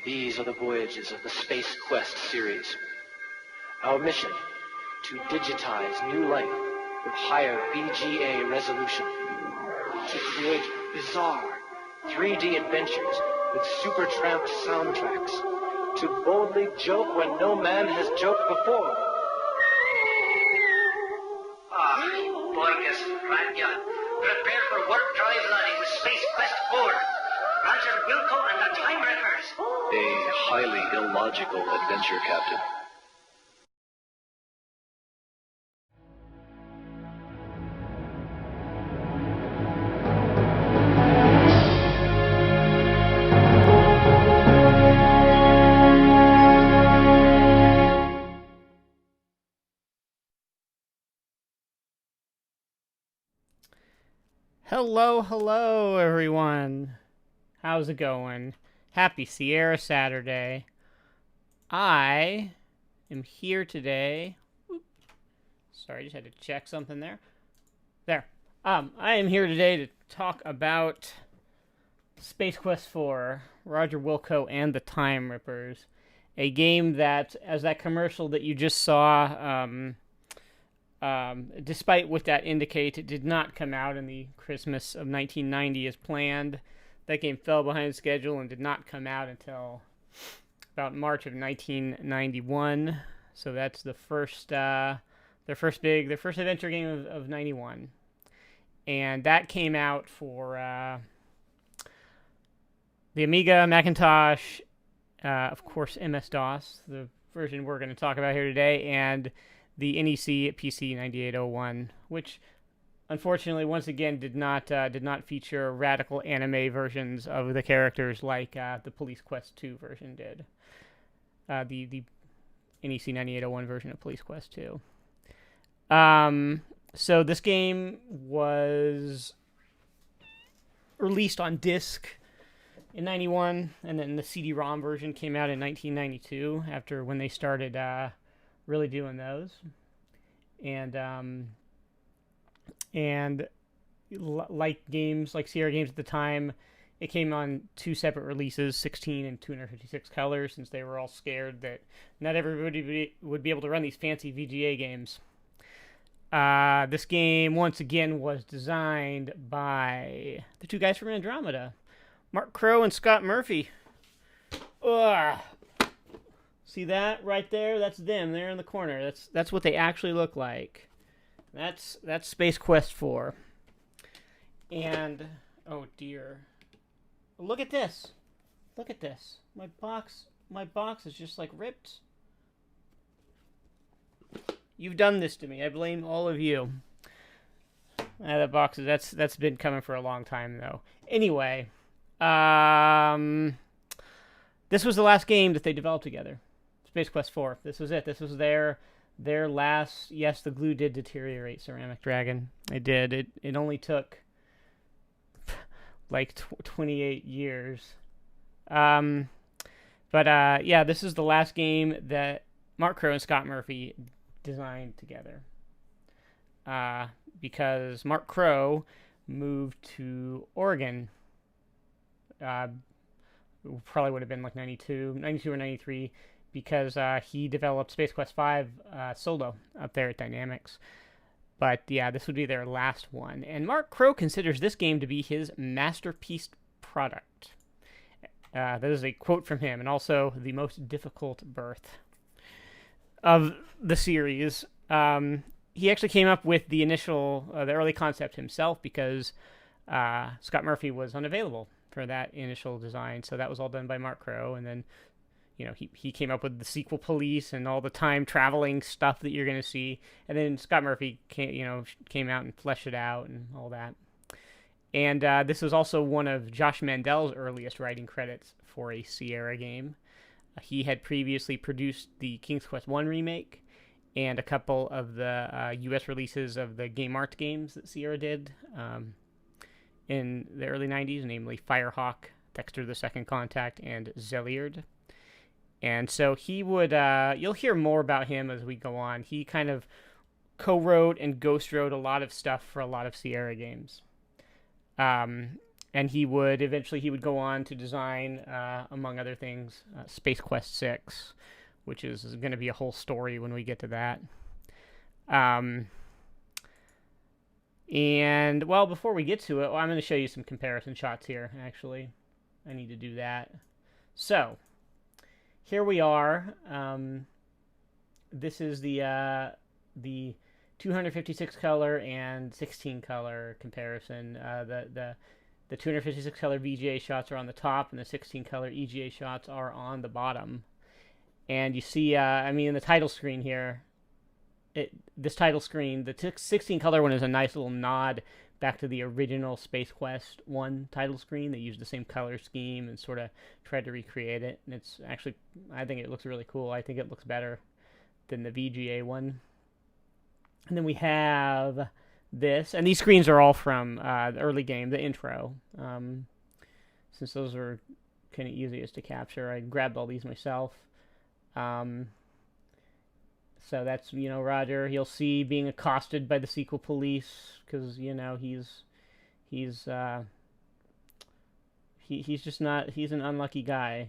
These are the voyages of the Space Quest series. Our mission, to digitize new life with higher VGA resolution. To create bizarre 3D adventures with super tramped soundtracks. To boldly joke when no man has joked before. Borges, Ranya, prepare for warp drive line with Space Quest 4. Roger Wilco and the Time Wreckers. A highly illogical adventure, Captain. Hello, everyone. How's it going? Happy Sierra Saturday. I am here today. Sorry, just had to check something there. I am here today to talk about Space Quest 4, Roger Wilco and the Time Rippers, a game that, as that commercial that you just saw, despite what that indicates, it did not come out in the Christmas of 1990 as planned. That game fell behind schedule and did not come out until about March of 1991. So that's the first, their first adventure game of 91. And that came out for the Amiga, Macintosh, of course MS-DOS, the version we're going to talk about here today, and the NEC PC 9801, which unfortunately once again did not feature radical anime versions of the characters like the Police Quest 2 version did. The NEC 9801 version of Police Quest 2. So this game was released on disc in 91, and then the CD-ROM version came out in 1992 after when they started really doing those. And like games, like Sierra games at the time, it came on two separate releases, 16 and 256 colors, since they were all scared that not everybody would be able to run these fancy VGA games. This game, once again, was designed by the two guys from Andromeda, Mark Crowe and Scott Murphy. Ugh. See that right there? That's them. They're in the corner. That's what they actually look like. That's Space Quest 4. And oh dear, look at this. Look at this. My box is just like ripped. You've done this to me. I blame all of you. That box that's been coming for a long time though. Anyway, this was the last game that they developed together. Space Quest 4. This was it. This was their last. Yes, the glue did deteriorate, Ceramic Dragon. It did. It only took like 28 years. Yeah, this is the last game that Mark Crowe and Scott Murphy designed together. Because Mark Crowe moved to Oregon. Probably would have been like 92 or 93. Because he developed Space Quest 5 solo up there at Dynamics. But yeah, this would be their last one. And Mark Crowe considers this game to be his masterpiece product. That is a quote from him, and also the most difficult birth of the series. He actually came up with the early concept himself because Scott Murphy was unavailable for that initial design. So that was all done by Mark Crowe, and then he came up with the sequel Police and all the time traveling stuff that you're going to see. And then Scott Murphy came out and fleshed it out and all that. And this was also one of Josh Mandel's earliest writing credits for a Sierra game. He had previously produced the King's Quest 1 remake and a couple of the U.S. releases of the Game Art games that Sierra did in the early 90s, namely Firehawk, Dexter the Second Contact, and Zelliard. And so he would, you'll hear more about him as we go on. He kind of co-wrote and ghost-wrote a lot of stuff for a lot of Sierra games. and he would go on to design, among other things, Space Quest 6, which is going to be a whole story when we get to that. And, well, before we get to it, I'm going to show you some comparison shots here, actually. I need to do that. So, here we are. This is the 256 color and 16 color comparison. The 256 color VGA shots are on the top, and the 16 color EGA shots are on the bottom. And you see, in the title screen here, this title screen, the 16 color one is a nice little nod back to the original Space Quest 1 title screen. They used the same color scheme and sort of tried to recreate it. And it's actually, I think it looks really cool. I think it looks better than the VGA one. And then we have this, and these screens are all from the early game, the intro. Since those are kind of easiest to capture, I grabbed all these myself. So that's, Roger. You'll see being accosted by the sequel police because, he's just not, he's an unlucky guy,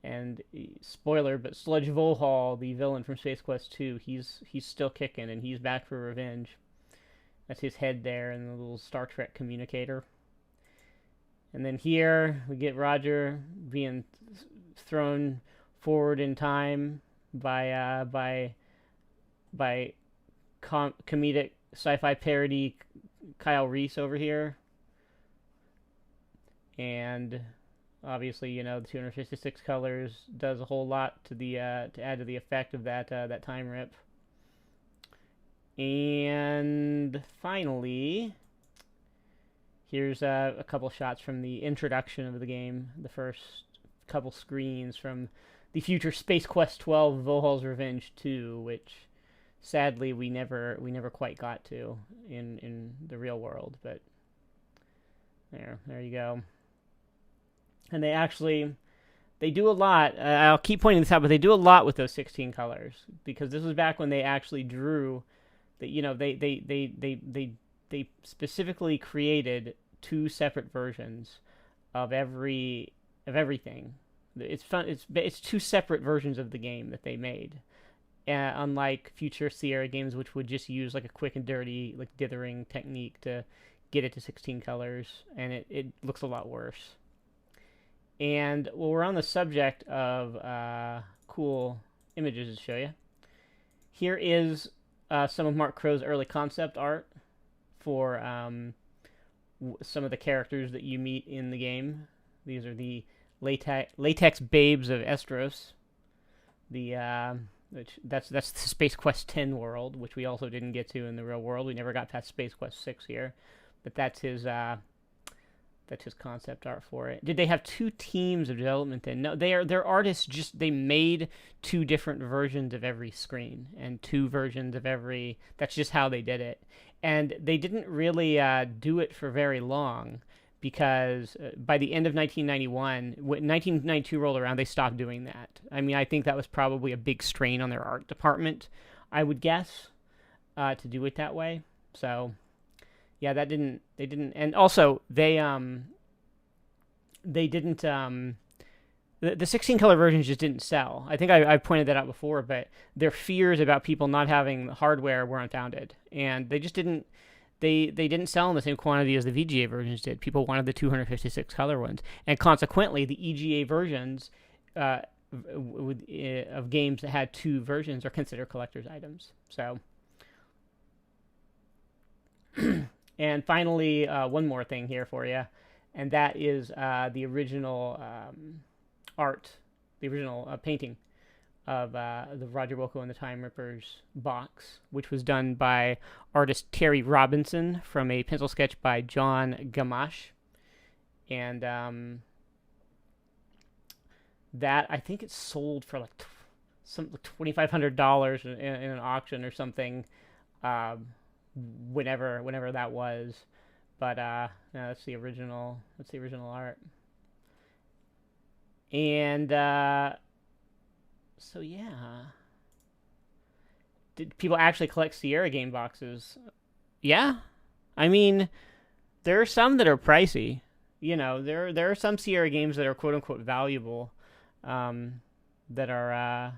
And spoiler, but Sludge Volhall, the villain from Space Quest 2, he's still kicking and he's back for revenge. That's his head there and the little Star Trek communicator. And then here we get Roger being thrown forward in time by comedic sci-fi parody Kyle Reese over here. And obviously, the 256 colors does a whole lot to the to add to the effect of that time rip. And finally, here's a couple shots from the introduction of the game, the first couple screens from the future Space Quest 12 Volhall's Revenge 2, which sadly we never quite got to in the real world, but there you go. And they do a lot. I'll keep pointing this out, but they do a lot with those 16 colors because this was back when they actually drew that, they specifically created two separate versions of everything. It's fun. It's two separate versions of the game that they made, unlike future Sierra games, which would just use like a quick and dirty like dithering technique to get it to 16 colors, and it looks a lot worse. And well, we're on the subject of cool images to show you. Here is some of Mark Crowe's early concept art for some of the characters that you meet in the game. These are the latex babes of Estros. That's the Space Quest 10 world, which we also didn't get to in the real world. We never got past Space Quest 6 here, but that's his concept art for it. Did they have two teams of development then? No, they're artists. They made two different versions of every screen and two versions of every. That's just how they did it, and they didn't really do it for very long. Because by the end of 1991, when 1992 rolled around, they stopped doing that. I think that was probably a big strain on their art department, I would guess, to do it that way. So, yeah, they didn't, and also they didn't, the 16 color versions just didn't sell. I think I pointed that out before, but their fears about people not having hardware were unfounded, and they just didn't. They didn't sell in the same quantity as the VGA versions did. People wanted the 256 color ones, and consequently, the EGA versions of games that had two versions are considered collector's items. So, and finally, one more thing here for you, and that is the original art, the original painting of the Roger Wilco and the Time Rippers box, which was done by artist Terry Robinson from a pencil sketch by John Gamache. And that, I think it sold for like $2,500 in an auction or something, whenever that was. But no, that's the original art. And so yeah, did people actually collect Sierra game boxes? Yeah, there's there are some that are pricey. You know, there are some Sierra games that are quote unquote valuable, that are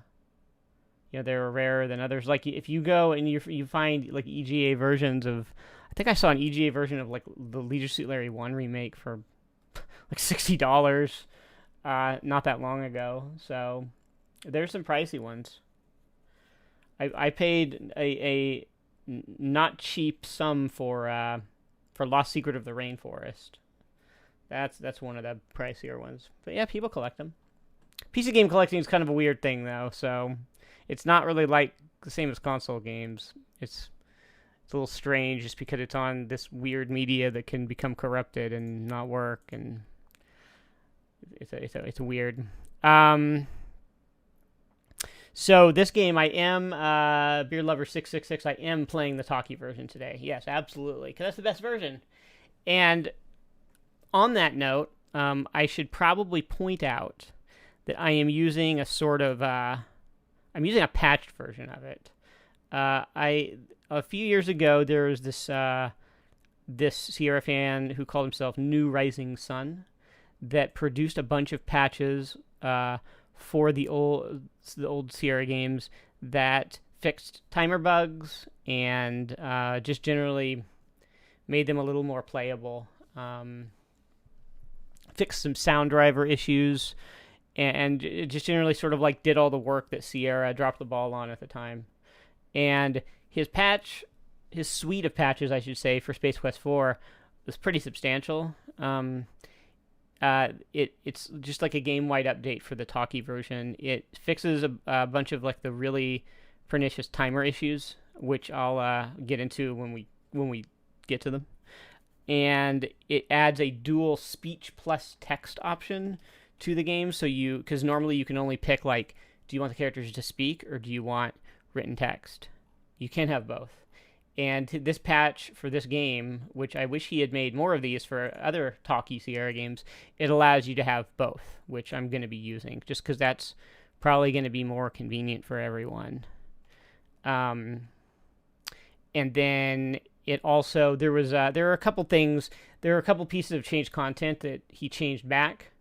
they're rarer than others. Like if you go and you find like EGA versions of, I think I saw an EGA version of like the Leisure Suit Larry 1 remake for like $60 not that long ago. So there's some pricey ones. I paid a not cheap sum for Lost Secret of the Rainforest. That's one of the pricier ones. But yeah, people collect them. PC game collecting is kind of a weird thing though, so it's not really like the same as console games. It's a little strange just because it's on this weird media that can become corrupted and not work, and it's weird. So this game, I am Beer Lover 666. I am playing the talkie version today. Yes, absolutely, because that's the best version. And on that note, I should probably point out that I am using a sort of I'm using a patched version of it. A few years ago, there was this Sierra fan who called himself New Rising Sun that produced a bunch of patches for the old Sierra games that fixed timer bugs and just generally made them a little more playable. Fixed some sound driver issues, and just generally sort of like did all the work that Sierra dropped the ball on at the time. And his suite of patches, I should say, for Space Quest 4 was pretty substantial. It's just like a game-wide update for the talkie version. It fixes a bunch of like the really pernicious timer issues, which I'll get into when we get to them. And it adds a dual speech plus text option to the game, because normally you can only pick like, do you want the characters to speak or do you want written text? You can't have both. And this patch for this game, which I wish he had made more of these for other talkie Sierra games, it allows you to have both, which I'm going to be using just because that's probably going to be more convenient for everyone. And then it also, there are a couple pieces of changed content that he changed back.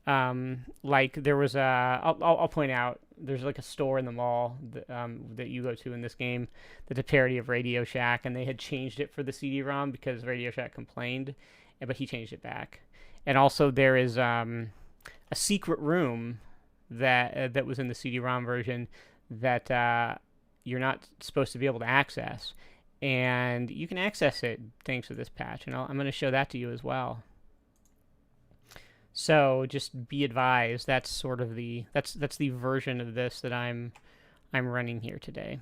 Like there was I'll point out, there's like a store in the mall that you go to in this game that's a parody of Radio Shack, and they had changed it for the CD-ROM because Radio Shack complained, but he changed it back. And also there is a secret room that was in the CD-ROM version that you're not supposed to be able to access, and you can access it thanks to this patch, and I'm going to show that to you as well. So just be advised, that's sort of that's the version of this that I'm running here today.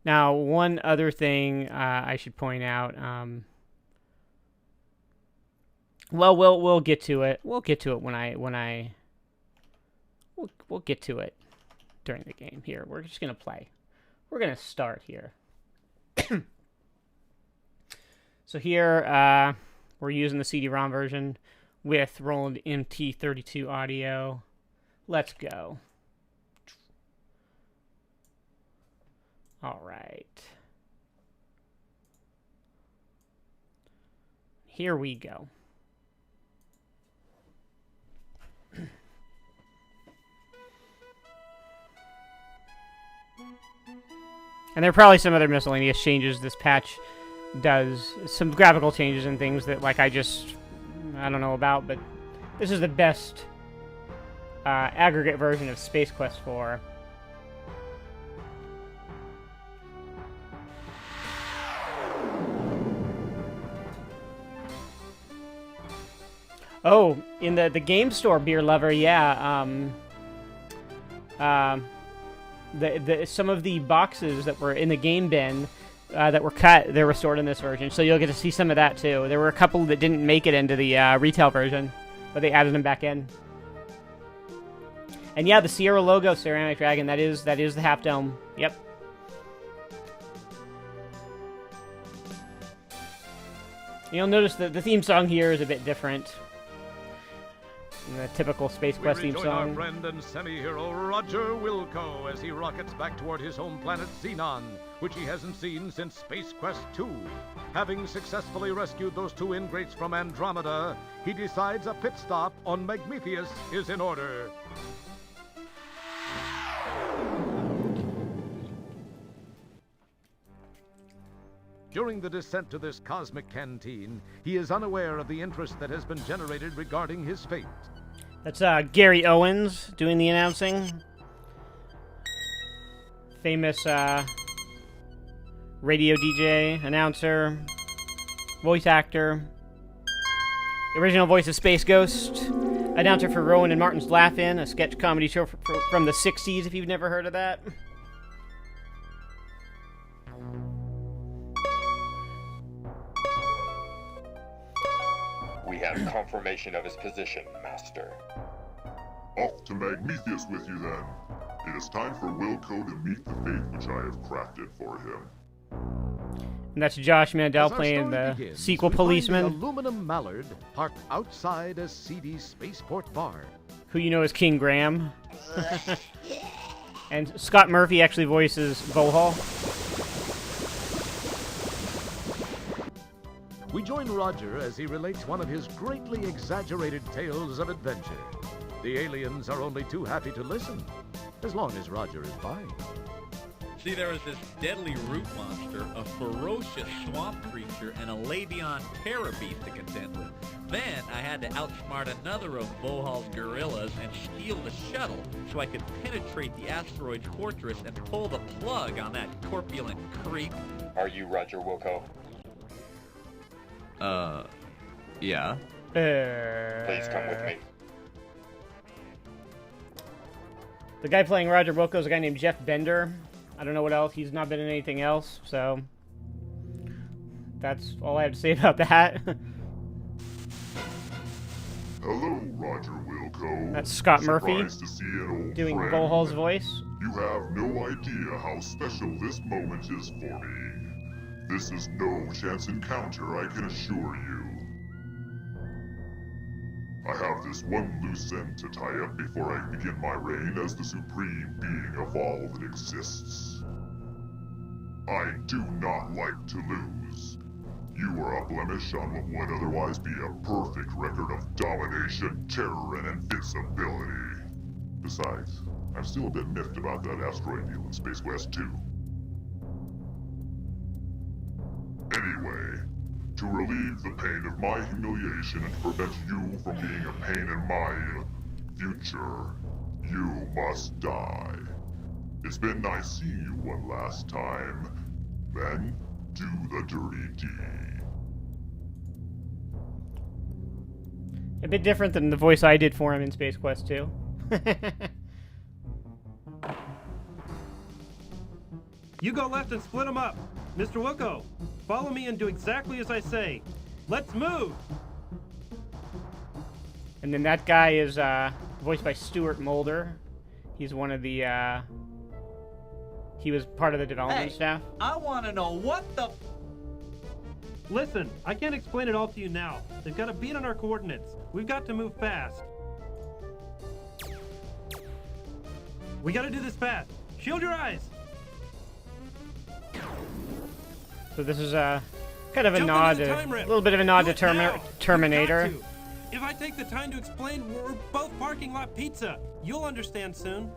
Now, one other thing I should point out. Well, we'll get to it. We'll get to it we'll get to it during the game. Here, we're just gonna play. We're gonna start here. So here. We're using the CD-ROM version with Roland MT32 audio. Let's go. All right. Here we go. And there are probably some other miscellaneous changes this patch does, some graphical changes and things that like I don't know about, but this is the best aggregate version of Space Quest 4. Oh, in the game store, Beer Lover, yeah. Some of the boxes that were in the game bin that were cut, they're restored in this version, so you'll get to see some of that too. There were a couple that didn't make it into the retail version, but they added them back in. And yeah, the Sierra logo, Ceramic Dragon, that is the Half Dome. Yep. You'll notice that the theme song here is a bit different. And the typical Space Quest theme rejoin our song. friend and semi-hero Roger Wilco as he rockets back toward his home planet Xenon, which he hasn't seen since Space Quest 2. Having successfully rescued those two ingrates from Andromeda, he decides a pit stop on Magmetheus is in order. During the descent to this cosmic canteen, he is unaware of the interest that has been generated regarding his fate. That's Gary Owens doing the announcing. Famous radio DJ, announcer, voice actor. The original voice of Space Ghost. Announcer for Rowan and Martin's Laugh-In, a sketch comedy show from the 60s, if you've never heard of that. We have confirmation of his position, Master. Off to Magmetheus with you, then. It is time for Wilco to meet the fate which I have crafted for him. And that's Josh Mandel As our playing story the begins, sequel we find policeman, the aluminum mallard parked outside a seedy spaceport bar. who you know as King Graham. And Scott Murphy actually voices Vohal. We join Roger as he relates one of his greatly exaggerated tales of adventure. The aliens are only too happy to listen, as long as Roger is by. See, there was this deadly root monster, a ferocious swamp creature, and a Labion parabeast to contend with. Then I had to outsmart another of Vohal's gorillas and steal the shuttle so I could penetrate the asteroid's fortress and pull the plug on that corpulent creep. Are you Roger Wilco? Yeah. Please come with me. The guy playing Roger Wilco is a guy named Jeff Bender. I don't know what else. He's not been in anything else, so that's all I have to say about that. Hello, Roger Wilco. That's Scott Murphy Surprised to see an old doing friend. Vohal's voice. You have no idea how special this moment is for me. This is no chance encounter, I can assure you. I have this one loose end to tie up before I begin my reign as the supreme being of all that exists. I do not like to lose. You are a blemish on what would otherwise be a perfect record of domination, terror, and invincibility. Besides, I'm still a bit miffed about that asteroid deal in Space Quest 2. Anyway, to relieve the pain of my humiliation and to prevent you from being a pain in my future, you must die. It's been nice seeing you one last time. Then, do the dirty deed. A bit different than the voice I did for him in Space Quest 2. You go left and split them up. Mr. Wilco, follow me and do exactly as I say. Let's move! And then that guy is voiced by Stuart Mulder. He's one of the, he was part of the development staff. I want to know what the... Listen, I can't explain it all to you now. They've got a beat on our coordinates. We've got to move fast. We gotta do this fast. Shield your eyes! So this is kind of a Jump nod, into the a time rip. little bit of a nod Do to it now. Terminator. You've got to. If I take the time to explain, we're both parking lot pizza. You'll understand soon.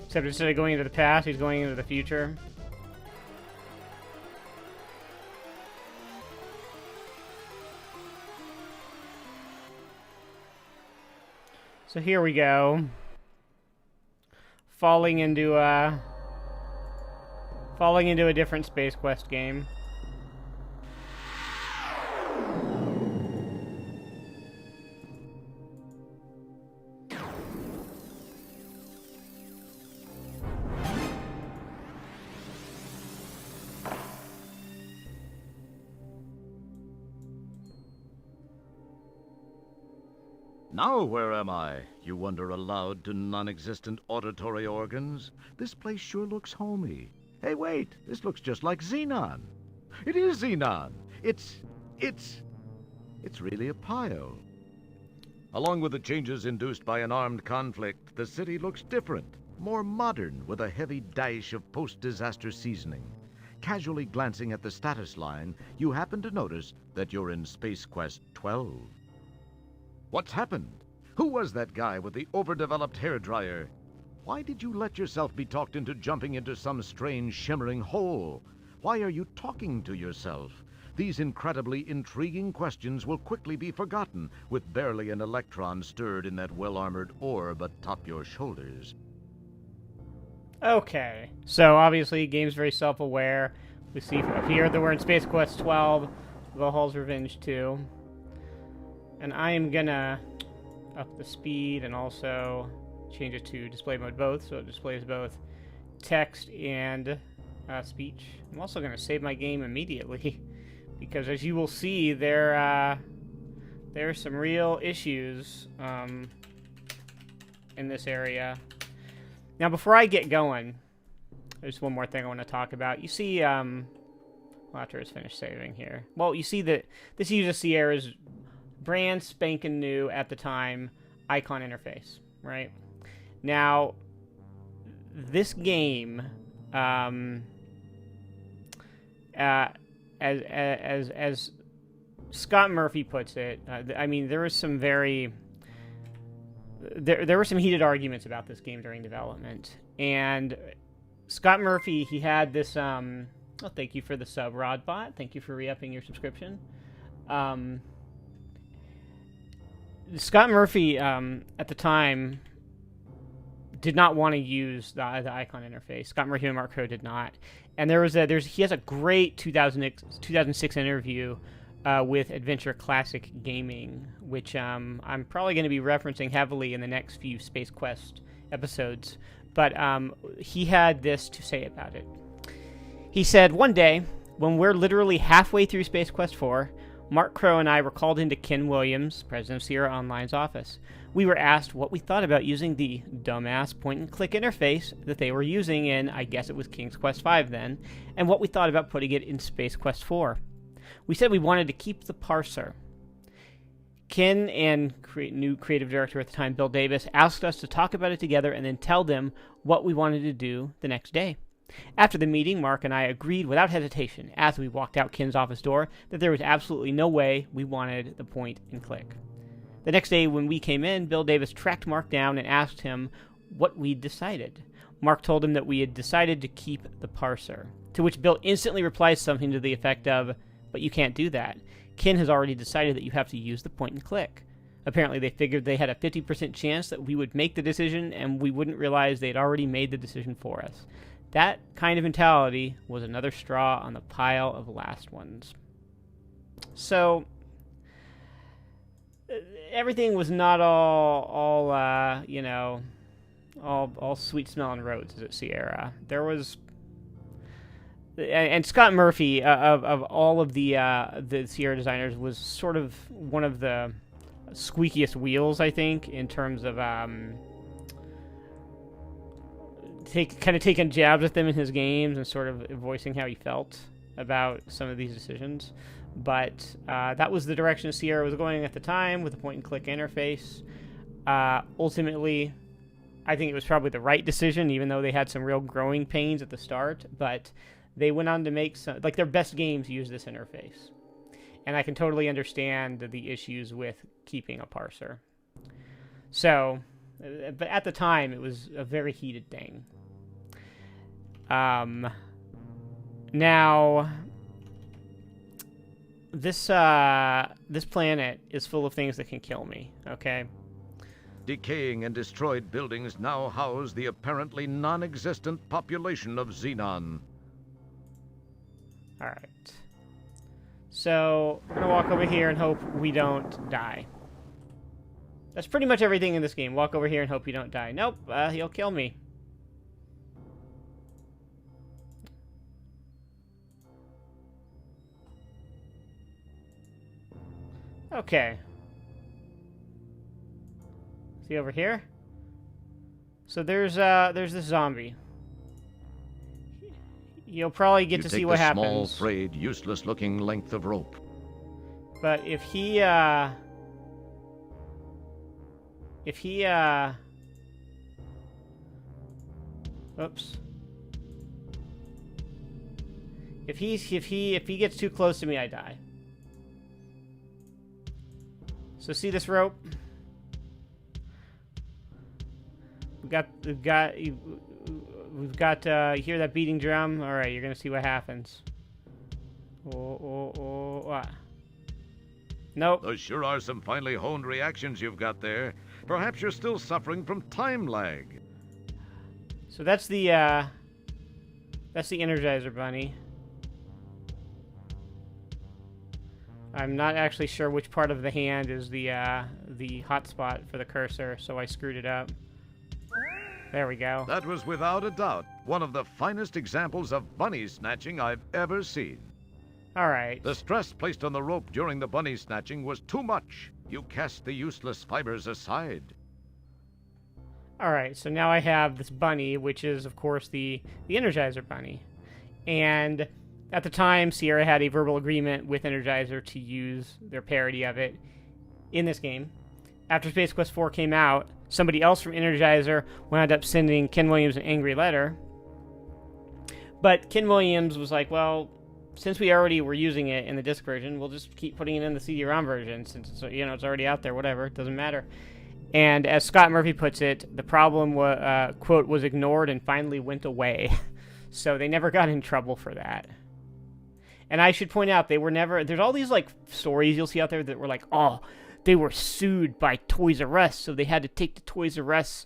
Except instead of going into the past, he's going into the future. So here we go. Falling into a different Space Quest game. Now where am I? You wonder aloud to non-existent auditory organs. This place sure looks homey. Hey, wait! This looks just like Xenon. It is Xenon! It's really a Pio. Along with the changes induced by an armed conflict, the city looks different, more modern, with a heavy dash of post-disaster seasoning. Casually glancing at the status line, you happen to notice that you're in Space Quest 12. What's happened? Who was that guy with the overdeveloped hairdryer? Why did you let yourself be talked into jumping into some strange shimmering hole? Why are you talking to yourself? These incredibly intriguing questions will quickly be forgotten with barely an electron stirred in that well-armored orb atop your shoulders. Okay, so obviously the game's very self-aware. We see up here that we're in Space Quest 12, Valhall's Revenge 2. And I am gonna up the speed and also change it to display mode both, so it displays both text and speech. I'm also gonna save my game immediately, because as you will see, there's some real issues in this area. Now, before I get going, there's one more thing I want to talk about. You see, well, after it's finished saving here. Well, you see that this uses Sierra's brand spanking new at the time icon interface, right? Now, this game, as Scott Murphy puts it, I mean, there was some very... There were some heated arguments about this game during development, and Scott Murphy, he had this, oh, thank you for the sub, Rodbot. Thank you for re-upping your subscription. Scott Murphy, at the time, did not want to use the icon interface. Scott Murphy and Mark Crowe did not. And he has a great 2006 interview with Adventure Classic Gaming, which I'm probably going to be referencing heavily in the next few Space Quest episodes. But he had this to say about it. He said, "One day, when we're literally halfway through Space Quest 4, Mark Crowe and I were called into Ken Williams, president of Sierra Online's office. We were asked what we thought about using the dumbass point-and-click interface that they were using in, I guess it was King's Quest V then, and what we thought about putting it in Space Quest 4. We said we wanted to keep the parser. Ken and new creative director at the time, Bill Davis, asked us to talk about it together and then tell them what we wanted to do the next day. After the meeting, Mark and I agreed without hesitation, as we walked out Ken's office door, that there was absolutely no way we wanted the point and click. The next day when we came in, Bill Davis tracked Mark down and asked him what we'd decided. Mark told him that we had decided to keep the parser, to which Bill instantly replies something to the effect of, "But you can't do that. Ken has already decided that you have to use the point and click." Apparently they figured they had a 50% chance that we would make the decision and we wouldn't realize they'd already made the decision for us. That kind of mentality was another straw on the pile of last ones. So, everything was not all sweet smelling roses at Sierra. There was, and Scott Murphy of all of the Sierra designers was sort of one of the squeakiest wheels, I think, in terms of taking jabs at them in his games and sort of voicing how he felt about some of these decisions. But that was the direction Sierra was going at the time with the point-and-click interface. Ultimately, I think it was probably the right decision, even though they had some real growing pains at the start. But they went on to make some, like, their best games use this interface. And I can totally understand the issues with keeping a parser. So, but at the time, it was a very heated thing. Now, this planet is full of things that can kill me, okay? Decaying and destroyed buildings now house the apparently non-existent population of Xenon. Alright. So, we're gonna walk over here and hope we don't die. That's pretty much everything in this game. Walk over here and hope you don't die. Nope, he'll kill me. Okay. See over here? So there's this zombie. You'll probably get to see what happens. You take the small, frayed, useless-looking length of rope. But if he, If he, oops. If he gets too close to me, I die. So see this rope? We've got, you hear that beating drum? Alright, you're gonna see what happens. Nope. Those sure are some finely honed reactions you've got there. Perhaps you're still suffering from time lag. So that's the Energizer Bunny. I'm not actually sure which part of the hand is the hotspot for the cursor, so I screwed it up. There we go. That was without a doubt one of the finest examples of bunny snatching I've ever seen. Alright. The stress placed on the rope during the bunny snatching was too much. You cast the useless fibers aside. Alright, so now I have this bunny, which is, of course, the Energizer Bunny. And at the time, Sierra had a verbal agreement with Energizer to use their parody of it in this game. After Space Quest 4 came out, somebody else from Energizer wound up sending Ken Williams an angry letter. But Ken Williams was like, well, since we already were using it in the disc version, we'll just keep putting it in the CD-ROM version since it's, it's already out there, whatever, it doesn't matter. And as Scott Murphy puts it, the problem, quote, was ignored and finally went away. So they never got in trouble for that. And I should point out, they were never... There's all these, stories you'll see out there that were like, oh, they were sued by Toys R Us, so they had to take the Toys R Us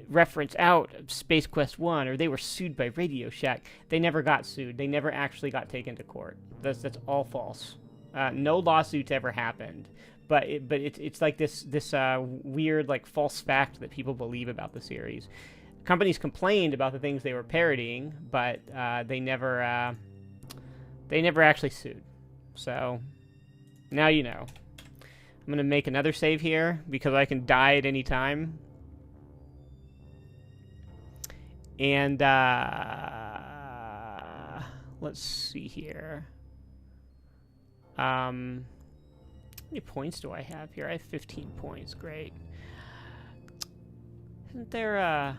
reference out of Space Quest 1, or they were sued by Radio Shack. They never got sued. They never actually got taken to court. That's all false. No lawsuits ever happened. But it's like this weird, false fact that people believe about the series. Companies complained about the things they were parodying, but they never actually sued. So, now you know. I'm going to make another save here, because I can die at any time. And, let's see here. How many points do I have here? I have 15 points. Great. Isn't there,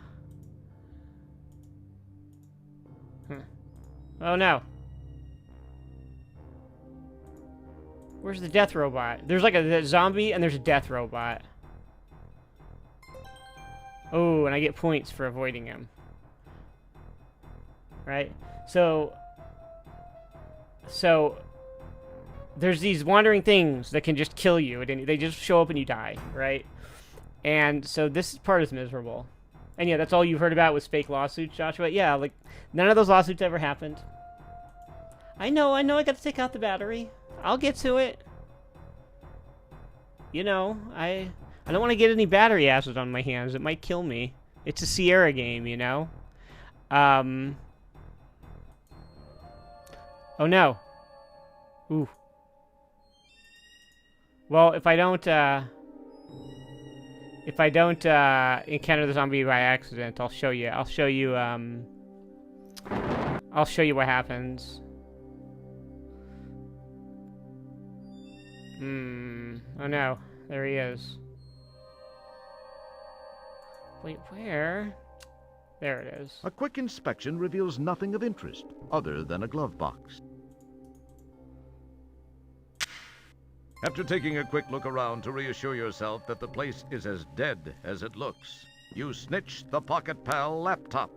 Oh, no. Where's the death robot? There's a zombie and there's a death robot. Oh, and I get points for avoiding him. Right? So there's these wandering things that can just kill you. They just show up and you die, right? And so this part is miserable. And yeah, that's all you've heard about was fake lawsuits, Joshua. Yeah, none of those lawsuits ever happened. I know, I got to take out the battery. I'll get to it. I don't want to get any battery acid on my hands. It might kill me. It's a Sierra game, Oh no. Ooh. Well, if I don't encounter the zombie by accident, I'll show you what happens. Oh no, there he is. Wait, where? There it is. A quick inspection reveals nothing of interest, other than a glove box. After taking a quick look around to reassure yourself that the place is as dead as it looks, you snitch the Pocket Pal laptop.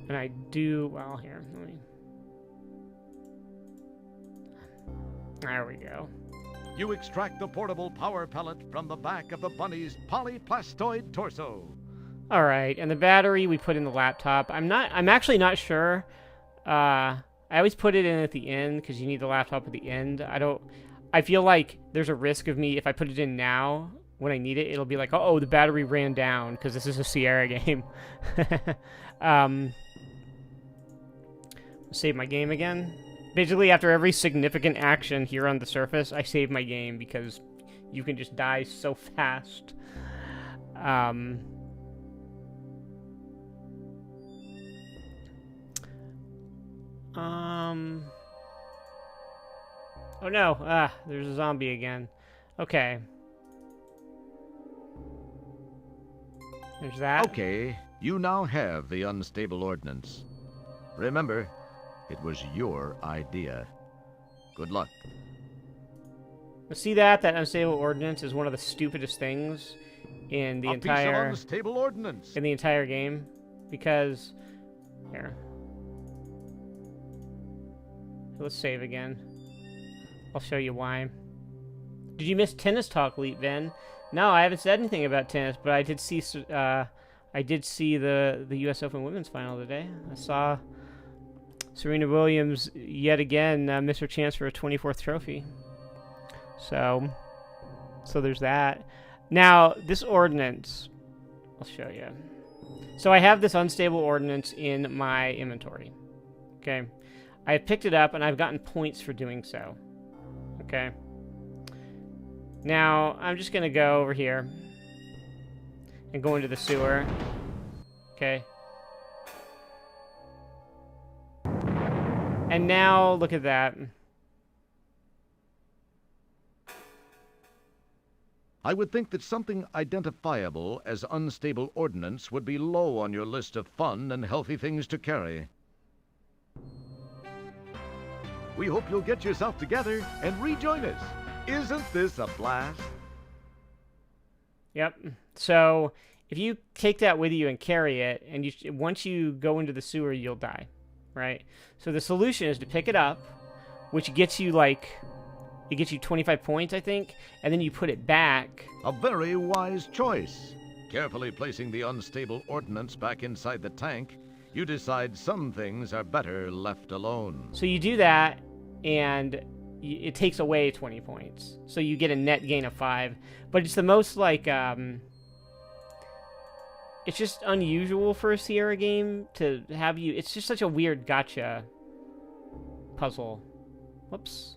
And I do... Well, here, let me... There we go. You extract the portable power pellet from the back of the bunny's polyplastoid torso. Alright, and the battery we put in the laptop. I'm actually not sure. I always put it in at the end, because you need the laptop at the end. I feel like there's a risk of me, if I put it in now, when I need it, it'll be like, oh, the battery ran down, because this is a Sierra game. Save my game again. Basically, after every significant action here on the surface, I save my game because you can just die so fast. Oh no, there's a zombie again. Okay. There's that. Okay, you now have the unstable ordnance. Remember, it was your idea. Good luck. See that? That unstable ordnance is one of the stupidest things in the entire unstable ordnance. In the entire game, because here. Let's save again. I'll show you why. Did you miss tennis talk, Leap Van? No, I haven't said anything about tennis, but I did see the U.S. Open Women's Final today. I saw Serena Williams yet again miss her chance for a 24th trophy. So there's that. Now, this ordnance, I'll show you. So I have this unstable ordnance in my inventory. Okay. I picked it up, and I've gotten points for doing so. Okay. Now, I'm just going to go over here and go into the sewer. Okay. And now, look at that. I would think that something identifiable as unstable ordnance would be low on your list of fun and healthy things to carry. We hope you'll get yourself together and rejoin us. Isn't this a blast? Yep. So, if you take that with you and carry it, and once you go into the sewer, you'll die, right? So the solution is to pick it up, which gets you it gets you 25 points, I think, and then you put it back. A very wise choice. Carefully placing the unstable ordnance back inside the tank, you decide some things are better left alone. So you do that, and it takes away 20 points. So you get a net gain of 5. But it's the most, it's just unusual for a Sierra game to have you... It's just such a weird gotcha puzzle. Whoops.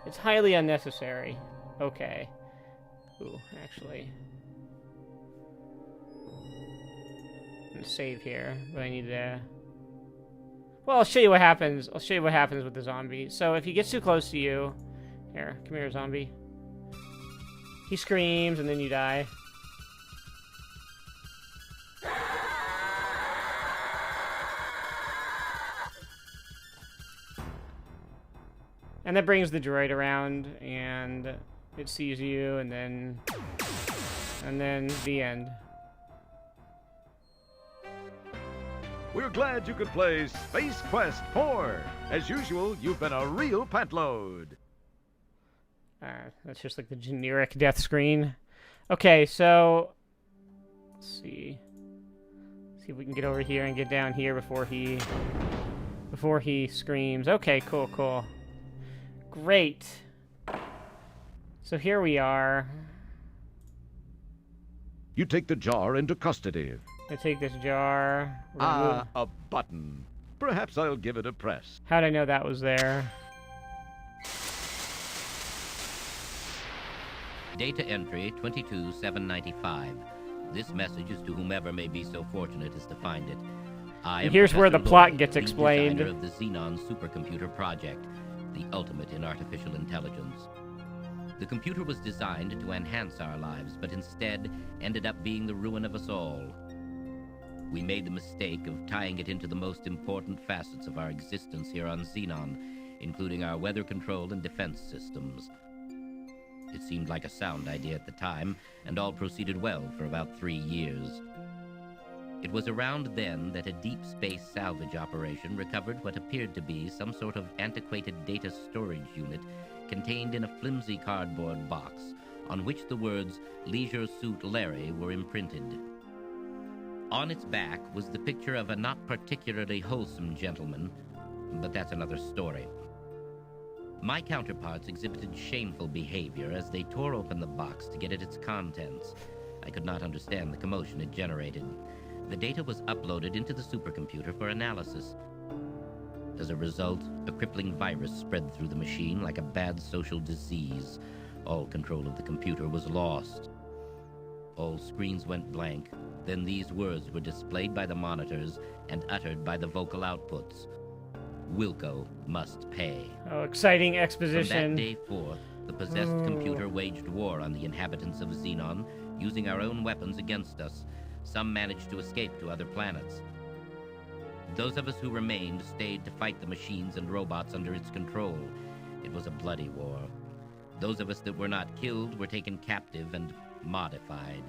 It's highly unnecessary. Okay. Ooh, actually. I'm gonna save here, but I need to... Well, I'll show you what happens. I'll show you what happens with the zombie. So if he gets too close to you... Here, come here, zombie. He screams, and then you die. And that brings the droid around, and it sees you, and then the end. We're glad you could play Space Quest 4. As usual, you've been a real pet load. That's just like the generic death screen. Okay, so let's see if we can get over here and get down here before he screams. Okay, cool. Great. So here we are. You take the jar into custody. I take this jar. A button. Perhaps I'll give it a press. How'd I know that was there? Data entry 22795. This message is to whomever may be so fortunate as to find it. And here's where the plot gets explained. Designer of the Xenon supercomputer project, the ultimate in artificial intelligence. The computer was designed to enhance our lives, but instead ended up being the ruin of us all. We made the mistake of tying it into the most important facets of our existence here on Xenon, including our weather control and defense systems. It seemed like a sound idea at the time, and all proceeded well for about 3 years. It was around then that a deep space salvage operation recovered what appeared to be some sort of antiquated data storage unit contained in a flimsy cardboard box on which the words Leisure Suit Larry were imprinted. On its back was the picture of a not particularly wholesome gentleman, but that's another story. My counterparts exhibited shameful behavior as they tore open the box to get at its contents. I could not understand the commotion it generated. The data was uploaded into the supercomputer for analysis. As a result, a crippling virus spread through the machine like a bad social disease. All control of the computer was lost. All screens went blank. Then these words were displayed by the monitors and uttered by the vocal outputs. Wilco must pay. Oh, exciting exposition. From that day forth, The possessed computer waged war on the inhabitants of Xenon, using our own weapons against us. Some managed to escape to other planets. Those of us who remained stayed to fight the machines and robots under its control. It was a bloody war. Those of us that were not killed were taken captive and modified.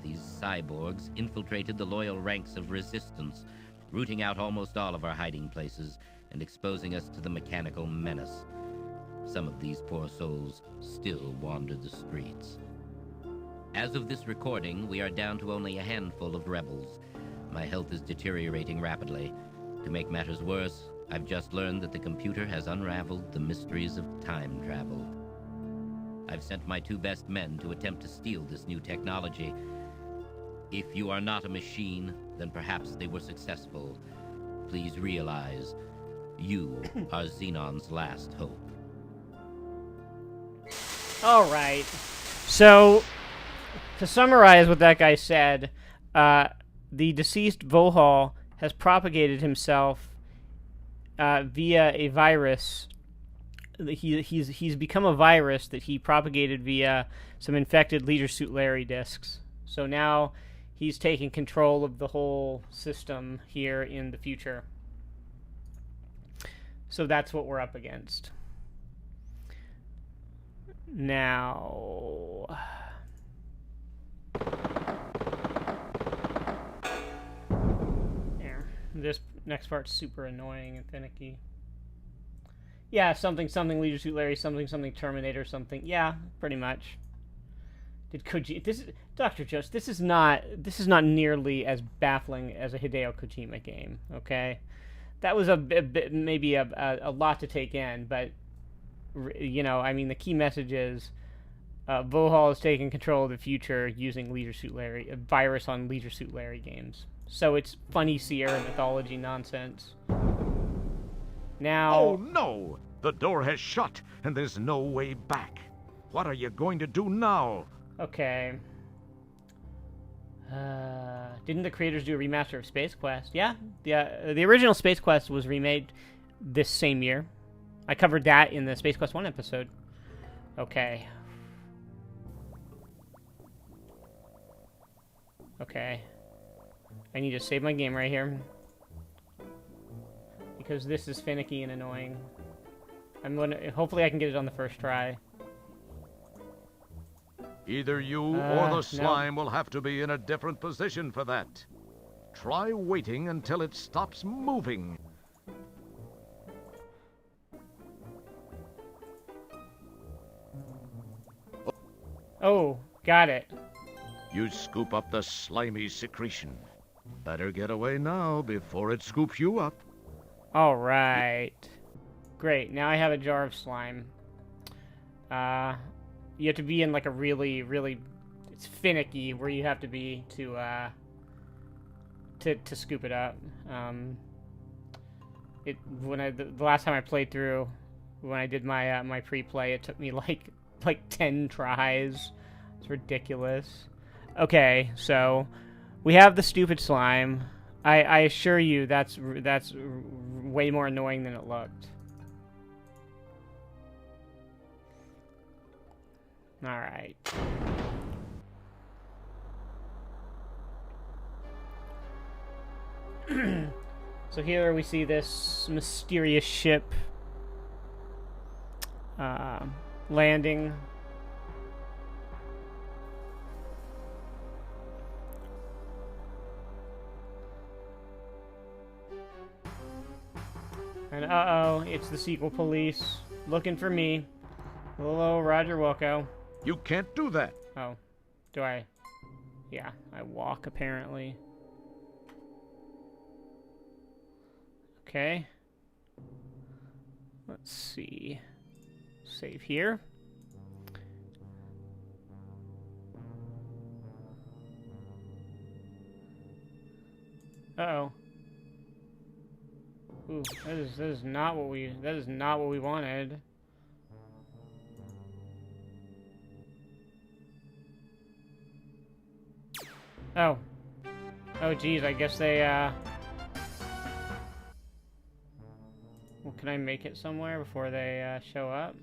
These cyborgs infiltrated the loyal ranks of resistance, rooting out almost all of our hiding places and exposing us to the mechanical menace. Some of these poor souls still wander the streets. As of this recording, we are down to only a handful of rebels. My health is deteriorating rapidly. To make matters worse, I've just learned that the computer has unraveled the mysteries of time travel. I've sent my 2 best men to attempt to steal this new technology. If you are not a machine, then perhaps they were successful. Please realize, you are Xenon's last hope. All right. So, to summarize what that guy said, the deceased Vohal has propagated himself via a virus. He's become a virus that he propagated via some infected Leisure Suit Larry discs. So now he's taking control of the whole system here in the future. So that's what we're up against. Now... there. This next part's super annoying and finicky. Yeah, something Leisure Suit Larry, something Terminator, something. Yeah, pretty much. Did Kojima? This is Dr. Jost. This is not nearly as baffling as a Hideo Kojima game. Okay, that was a bit, maybe a lot to take in, but you know, I mean, the key message is Vohal is taking control of the future using Leisure Suit Larry, a virus on Leisure Suit Larry games. So it's funny Sierra mythology nonsense. Now... Oh no! The door has shut, and there's no way back. What are you going to do now? Okay. Didn't the creators do a remaster of Space Quest? Yeah. The original Space Quest was remade this same year. I covered that in the Space Quest 1 episode. Okay. Okay. I need to save my game right here. Because this is finicky and annoying. Hopefully I can get it on the first try. Either you or the slime will have to be in a different position for that. Try waiting until it stops moving. Oh, got it. You scoop up the slimy secretion. Better get away now before it scoops you up. Alright. Great, now I have a jar of slime. You have to be in like a really, it's finicky where you have to be to scoop it up. The last time I played through, when I did my my pre-play, it took me like 10 tries. It's ridiculous. Okay, so we have the stupid slime. I assure you that's way more annoying than it looked. Alright. So here we see this mysterious ship landing. And uh-oh, it's the sequel police looking for me. Hello, Roger Wilco. You can't do that. Oh, do I? Yeah, I walk apparently. Okay. Let's see. Save here. Uh-oh. Ooh, that is not what we wanted. Oh. Oh geez, I guess they well, can I make it somewhere before they show up?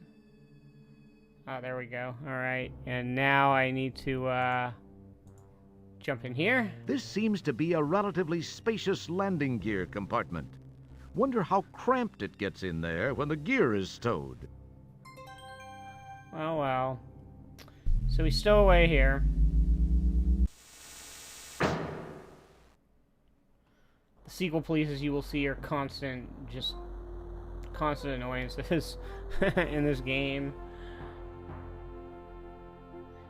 Oh, there we go. Alright, and now I need to, jump in here. This seems to be a relatively spacious landing gear compartment. Wonder how cramped it gets in there when the gear is stowed. Oh, well. So we stow away here. The sequel police, as you will see, are constant annoyances in this game.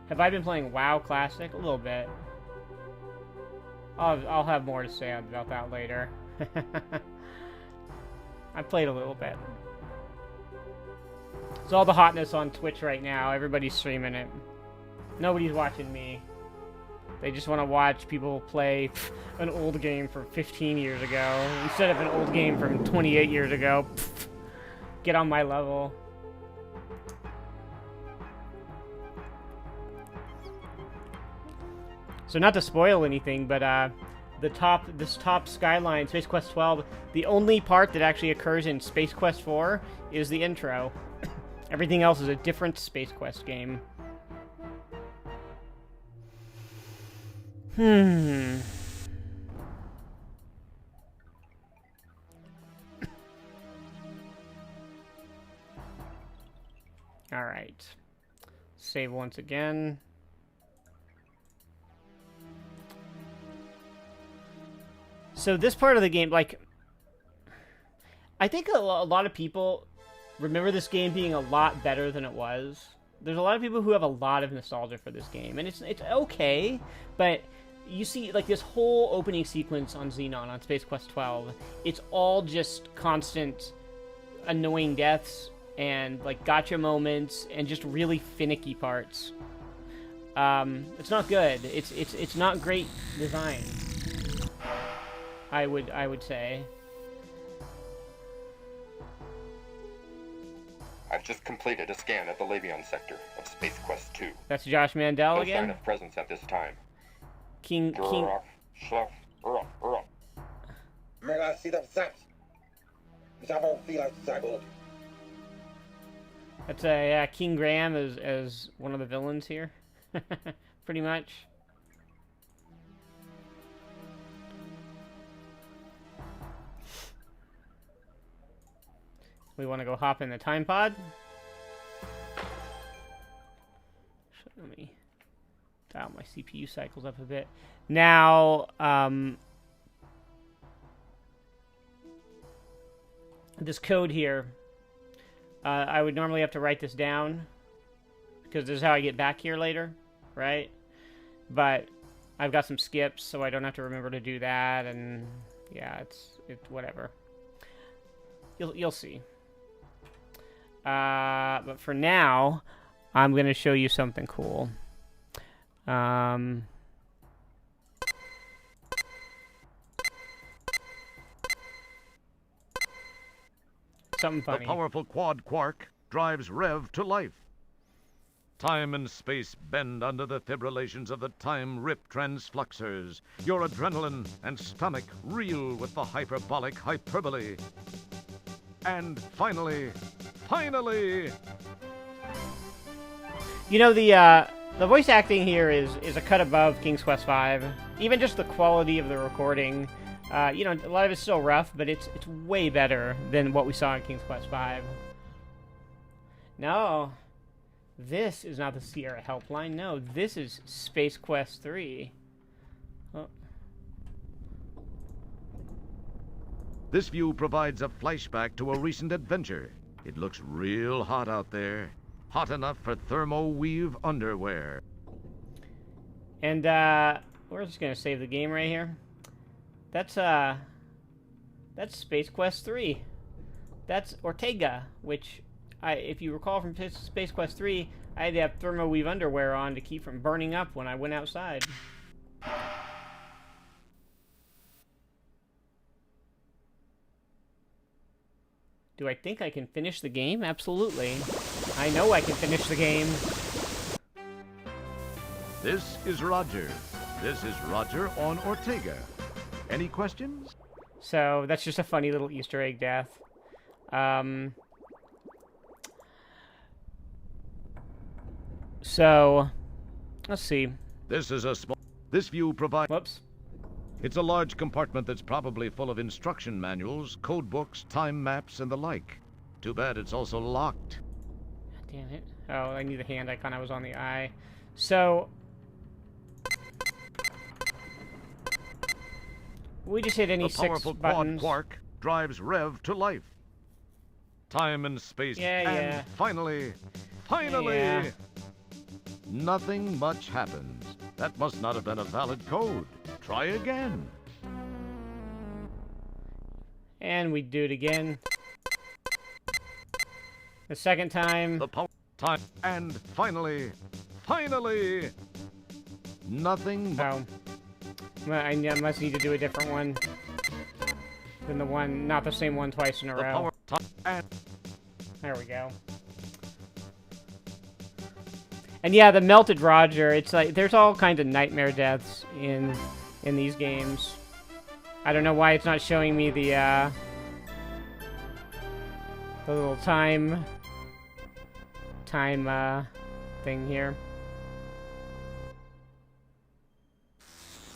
Have I been playing WoW Classic? A little bit. I'll have more to say about that later. I played a little bit. It's all the hotness on Twitch right now. Everybody's streaming it. Nobody's watching me. They just want to watch people play an old game from 15 years ago instead of an old game from 28 years ago. Get on my level. So not to spoil anything, but this top skyline, Space Quest 12, the only part that actually occurs in Space Quest 4 is the intro. Everything else is a different Space Quest game. Alright. Save once again. So this part of the game, like, I think a lot of people remember this game being a lot better than it was. There's a lot of people who have a lot of nostalgia for this game, and it's okay, but you see, like, this whole opening sequence on Xenon, on Space Quest 12, it's all just constant annoying deaths and, like, gotcha moments and just really finicky parts. It's not good. It's not great design, I would say. I've just completed a scan of the Labion sector of Space Quest 2. That's Josh Mandel no again? No sign of presence at this time. King... That's yeah, King Graham as one of the villains here. Pretty much. We want to go hop in the time pod. Let me dial my CPU cycles up a bit. Now, this code here, I would normally have to write this down because this is how I get back here later, right? But I've got some skips, so I don't have to remember to do that, and yeah, it's whatever. You'll see. But for now, I'm going to show you something cool. Something funny. The powerful quad quark drives Rev to life. Time and space bend under the fibrillations of the time rip transfluxers. Your adrenaline and stomach reel with the hyperbolic hyperbole. And finally... You know, the voice acting here is a cut above King's Quest V. Even just the quality of the recording. You know, a lot of it's still rough, but it's way better than what we saw in King's Quest V. No, this is not the Sierra Helpline. No, this is Space Quest 3. Oh. This view provides a flashback to a recent adventure. It looks real hot out there. Hot enough for thermo-weave underwear. And, we're just gonna save the game right here. That's Space Quest 3. That's Ortega, which, if you recall from Space Quest 3, I had to have thermo-weave underwear on to keep from burning up when I went outside. Do I think I can finish the game? Absolutely. I know I can finish the game. This is Roger. This is Roger on Ortega. Any questions? So, that's just a funny little Easter egg death. So, let's see. This is a small... This view provides... Whoops. It's a large compartment that's probably full of instruction manuals, code books, time maps, and the like. Too bad it's also locked. God damn it. Oh, I need the hand icon. I was on the eye. So... we just hit any 6 buttons. The powerful quad quark drives Rev to life. Time and space. And finally... Yeah. Nothing much happens. That must not have been a valid code. Try again. And we do it again. The second time. The power time. And finally... Nothing. Oh. I must need to do a different one. Than the one, not the same one twice in a row. Power time and... There we go. And yeah, the melted Roger, it's like, there's all kinds of nightmare deaths in these games. I don't know why it's not showing me the little time thing here.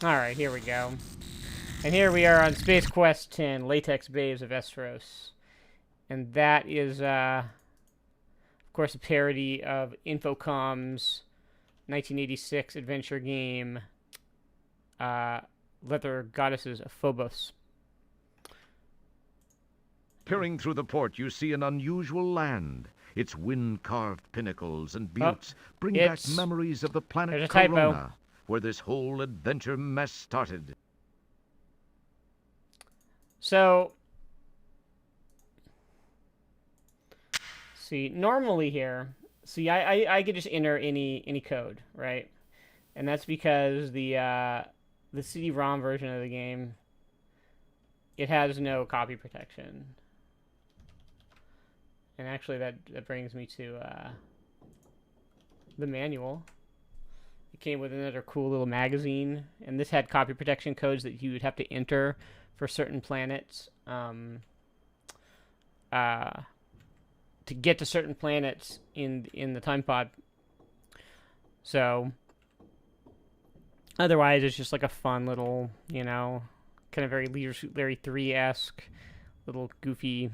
Alright, here we go. And here we are on Space Quest 10, Latex Babes of Estros. And that is, of course, a parody of Infocom's 1986 adventure game, Leather Goddesses of Phobos. Peering through the port, you see an unusual land. Its wind-carved pinnacles and buttes bring back memories of the planet Corona, where this whole adventure mess started. So... see, normally here, see, I could just enter any code, right? And that's because the CD-ROM version of the game, it has no copy protection. And actually, that brings me to the manual. It came with another cool little magazine, and this had copy protection codes that you would have to enter for certain planets. To get to certain planets in the time pod. So otherwise it's just like a fun little, you know, kind of very Larry 3-esque little goofy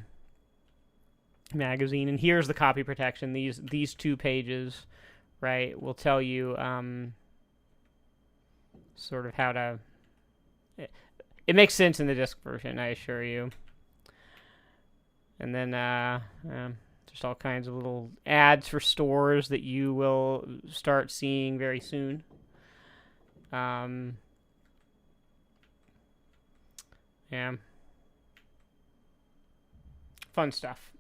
magazine. And here's the copy protection. These 2 pages, right, will tell you sort of how to... It makes sense in the disc version, I assure you. And then just all kinds of little ads for stores that you will start seeing very soon. Yeah. Fun stuff.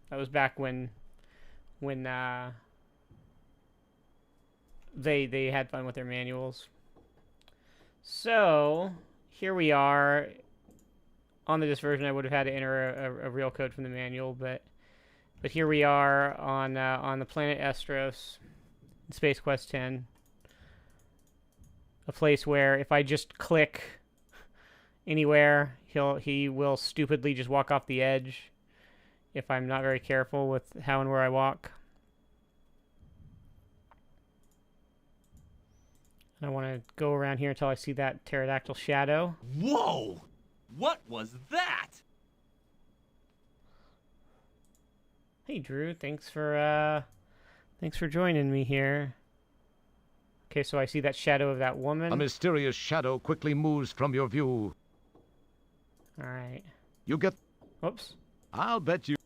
That was back when they had fun with their manuals. So, here we are. On the disc version, I would have had to enter a real code from the manual, but here we are on the planet Estros, in Space Quest 10, a place where if I just click anywhere, he will stupidly just walk off the edge if I'm not very careful with how and where I walk. And I want to go around here until I see that pterodactyl shadow. Whoa! What was that? Hey Drew, thanks for joining me here. Okay, so I see that shadow of that woman. A mysterious shadow quickly moves from your view. All right. You get... Oops. I'll bet you...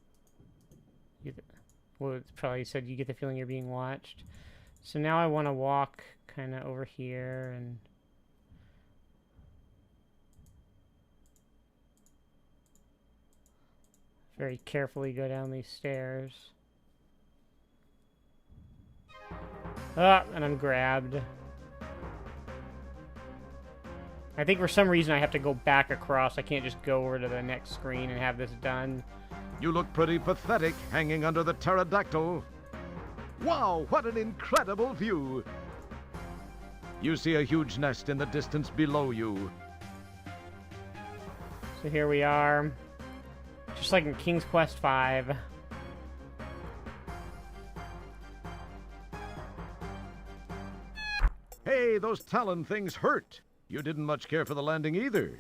Well, it probably said you get the feeling you're being watched. So now I want to walk kind of over here and... very carefully go down these stairs. Ah, and I'm grabbed. I think for some reason I have to go back across. I can't just go over to the next screen and have this done. You look pretty pathetic hanging under the pterodactyl. Wow, what an incredible view! You see a huge nest in the distance below you. So here we are. Just like in King's Quest V. Hey, those Talon things hurt. You didn't much care for the landing either.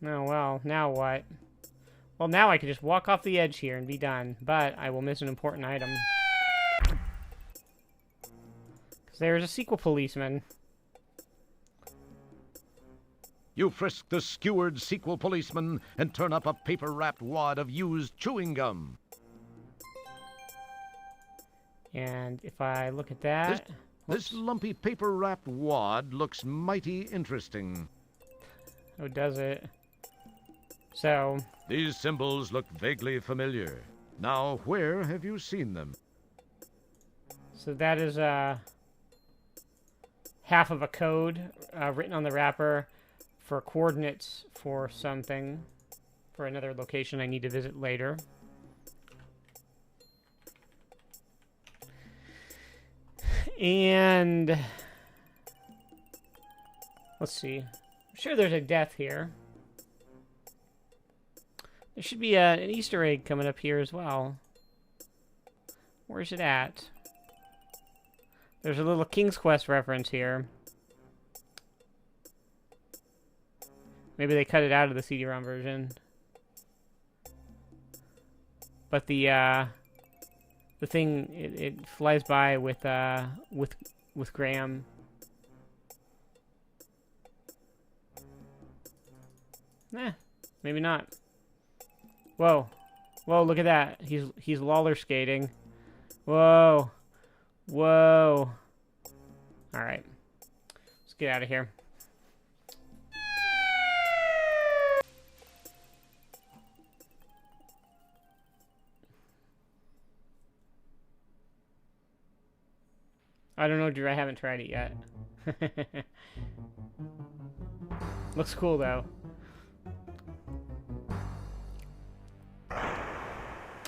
Oh, well, now what? Well, now I can just walk off the edge here and be done, but I will miss an important item. Because there's a sequel policeman. You frisk the skewered sequel policeman and turn up a paper-wrapped wad of used chewing gum. And if I look at that... This lumpy paper-wrapped wad looks mighty interesting. Oh, does it? So... These symbols look vaguely familiar. Now, where have you seen them? So that is half of a code written on the wrapper for coordinates for something, for another location I need to visit later. And let's see. I'm sure there's a death here. There should be an Easter egg coming up here as well. Where's it at? There's a little King's Quest reference here. Maybe they cut it out of the CD-ROM version. But the thing it flies by with Graham. Maybe not. Whoa. Whoa, look at that. He's roller skating. Whoa. Whoa. Alright. Let's get out of here. I don't know, Drew. I haven't tried it yet. Looks cool, though.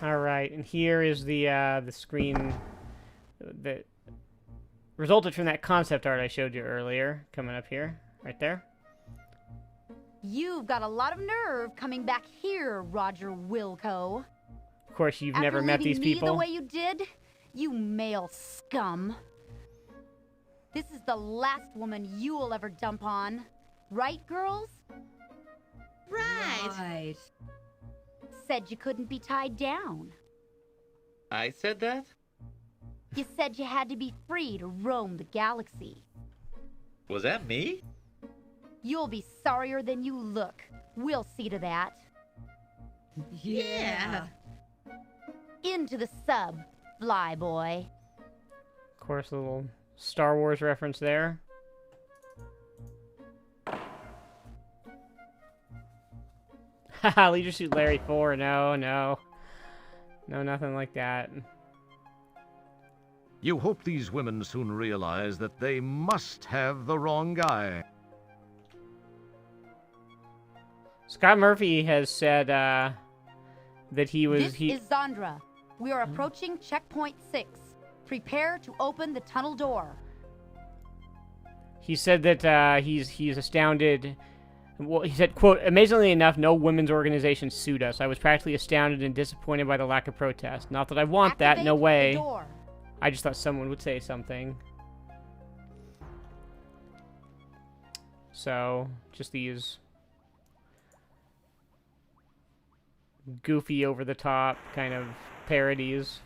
Alright, and here is the screen that resulted from that concept art I showed you earlier, coming up here, right there. You've got a lot of nerve coming back here, Roger Wilco. Of course, you've never met these people. The way you did, you male scum. This is the last woman you'll ever dump on. Right, girls? Right. Said you couldn't be tied down. I said that? You said you had to be free to roam the galaxy. Was that me? You'll be sorrier than you look. We'll see to that. Yeah. Into the sub, fly boy. Of course, a little Star Wars reference there. Haha, Leisure Suit Larry 4. No, nothing like that. You hope these women soon realize that they must have the wrong guy. Scott Murphy has said that he was... This is Zandra. We are approaching checkpoint 6. Prepare to open the tunnel door. He said that he's astounded. Well, he said, quote, "Amazingly enough, no women's organizations sued us. I was practically astounded and disappointed by the lack of protest. Not that I want that, no way. I just thought someone would say something." So, just these goofy, over-the-top kind of parodies.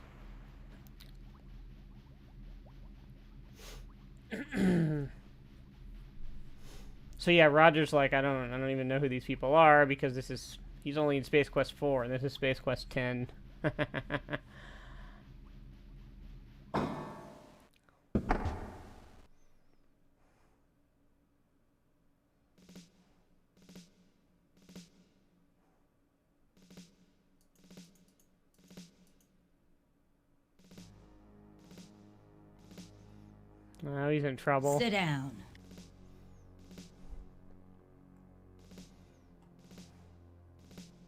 So yeah, Roger's like, I don't even know who these people are because he's only in Space Quest 4 and this is Space Quest 10. Oh, he's in trouble. Sit down.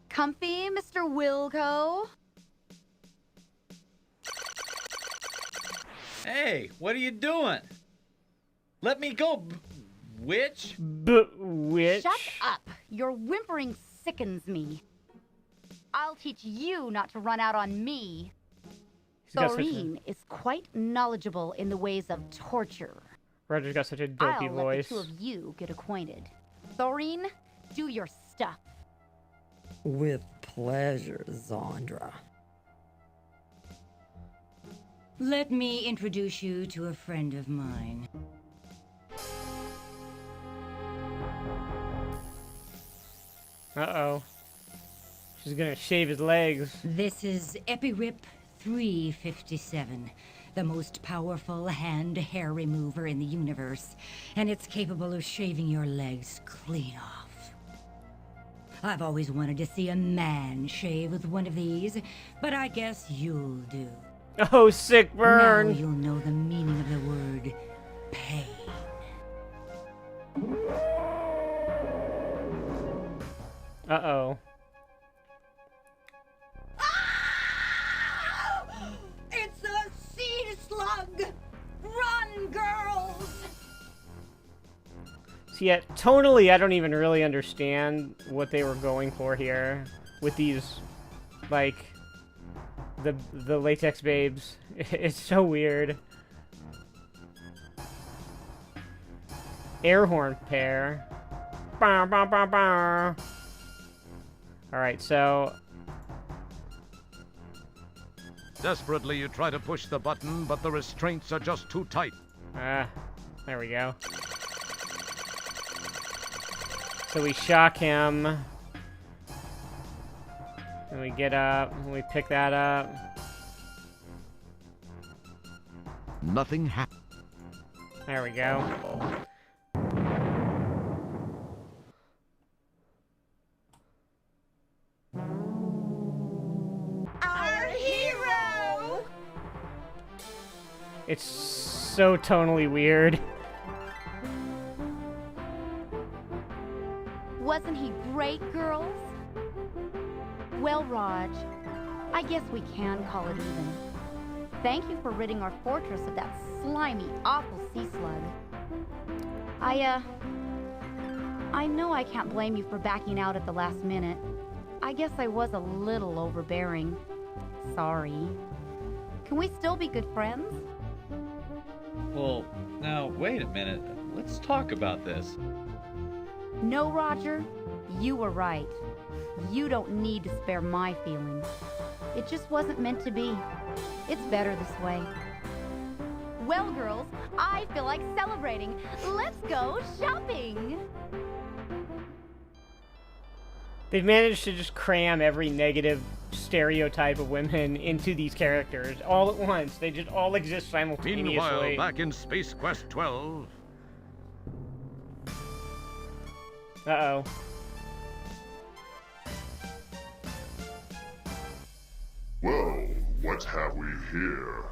Comfy, Mr. Wilco? Hey, what are you doing? Let me go, witch. Witch? Shut up. Your whimpering sickens me. I'll teach you not to run out on me. Thorine is quite knowledgeable in the ways of torture. Roger's got such a dopey I'll voice. let the two of you get acquainted. Thorine, do your stuff. With pleasure, Zandra. Let me introduce you to a friend of mine. Uh-oh. She's gonna shave his legs. This is Epirip 357, the most powerful hand hair remover in the universe, and it's capable of shaving your legs clean off. I've always wanted to see a man shave with one of these, but I guess you'll do. Oh, sick burn! Now you'll know the meaning of the word pain. Uh-oh. It's a seed slug! Run, girls! See, yeah, tonally, I don't even really understand what they were going for here with these, like, the latex babes. It's so weird. Air horn pair. Bah, bah, bah, bah. Alright, so... Desperately, you try to push the button, but the restraints are just too tight. There we go. So we shock him. And we get up, and we pick that up. Nothing happened. There we go. Our hero! It's so tonally weird. Wasn't he great, girls? Well, Raj, I guess we can call it even. Thank you for ridding our fortress of that slimy, awful sea slug. I know I can't blame you for backing out at the last minute. I guess I was a little overbearing. Sorry. Can we still be good friends? Well, now, wait a minute. Let's talk about this. No, Roger, you were right. You don't need to spare my feelings. It just wasn't meant to be. It's better this way. Well, girls, I feel like celebrating. Let's go shopping! They've managed to just cram every negative stereotype of women into these characters all at once. They just all exist simultaneously. Meanwhile, back in Space Quest 12... Uh-oh. Well, what have we here?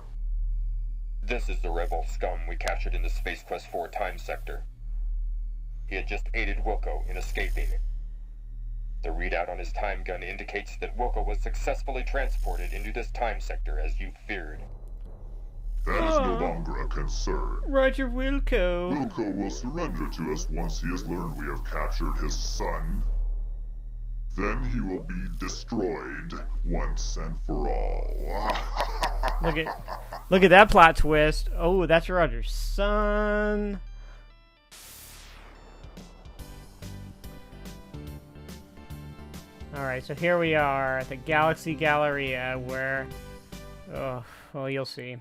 This is the rebel scum we captured in the Space Quest 4 time sector. He had just aided Wilco in escaping. The readout on his time gun indicates that Wilco was successfully transported into this time sector as you feared. That is no longer a concern. Roger Wilco. Wilco will surrender to us once he has learned we have captured his son. Then he will be destroyed once and for all. Look at that plot twist. Oh, that's Roger's son. Alright, so here we are at the Galaxy Galleria where... Oh, well, you'll see.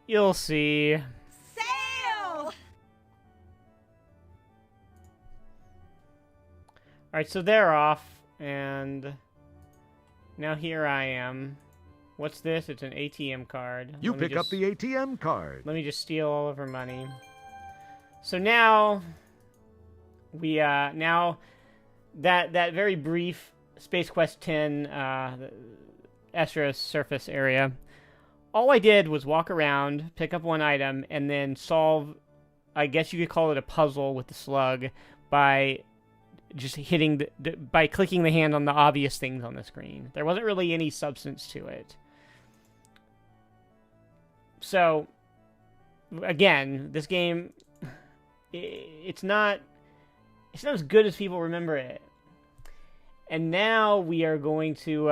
You'll see. Sail! Alright, so they're off, and now here I am. What's this? It's an ATM card. You pick up the ATM card. Let me just steal all of her money. So now, we, now, that very brief Space Quest 10, Estra's surface area, all I did was walk around, pick up one item, and then solve, I guess you could call it a puzzle with the slug, by just hitting, by clicking the hand on the obvious things on the screen. There wasn't really any substance to it. So, again, this game, it's not as good as people remember it. And now we are going to,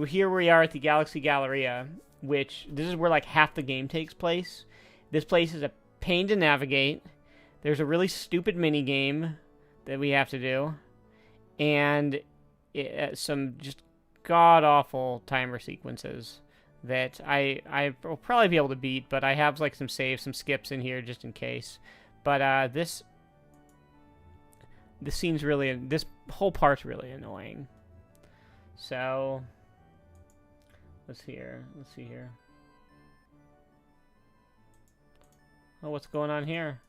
here we are at the Galaxy Galleria, which, this is where like half the game takes place. This place is a pain to navigate. There's a really stupid mini game that we have to do. And some just god-awful timer sequences that I will probably be able to beat, but I have like some saves, some skips in here just in case. But this scene's really, this whole part's really annoying. So let's see here. Oh, what's going on here?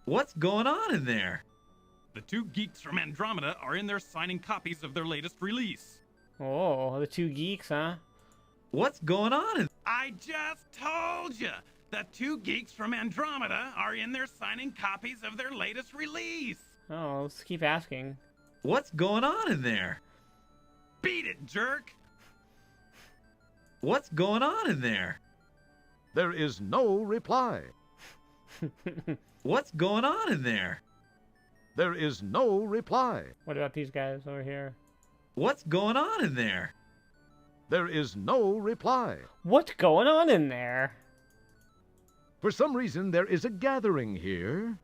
What's going on in there? The two geeks from Andromeda are in there signing copies of their latest release. Oh, the two geeks, huh? What's going on? I just told you! The two geeks from Andromeda are in there signing copies of their latest release! Oh, let's keep asking. What's going on in there? Beat it, jerk! What's going on in there? There is no reply. What's going on in there? There is no reply. What about these guys over here? What's going on in there? There is no reply. What's going on in there? For some reason, there is a gathering here.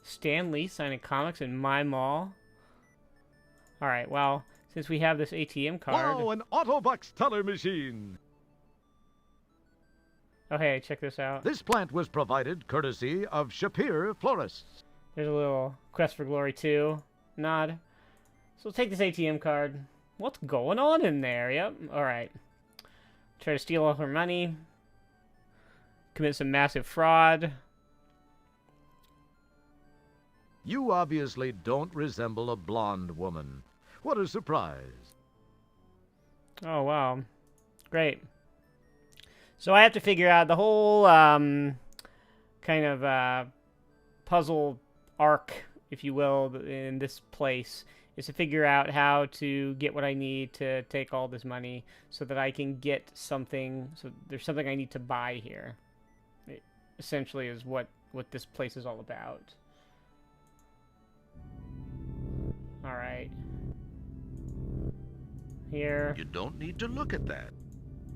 Stan Lee signing comics in my mall? Alright, well, since we have this ATM card... Wow, an Autobox teller machine! Oh, hey, check this out. This plant was provided courtesy of Shapir Florists. There's a little Quest for Glory 2 nod. So we'll take this ATM card. What's going on in there? Yep, alright. Try to steal all her money. Commit some massive fraud. You obviously don't resemble a blonde woman. What a surprise. Oh, wow. Great. So I have to figure out the whole kind of puzzle arc, if you will, in this place, is to figure out how to get what I need to take all this money so that I can get something. So there's something I need to buy here. It essentially is what this place is all about. All right. Here. You don't need to look at that.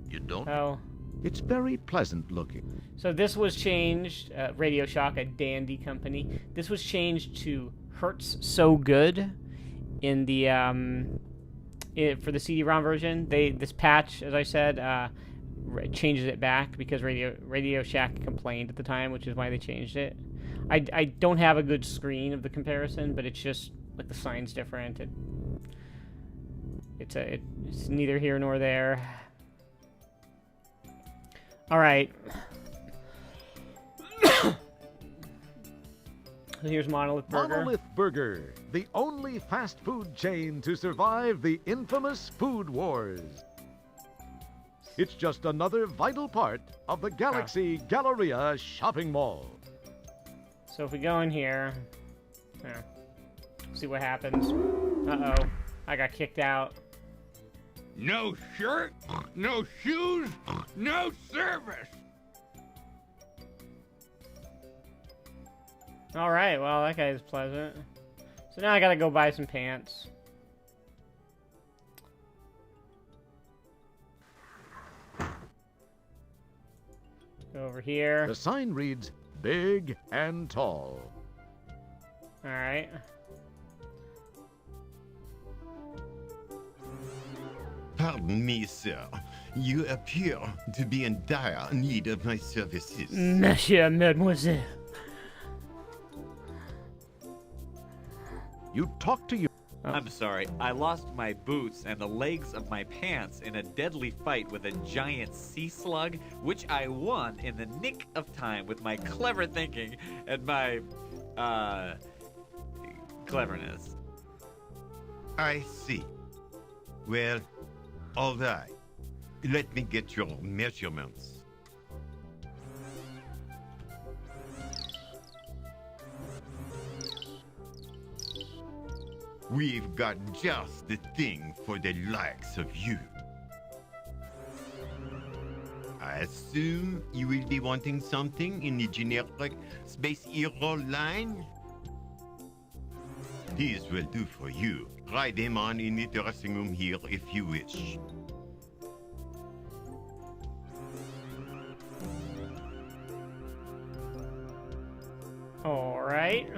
You don't. Oh. It's very pleasant looking. So this was changed, Radio Shack, a dandy company. This was changed to Hurts So Good in the for the CD-ROM version. This patch, as I said, changes it back because Radio Shack complained at the time, which is why they changed it. I don't have a good screen of the comparison, but it's just like the sign's different. It's neither here nor there. All right. Here's Monolith Burger. Monolith Burger, the only fast food chain to survive the infamous food wars. It's just another vital part of the Galaxy Galleria shopping mall. So if we go in here, see what happens. Uh-oh, I got kicked out. No shirt, no shoes, no service. Alright, well, that guy's pleasant. So now I gotta go buy some pants. Go over here. The sign reads, big and tall. Alright. Pardon me, sir. You appear to be in dire need of my services. Monsieur, mademoiselle. You talk to you. I'm sorry, I lost my boots and the legs of my pants in a deadly fight with a giant sea slug, which I won in the nick of time with my clever thinking and my, cleverness. I see. Well, all right. Let me get your measurements. We've got just the thing for the likes of you. I assume you will be wanting something in the generic space hero line? These will do for you. Try them on in the dressing room here if you wish. All right.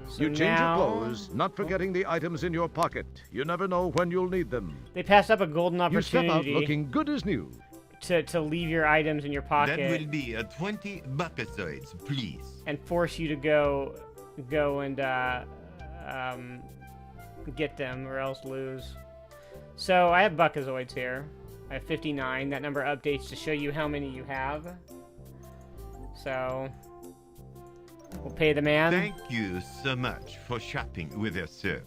So You change now your clothes, not forgetting the items in your pocket. You never know when you'll need them. they passed up a golden You step out opportunity looking good as new. to leave your items in your pocket. That will be 20 buckazoids, please. And force you to go and get them or else lose. So I have buckazoids here. I have 59. That number updates to show you how many you have. So we'll pay the man. Thank you so much for shopping with us, sir.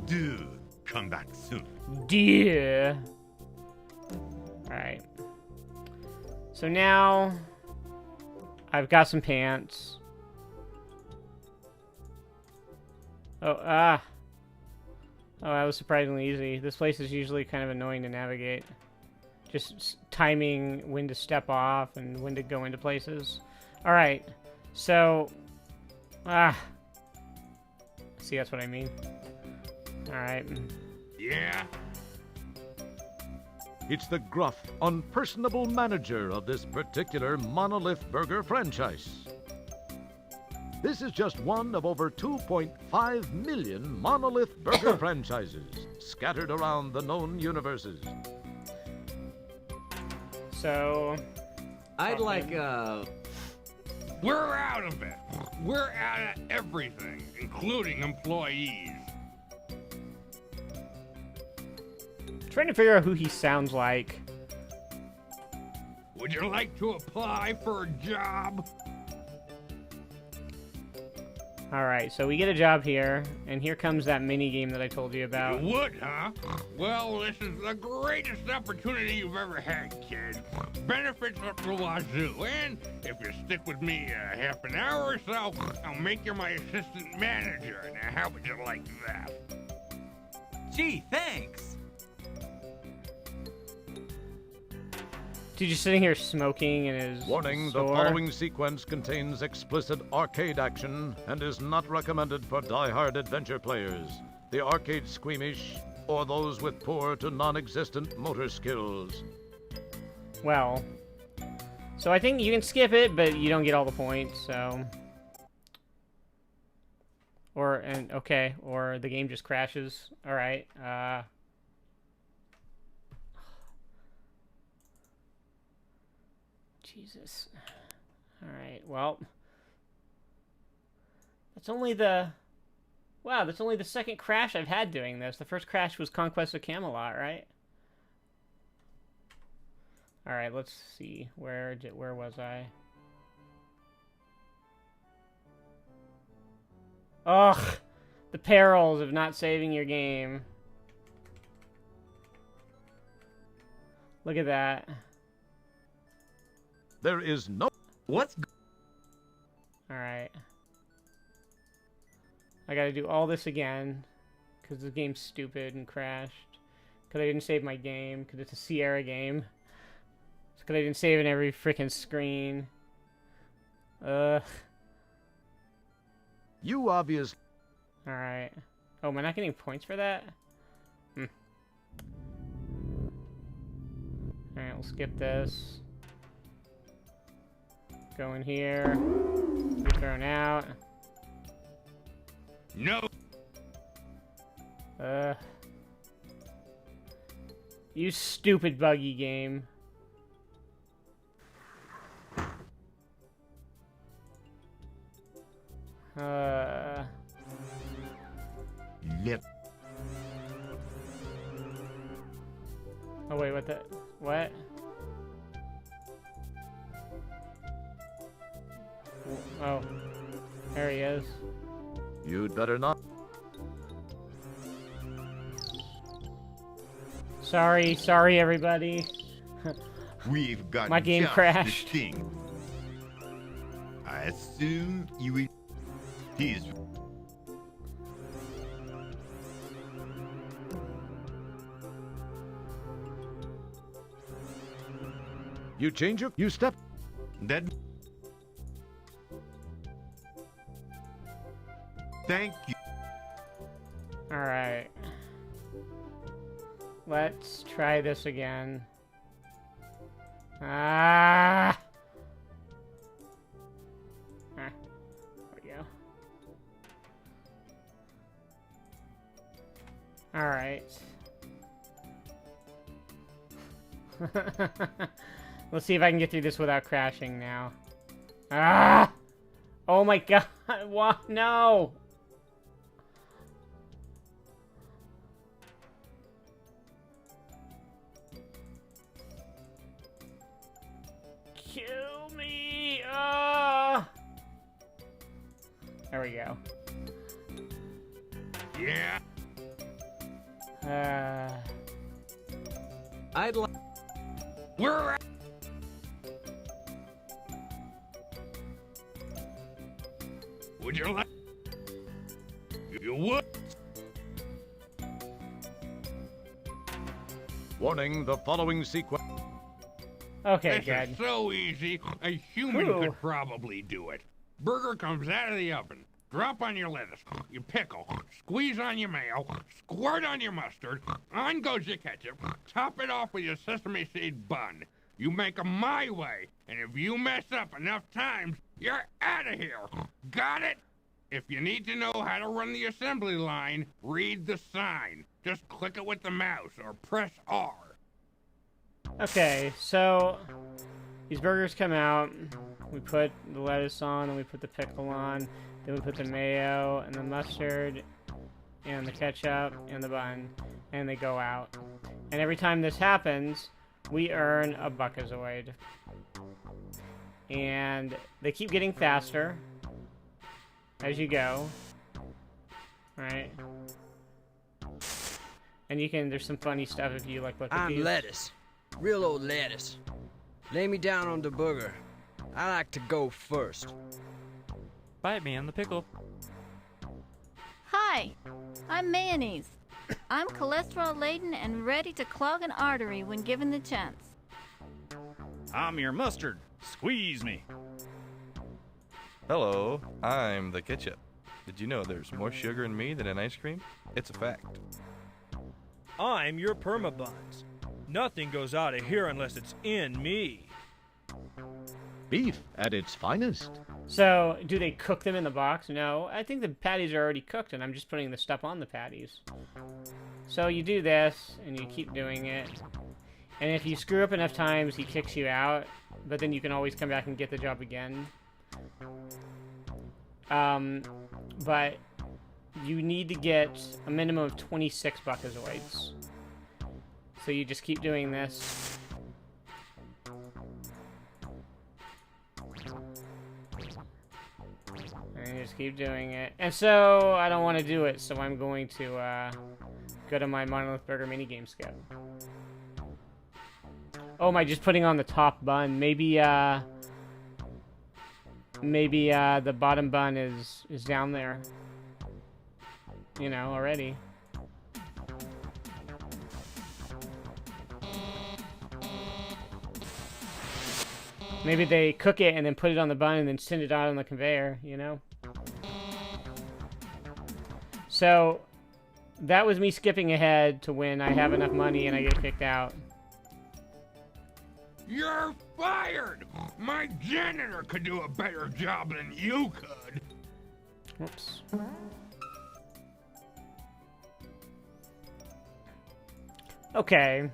Do come back soon. Dear. Alright. So now I've got some pants. Oh, that was surprisingly easy. This place is usually kind of annoying to navigate. Just timing when to step off and when to go into places. Alright, so... See, that's what I mean. Alright. Yeah? It's the gruff, unpersonable manager of this particular Monolith Burger franchise. This is just one of over 2.5 million Monolith Burger franchises scattered around the known universes. So... I'd like, We're out of it. We're out of everything, including employees. Trying to figure out who he sounds like. Would you like to apply for a job? Alright, so we get a job here, and here comes that mini game that I told you about. You would, huh? Well, this is the greatest opportunity you've ever had, kid. Benefits up the wazoo, and if you stick with me half an hour or so, I'll make you my assistant manager. Now, how would you like that? Gee, thanks. Dude, just sitting here smoking in his Warning, store. the following sequence contains explicit arcade action and is not recommended for die-hard adventure players, the arcade squeamish, or those with poor to non-existent motor skills. Well, so I think you can skip it, but you don't get all the points, so... Or the game just crashes. Alright, Jesus. Alright, well... That's only the second crash I've had doing this. The first crash was Conquest of Camelot, right? Alright, let's see. Where was I? Ugh! The perils of not saving your game. Look at that. There is no... What's... Alright. I gotta do all this again. Because the game's stupid and crashed. Because I didn't save my game. Because it's a Sierra game. Because I didn't save in every freaking screen. Ugh. You obviously... Alright. Oh, am I not getting points for that? Alright, we'll skip this. Go in here. Be thrown out. No. You stupid buggy game. Yep. Oh wait, what? Oh, there he is. You'd better not. Sorry everybody. We've got my game just crashed. the thing. I assume you will... He's... You change your... You step... That... Thank you. Alright. Let's try this again. Ah! There we go. Alright. Let's see if I can get through this without crashing now. Ah! Oh my god! What? No! Kill me! Ah! There we go. Yeah. I'd like. We're at. Would you like? You would. Warning, the following sequence. Okay, this good. Is so easy, a human Ooh. could probably do it. Burger comes out of the oven. Drop on your lettuce, your pickle, squeeze on your mayo, squirt on your mustard, on goes your ketchup, top it off with your sesame seed bun. You make 'em my way, and if you mess up enough times, you're out of here. Got it? If you need to know how to run the assembly line, read the sign. Just click it with the mouse or press R. Okay, so these burgers come out. We put the lettuce on, and we put the pickle on. Then we put the mayo and the mustard and the ketchup and the bun, and they go out. And every time this happens, we earn a buckazoid. And they keep getting faster as you go. Right? And you can, there's some funny stuff if you like look at these. I'm lettuce. Real old lettuce. Lay me down on the burger. I like to go first. Bite me on the pickle. Hi, I'm mayonnaise. I'm cholesterol-laden and ready to clog an artery when given the chance. I'm your mustard. Squeeze me. Hello, I'm the ketchup. Did you know there's more sugar in me than in ice cream? It's a fact. I'm your permabuns. Nothing goes out of here unless it's in me. Beef at its finest. So, do they cook them in the box? No, I think the patties are already cooked, and I'm just putting the stuff on the patties. So you do this, and you keep doing it. And if you screw up enough times, he kicks you out, but then you can always come back and get the job again. But you need to get a minimum of 26 buckazoids. So you just keep doing this. And you just keep doing it. And so, I don't want to do it, so I'm going to go to my Monolith Burger minigame skip. Oh, am I just putting on the top bun? Maybe the bottom bun is down there. You know, already. Maybe they cook it and then put it on the bun and then send it out on the conveyor, you know? So, that was me skipping ahead to when I have enough money and I get kicked out. You're fired! My janitor could do a better job than you could. Whoops. Okay.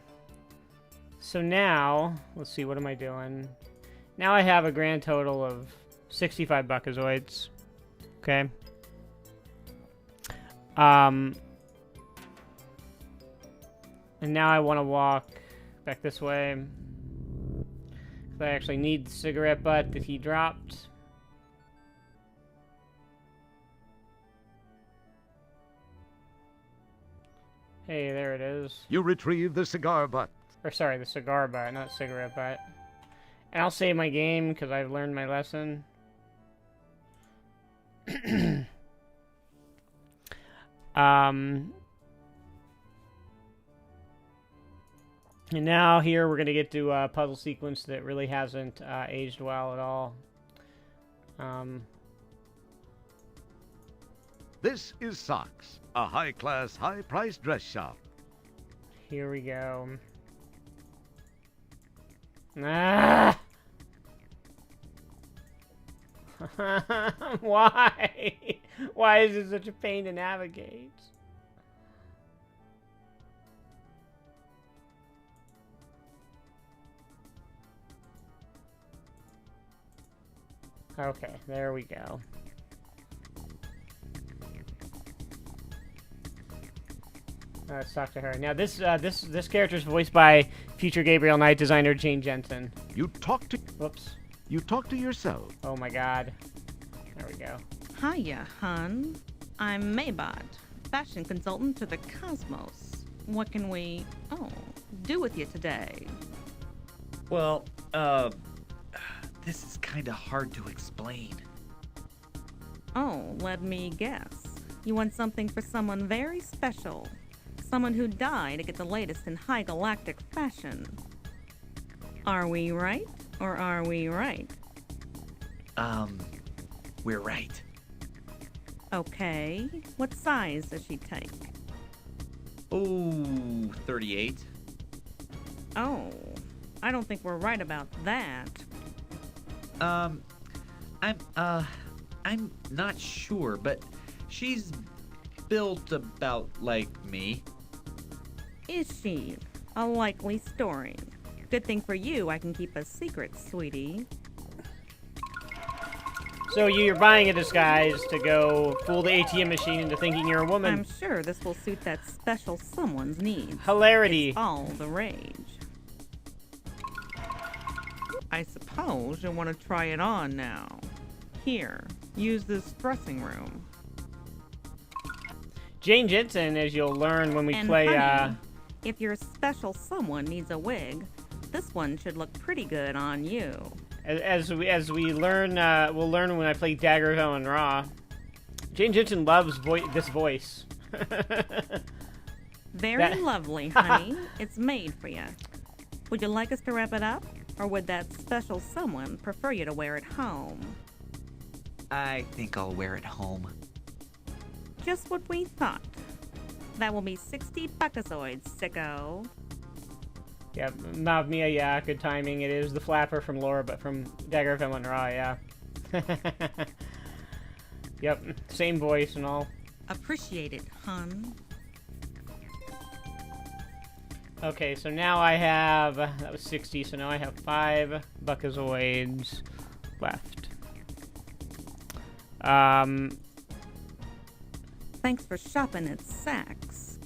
So now, let's see, what am I doing? Now I have a grand total of 65 buckazoids. Okay. And now I want to walk back this way. I actually need the cigarette butt that he dropped. Hey, there it is. You retrieve the cigar butt. Or sorry, the cigar butt, not cigarette butt. And I'll save my game because I've learned my lesson. And now here we're going to get to a puzzle sequence that really hasn't aged well at all. This is Socks, a high-class, high-priced dress shop. Here we go. Ah! Why? Why is it such a pain to navigate? Okay, there we go. Let's talk to her. Now, this character is voiced by future Gabriel Knight designer Jane Jensen. You talk to... Whoops. You talk to yourself. Oh my god. There we go. Hiya, hun. I'm Maybot, fashion consultant to the Cosmos. What can we, do with you today? Well, this is kinda hard to explain. Oh, let me guess. You want something for someone very special. Someone who died to get the latest in high galactic fashion. Are we right, or are we right? We're right. Okay. What size does she take? Ooh, 38. Oh, I don't think we're right about that. I'm not sure, but she's built about like me. Is she? A likely story. Good thing for you, I can keep a secret, sweetie. So you're buying a disguise to go fool the ATM machine into thinking you're a woman. I'm sure this will suit that special someone's needs. Hilarity. It's all the rage. I suppose you'll want to try it on now. Here, use this dressing room. Jane Jensen, as you'll learn when we play, honey, if your special someone needs a wig, this one should look pretty good on you. As we learn, we'll learn when I play Dagger of Ellen Raw. Jane Jensen loves this voice. Very lovely, honey. It's made for you. Would you like us to wrap it up, or would that special someone prefer you to wear it home? I think I'll wear it home. Just what we thought. That will be 60 buckazoids, sicko. Yeah, Mamma Mia, yeah, good timing. It is the flapper from Laura, but from Dagger of Ellen Raw, yeah. Yep, same voice and all. Appreciate it, hun. Okay, so now I have... that was 60, so now I have 5 buckazoids left. Thanks for shopping at Saks.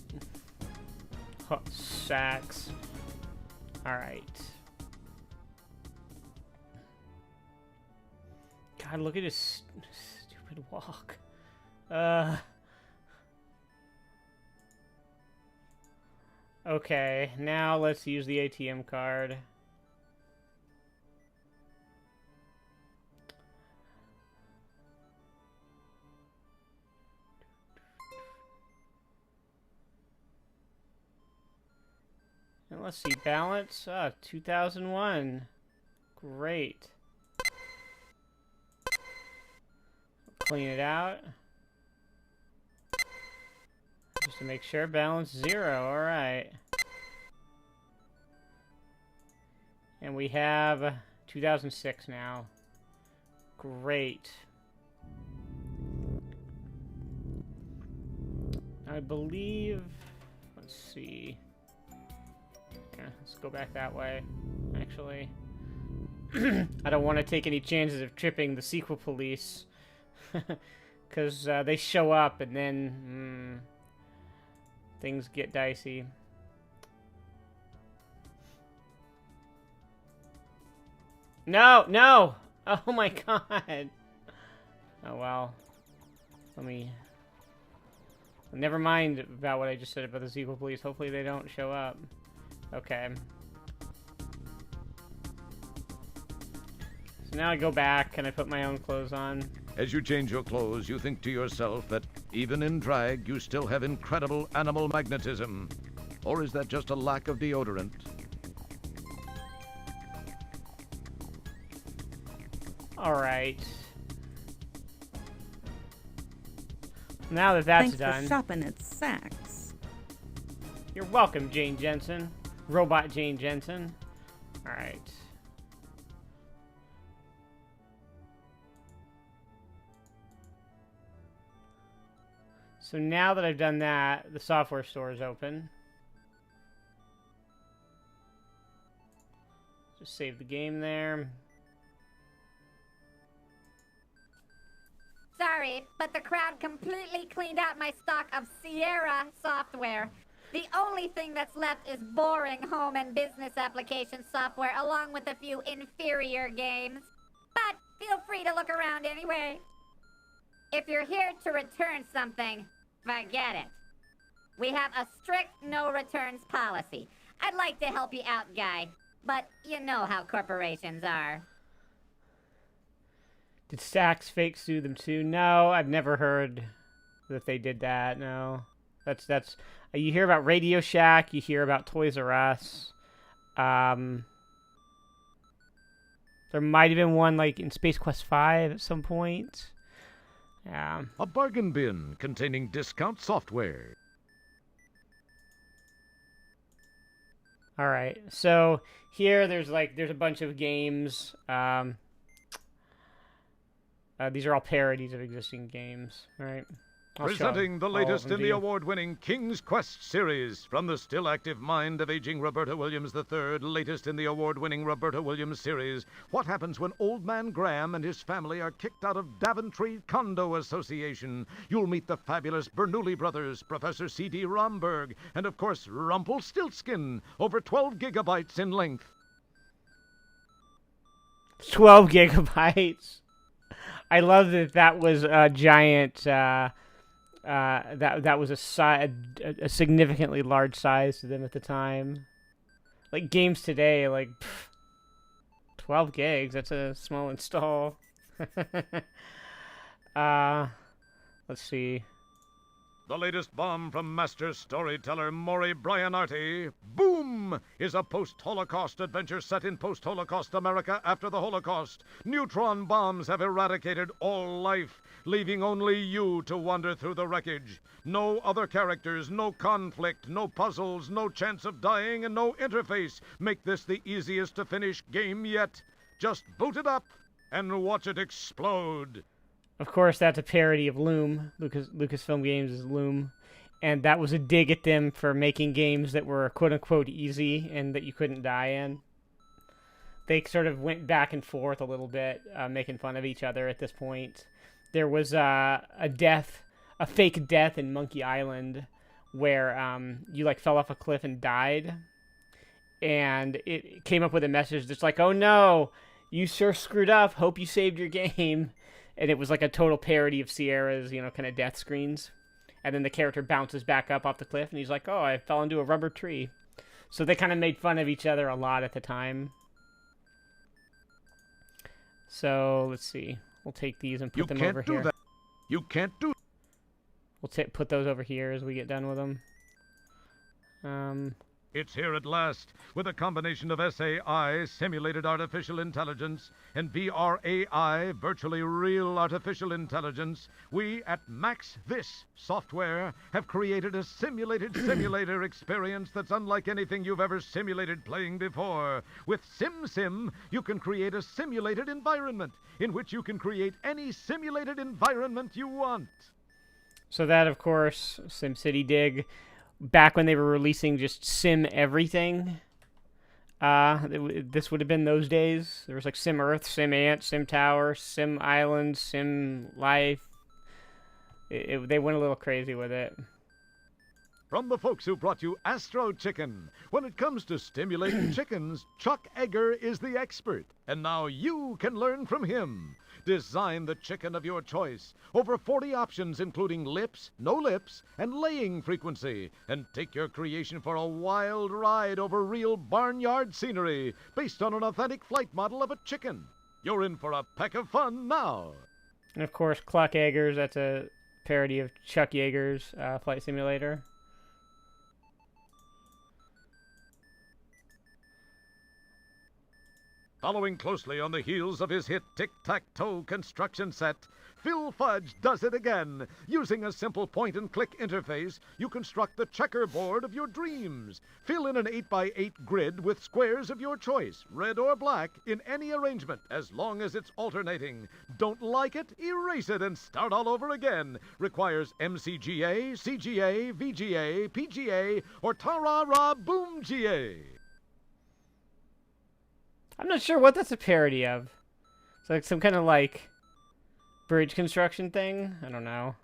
Oh, Saks. Alright. God, look at his stupid walk. Okay, now let's use the ATM card. And let's see, balance, 2001. Great. Clean it out. Just to make sure, balance 0, alright. And we have 2006 now. Great. I believe, let's see. Okay, let's go back that way, actually. I don't want to take any chances of tripping the sequel police. Because they show up and then things get dicey. No! No! Oh my god! Oh well. Let me... Never mind about what I just said about the sequel police. Hopefully they don't show up. Okay. So now I go back and I put my own clothes on. As you change your clothes, you think to yourself that even in drag, you still have incredible animal magnetism. Or is that just a lack of deodorant? Alright. Now that that's Thanks done. for shopping at Saks. You're welcome, Jane Jensen. Robot Jane Jensen. Alright. So now that I've done that, the software store is open. Just save the game there. Sorry, but the crowd completely cleaned out my stock of Sierra software. The only thing that's left is boring home and business application software, along with a few inferior games. But feel free to look around anyway. If you're here to return something, forget it. We have a strict no returns policy. I'd like to help you out, guy, but you know how corporations are. Did Saks fake sue them too? No, I've never heard that they did that. No, that's you hear about Radio Shack, you hear about Toys R Us. There might have been one like in Space Quest 5 at some point. Yeah. A bargain bin containing discount software. All right, so here there's a bunch of games. These are all parodies of existing games, right? Presenting the latest in the award-winning King's Quest series from the still active mind of aging Roberta Williams III, latest in the award-winning Roberta Williams series. What happens when Old Man Graham and his family are kicked out of Daventry Condo Association? You'll meet the fabulous Bernoulli brothers, Professor C.D. Romberg, and of course Rumpelstiltskin, over 12 gigabytes in length. 12 gigabytes. I love that was a giant. That was a significantly large size to them at the time. Like games today, like 12 gigs. That's a small install. Let's see. The latest bomb from master storyteller Maury Bryanarty, Boom, is a post-Holocaust adventure set in post-Holocaust America after the Holocaust. Neutron bombs have eradicated all life, leaving only you to wander through the wreckage. No other characters, no conflict, no puzzles, no chance of dying, and no interface make this the easiest to finish game yet. Just boot it up and watch it explode. Of course, that's a parody of Loom. Lucasfilm Games is Loom. And that was a dig at them for making games that were quote-unquote easy and that you couldn't die in. They sort of went back and forth a little bit, making fun of each other at this point. There was a fake death in Monkey Island where you like fell off a cliff and died. And it came up with a message that's like, oh no, you sure screwed up, hope you saved your game. And it was like a total parody of Sierra's, kind of death screens. And then the character bounces back up off the cliff, and he's like, oh, I fell into a rubber tree. So they kind of made fun of each other a lot at the time. So, let's see. We'll take these and put them over here. You can't do that. We'll put those over here as we get done with them. It's here at last, with a combination of SAI, simulated artificial intelligence, and VRAI, virtually real artificial intelligence. We at Max This Software have created a simulated simulator experience that's unlike anything you've ever simulated playing before. With SimSim, you can create a simulated environment in which you can create any simulated environment you want. So that, of course, SimCity Dig. Back when they were releasing just Sim everything, this would have been those days. There was like Sim Earth, Sim Ant, Sim Tower, Sim Island, Sim Life. They went a little crazy with it. From the folks who brought you Astro Chicken. When it comes to stimulating chickens, Chuck Egger is the expert. And now you can learn from him. Design the chicken of your choice. Over 40 options including lips, no lips, and laying frequency. And take your creation for a wild ride over real barnyard scenery based on an authentic flight model of a chicken. You're in for a peck of fun now. And of course, Cluck Eggers, that's a parody of Chuck Yeager's Flight Simulator. Following closely on the heels of his hit tic-tac-toe construction set, Phil Fudge does it again. Using a simple point-and-click interface, you construct the checkerboard of your dreams. Fill in an 8x8 grid with squares of your choice, red or black, in any arrangement, as long as it's alternating. Don't like it? Erase it and start all over again. Requires MCGA, CGA, VGA, PGA, or ta-ra-ra-boom-GA. I'm not sure what that's a parody of. It's like some kind of, like, bridge construction thing? I don't know.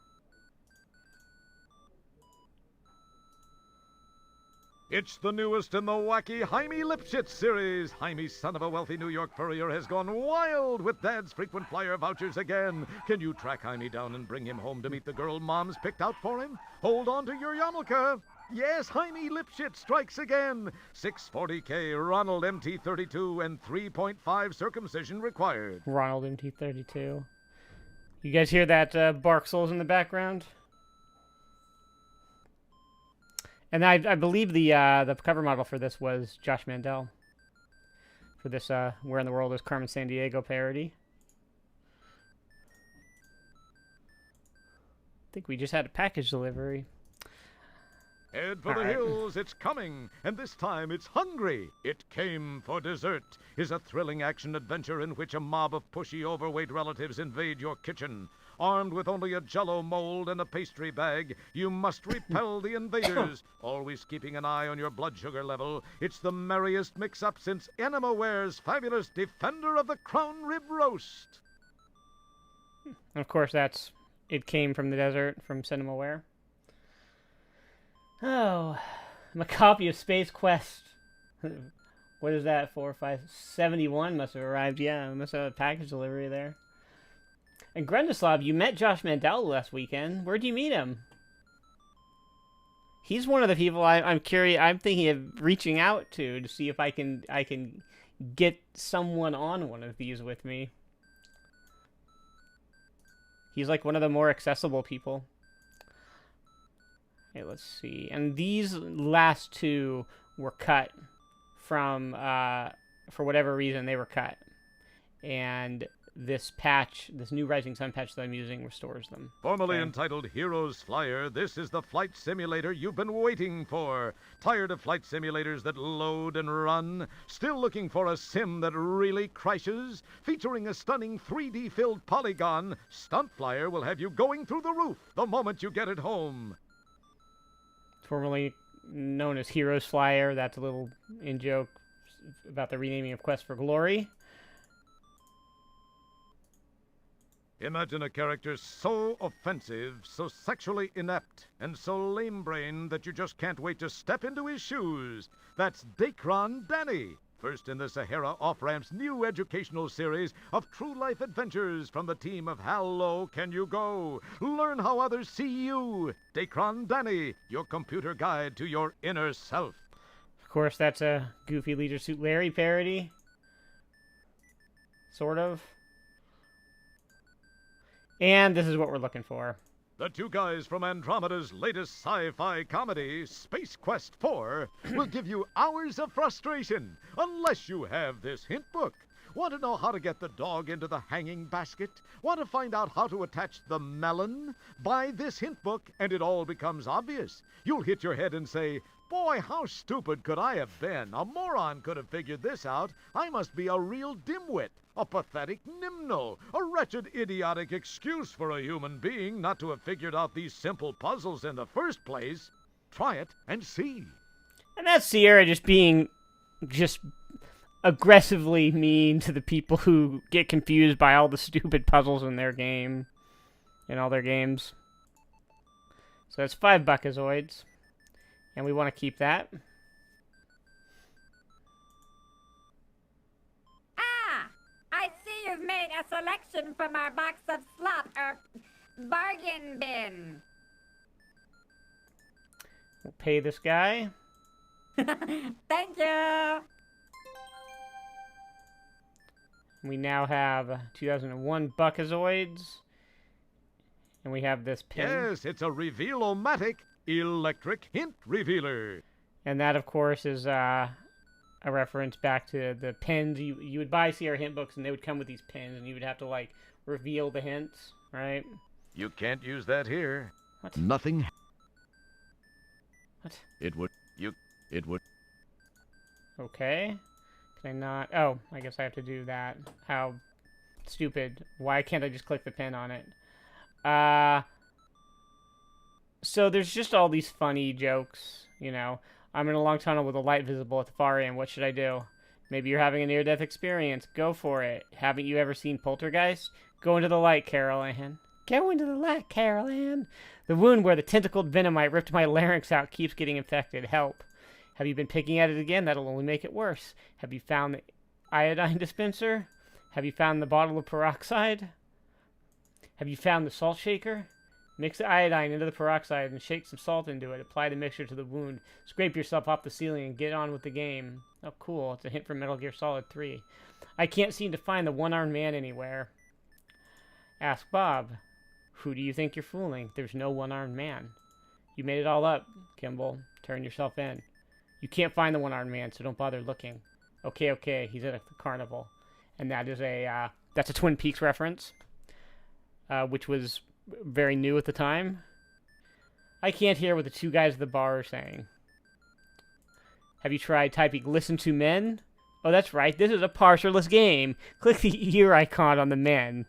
It's the newest in the wacky Jaime Lipschitz series. Jaime, son of a wealthy New York furrier, has gone wild with Dad's frequent flyer vouchers again. Can you track Jaime down and bring him home to meet the girl Mom's picked out for him? Hold on to your yarmulke. Yes, Jaime Lipschitz strikes again. 640K, Ronald MT32, and 3.5 circumcision required. Ronald MT32. You guys hear that Bark Souls in the background? And I believe the cover model for this was Josh Mandel. For this Where in the World is Carmen Sandiego parody. I think we just had a package delivery. Head for the hills, it's coming, and this time it's hungry. It Came for Dessert is a thrilling action-adventure in which a mob of pushy, overweight relatives invade your kitchen. Armed with only a Jell-O mold and a pastry bag, you must repel the invaders, always keeping an eye on your blood sugar level. It's the merriest mix-up since Enemaware's fabulous Defender of the Crown Rib Roast. Of course, that's It Came from the Desert from Cinemaware. Oh, a copy of Space Quest. What is that? 4, 5, 71 must have arrived. Yeah, must have a package delivery there. And Grendislav, you met Josh Mandel last weekend. Where'd you meet him? He's one of the people I'm curious. I'm thinking of reaching out to see if I can get someone on one of these with me. He's like one of the more accessible people. Okay, let's see. And these last two were cut from, for whatever reason, they were cut. And this patch, this new Rising Sun patch that I'm using, restores them. Formerly entitled Heroes Flyer, this is the flight simulator you've been waiting for. Tired of flight simulators that load and run? Still looking for a sim that really crashes? Featuring a stunning 3D-filled polygon, Stunt Flyer will have you going through the roof the moment you get it home. Formerly known as Heroes Flyer, that's a little in-joke about the renaming of Quest for Glory. Imagine a character so offensive, so sexually inept, and so lame-brained that you just can't wait to step into his shoes. That's Dacron Danny, first in the Sahara Off-Ramp's new educational series of true-life adventures from the team of How Low Can You Go? Learn how others see you. Dacron Danny, your computer guide to your inner self. Of course, that's a Goofy Leisure Suit Larry parody. Sort of. And this is what we're looking for. The two guys from Andromeda's latest sci-fi comedy, Space Quest 4, will give you hours of frustration unless you have this hint book. Want to know how to get the dog into the hanging basket? Want to find out how to attach the melon? Buy this hint book and it all becomes obvious. You'll hit your head and say, "Boy, how stupid could I have been? A moron could have figured this out. I must be a real dimwit, a pathetic nimno, a wretched, idiotic excuse for a human being not to have figured out these simple puzzles in the first place." Try it and see. And that's Sierra just being aggressively mean to the people who get confused by all the stupid puzzles in their game, in all their games. So it's 5 Buckazoids. And we want to keep that. Ah! I see you've made a selection from our box of slop, bargain bin. We'll pay this guy. Thank you! We now have 2001 Buckazoids. And we have this pin. Yes, it's a Reveal-O-Matic electric hint revealer. And that, of course, is a reference back to the pins. You would buy Sierra hint books, and they would come with these pins, and you would have to, like, reveal the hints. right? You can't use that here. What? Nothing. What? It would. It would. Okay. Can I not? Oh, I guess I have to do that. How stupid. Why can't I just click the pen on it? So there's just all these funny jokes, you know. I'm in a long tunnel with a light visible at the far end. What should I do? Maybe you're having a near-death experience. Go for it. Haven't you ever seen Poltergeist? Go into the light, Carol Ann. Go into the light, Carol Ann. The wound where the tentacled venomite ripped my larynx out keeps getting infected. Help. Have you been picking at it again? That'll only make it worse. Have you found the iodine dispenser? Have you found the bottle of peroxide? Have you found the salt shaker? Mix the iodine into the peroxide and shake some salt into it. Apply the mixture to the wound. Scrape yourself off the ceiling and get on with the game. Oh, cool. It's a hint from Metal Gear Solid 3. I can't seem to find the one-armed man anywhere. Ask Bob. Who do you think you're fooling? There's no one-armed man. You made it all up, Kimball. Turn yourself in. You can't find the one-armed man, so don't bother looking. Okay, he's at the carnival. And that is that's a Twin Peaks reference, which was very new at the time. I can't hear what the two guys at the bar are saying. Have you tried typing "listen to men"? Oh, that's right. This is a parserless game. Click the ear icon on the men.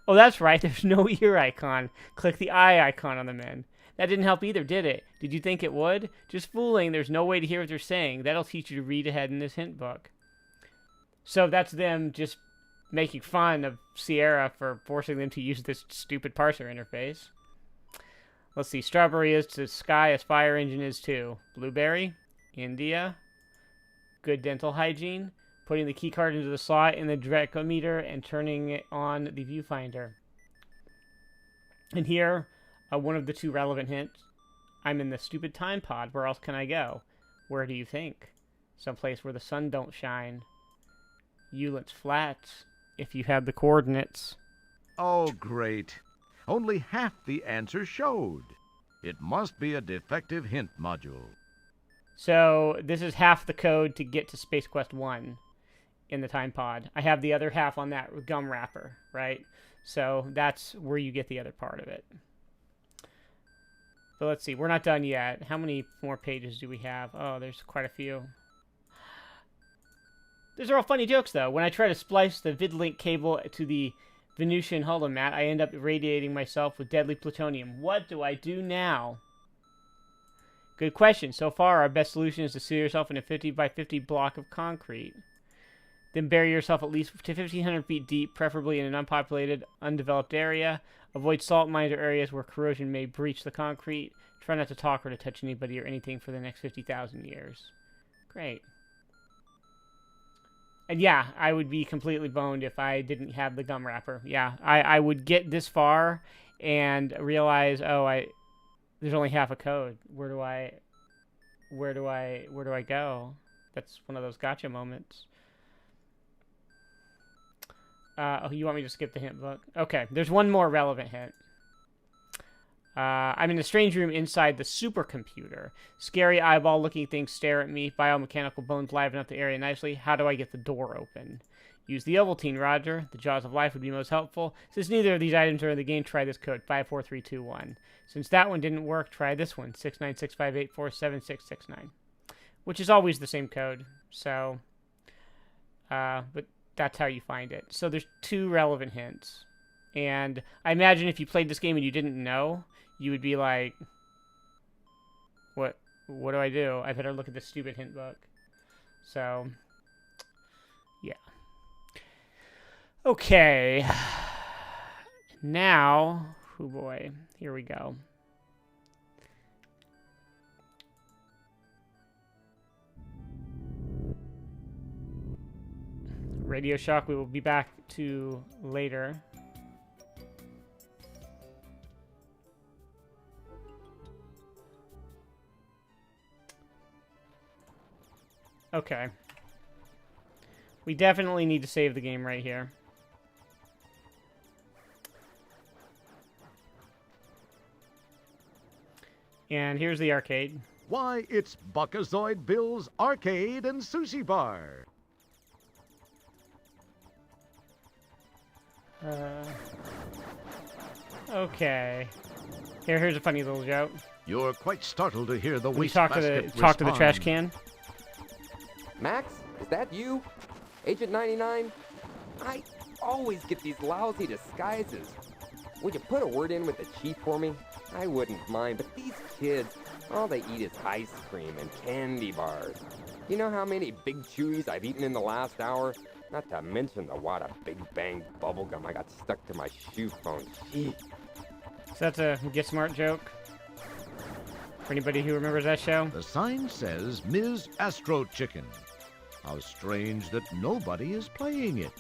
Oh, that's right. There's no ear icon. Click the eye icon on the men. That didn't help either, did it? Did you think it would? Just fooling. There's no way to hear what they're saying. That'll teach you to read ahead in this hint book. So that's them just making fun of Sierra for forcing them to use this stupid parser interface. Let's see. Strawberry is to sky as fire engine is to blueberry. India. Good dental hygiene. Putting the key card into the slot in the dracometer and turning it on the viewfinder. And here, one of the two relevant hints. I'm in the stupid time pod. Where else can I go? Where do you think? Someplace where the sun don't shine. Hewlett's Flats, if you have the coordinates. Oh, great. Only half the answer showed. It must be a defective hint module. So, this is half the code to get to Space Quest 1 in the time pod. I have the other half on that gum wrapper, right? So, that's where you get the other part of it. So, let's see. We're not done yet. How many more pages do we have? Oh, there's quite a few. These are all funny jokes, though. When I try to splice the VidLink cable to the Venusian holomat, I end up irradiating myself with deadly plutonium. What do I do now? Good question. So far, our best solution is to seal yourself in a 50 by 50 block of concrete. Then bury yourself at least to 1,500 feet deep, preferably in an unpopulated, undeveloped area. Avoid salt mines or areas where corrosion may breach the concrete. Try not to talk or to touch anybody or anything for the next 50,000 years. Great. And yeah, I would be completely boned if I didn't have the gum wrapper. Yeah, I would get this far and realize, oh, there's only half a code. Where do I go? That's one of those gotcha moments. Oh, you want me to skip the hint book? Okay, there's one more relevant hint. I'm in a strange room inside the supercomputer. Scary eyeball-looking things stare at me. Biomechanical bones liven up the area nicely. How do I get the door open? Use the Ovaltine, Roger. The Jaws of Life would be most helpful. Since neither of these items are in the game, try this code, 54321. Since that one didn't work, try this one, 69658476669. Which is always the same code. So, but that's how you find it. So there's two relevant hints. And I imagine if you played this game and you didn't know, you would be like, what do I do? I better look at this stupid hint book. So, yeah. Okay. Now, oh boy, here we go. Radio Shock we will be back to later. Okay. We definitely need to save the game right here. And here's the arcade. Why, it's Buckazoid Bill's Arcade and Sushi Bar. Okay. Here's a funny little joke. You're quite startled to hear the When you wastebasket talk to the trash respond. can. Max, is that you? Agent 99? I always get these lousy disguises. Would you put a word in with the chief for me? I wouldn't mind, but these kids, all they eat is ice cream and candy bars. You know how many Big Chewies I've eaten in the last hour? Not to mention the wad of Big Bang bubblegum I got stuck to my shoe phone. Gee. So that's a Get Smart joke. For anybody who remembers that show. The sign says Ms. Astro Chicken. How strange that nobody is playing it.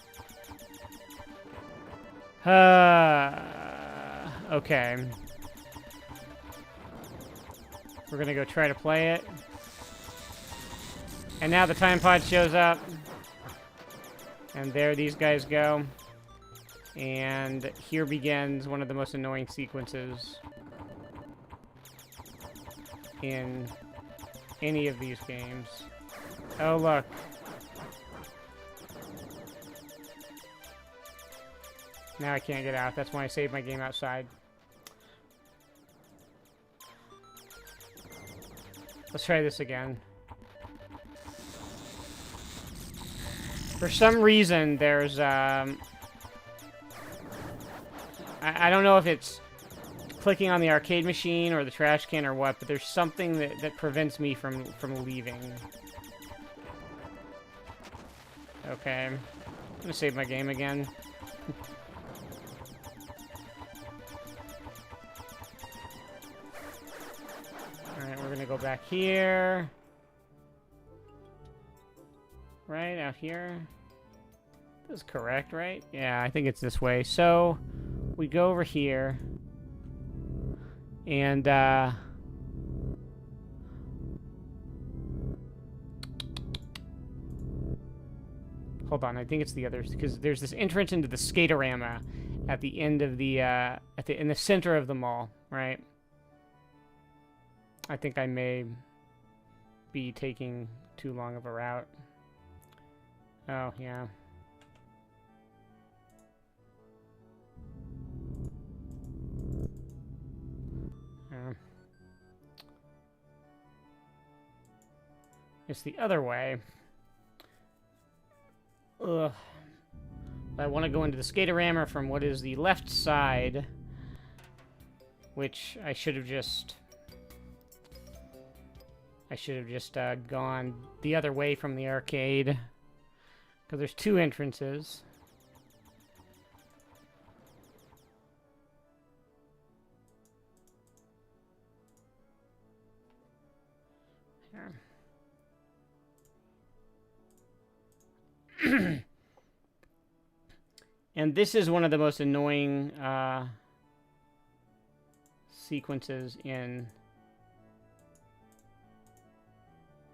Okay. We're gonna go try to play it. And now the time pod shows up. And there these guys go. And here begins one of the most annoying sequences in any of these games. Oh, look. Now I can't get out. That's why I saved my game outside. Let's try this again. For some reason, there's, I don't know if it's clicking on the arcade machine or the trash can or what, but there's something that prevents me from leaving. Okay. I'm gonna save my game again. Alright, we're gonna go back here. Right, out here. This is correct, right? Yeah, I think it's this way. So, we go over here. And, hold on, I think it's the others, because there's this entrance into the Skaterama at the end of the, in the center of the mall, right? I think I may be taking too long of a route. Oh, yeah. It's the other way. Ugh. I want to go into the Skaterama from what is the left side, which I should have just gone the other way from the arcade, because there's two entrances. And this is one of the most annoying sequences in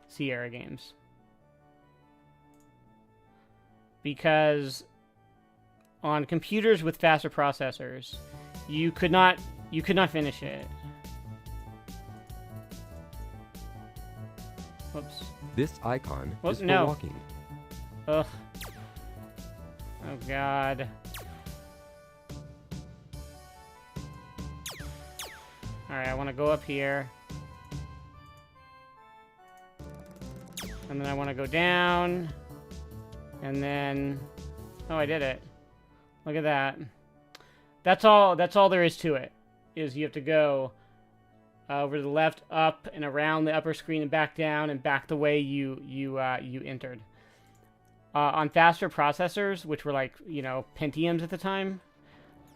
Sierra games. Because on computers with faster processors, you could not finish it. Whoops. This icon is for no. walking. Ugh. Oh, God. Alright, I want to go up here. And then I want to go down. And then... Oh, I did it. Look at that. That's all there is to it. Is you have to go over to the left, up, and around the upper screen, and back down, and back the way you entered. On faster processors, which were like, you know, Pentiums at the time.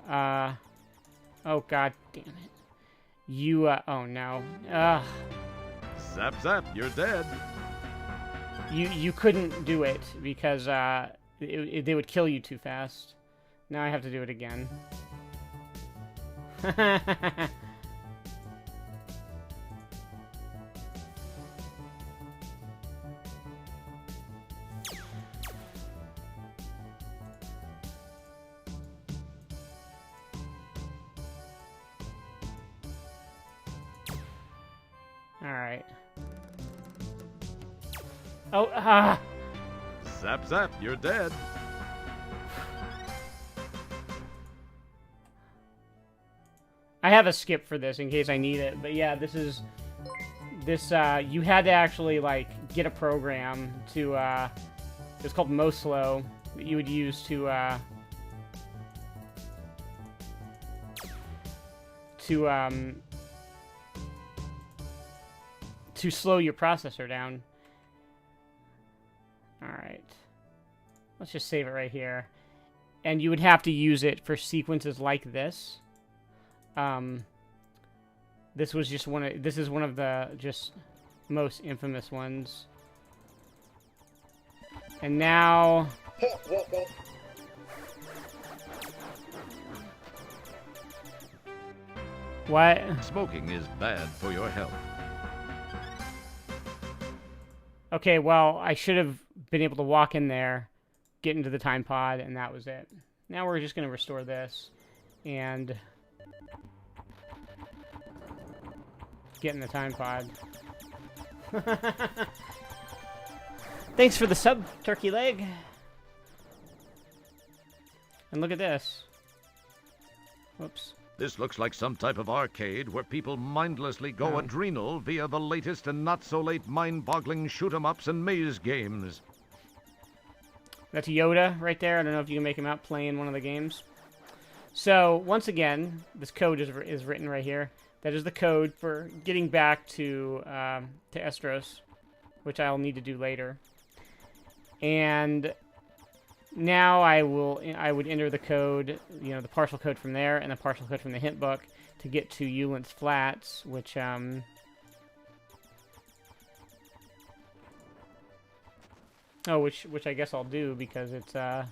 Oh, God damn it. Oh no. Zap, zap, you're dead. You couldn't do it because, they would kill you too fast. Now I have to do it again. Alright. Oh, Zap, zap, you're dead. I have a skip for this in case I need it, but yeah, this, you had to actually, like, get a program to, it's called Moslow, that you would use to slow your processor down. Alright. Let's just save it right here. And you would have to use it for sequences like this. This was just this is one of the just most infamous ones. And now... What? Smoking is bad for your health. Okay, well, I should have been able to walk in there, get into the time pod, and that was it. Now we're just going to restore this, and get in the time pod. Thanks for the sub, turkey leg. And look at this. Whoops. This looks like some type of arcade where people mindlessly go adrenal via the latest and not-so-late mind-boggling shoot-'em-ups and maze games. That's Yoda right there. I don't know if you can make him out playing one of the games. So, once again, this code is written right here. That is the code for getting back to Estros, which I'll need to do later. And now I would enter the code, you know, the partial code from there and the partial code from the hint book to get to Eulent's Flats, which which I guess I'll do because it's I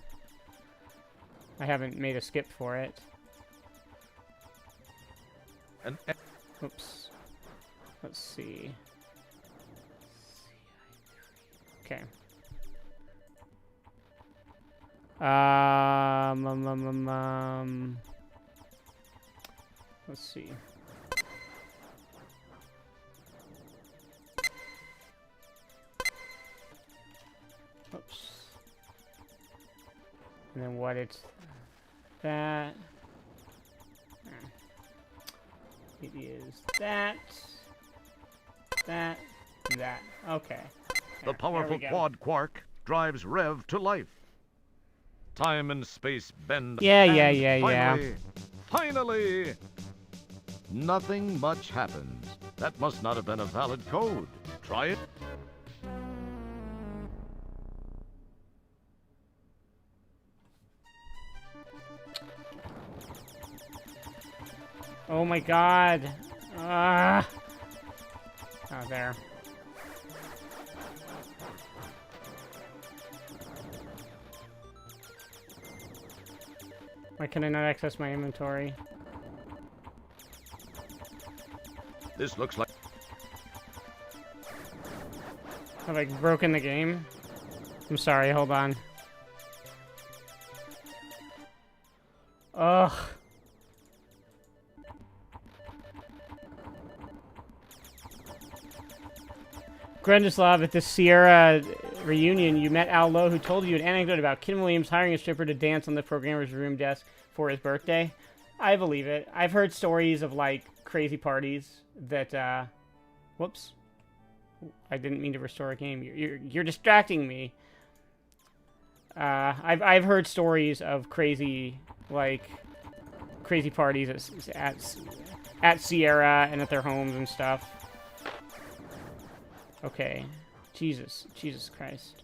haven't made a skip for it. Oops. Let's see. Okay. Let's see. Oops. And then what it's that. It is that. That. Okay. The powerful quad quark drives Rev to life. Time and space bend. Yeah. Finally! Nothing much happens. That must not have been a valid code. Try it. Oh my god. Oh, there. Why can I not access my inventory? This looks like... Have I broken the game? I'm sorry, hold on. Ugh. Grendislav, at the Sierra reunion, you met Al Lowe, who told you an anecdote about Kim Williams hiring a stripper to dance on the programmer's room desk for his birthday. I believe it. I've heard stories of, like, crazy parties that, whoops. I didn't mean to restore a game. You're distracting me. I've heard stories of crazy parties at Sierra and at their homes and stuff. Okay. Jesus Christ.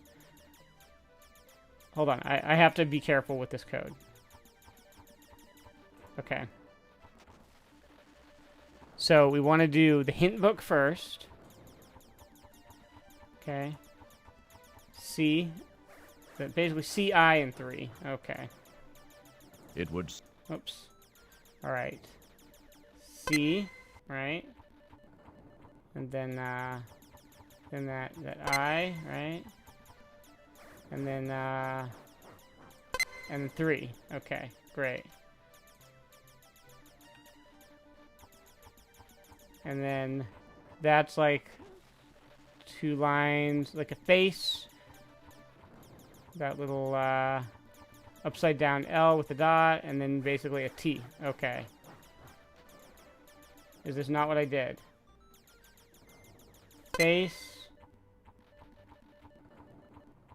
Hold on. I have to be careful with this code. Okay. So we want to do the hint book first. Okay. C. Basically C, I, and 3. Okay. It would... Oops. Alright. C, right? And then that I, right? And then, and 3. Okay, great. And then that's like 2 lines, like a face. That little, upside down L with a dot, and then basically a T. Okay. Is this not what I did? Face.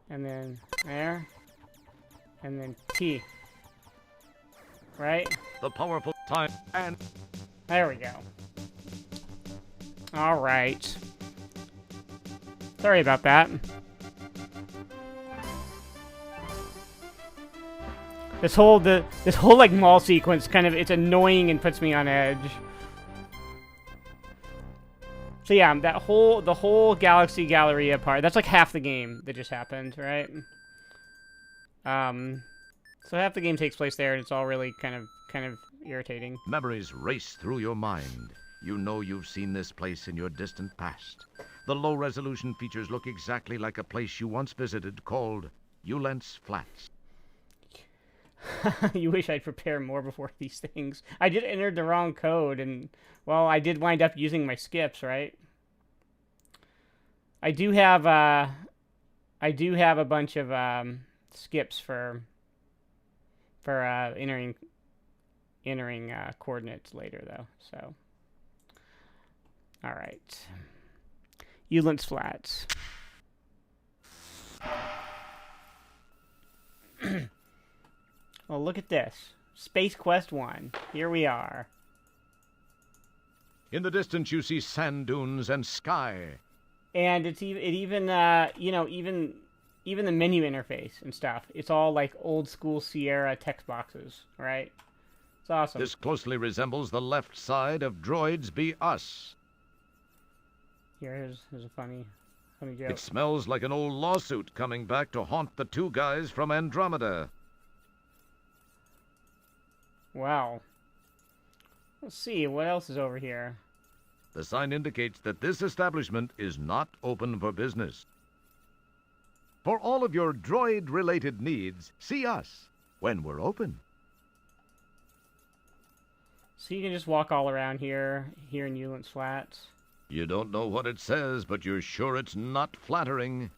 And then there. And then T. Right? The powerful time and... There we go. Alright. Sorry about that. This whole like mall sequence kind of, it's annoying and puts me on edge. So yeah, the whole Galaxy Galleria part, that's like half the game that just happened, right? So half the game takes place there, and it's all really kind of irritating. Memories race through your mind. You know you've seen this place in your distant past. The low-resolution features look exactly like a place you once visited called Owens Flats. You wish I'd prepare more before these things. I did enter the wrong code, and, well, I did wind up using my skips, right? I do have a bunch of skips for entering coordinates later, though. So, all right, Owens Flats. Well, look at this. Space Quest 1. Here we are. In the distance, you see sand dunes and sky. And it's even the menu interface and stuff. It's all like old school Sierra text boxes, right? It's awesome. This closely resembles the left side of Droids Be Us. Here's a funny joke. It smells like an old lawsuit coming back to haunt the two guys from Andromeda. Wow. Let's see, what else is over here? The sign indicates that this establishment is not open for business. For all of your droid-related needs, see us when we're open. So you can just walk all around here in Owens Flats. You don't know what it says, but you're sure it's not flattering.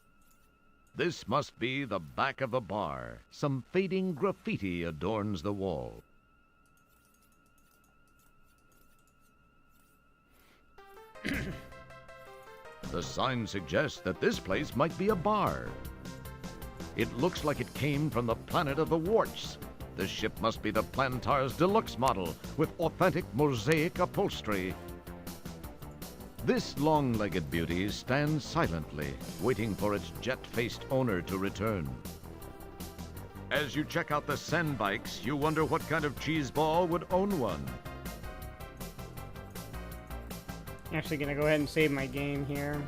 This must be the back of a bar. Some fading graffiti adorns the wall. The sign suggests that this place might be a bar. It looks like it came from the planet of the Warts. This ship must be the Plantar's deluxe model with authentic mosaic upholstery. This long-legged beauty stands silently, waiting for its jet-faced owner to return. As you check out the sand bikes, you wonder what kind of cheeseball would own one. Actually gonna go ahead and save my game here.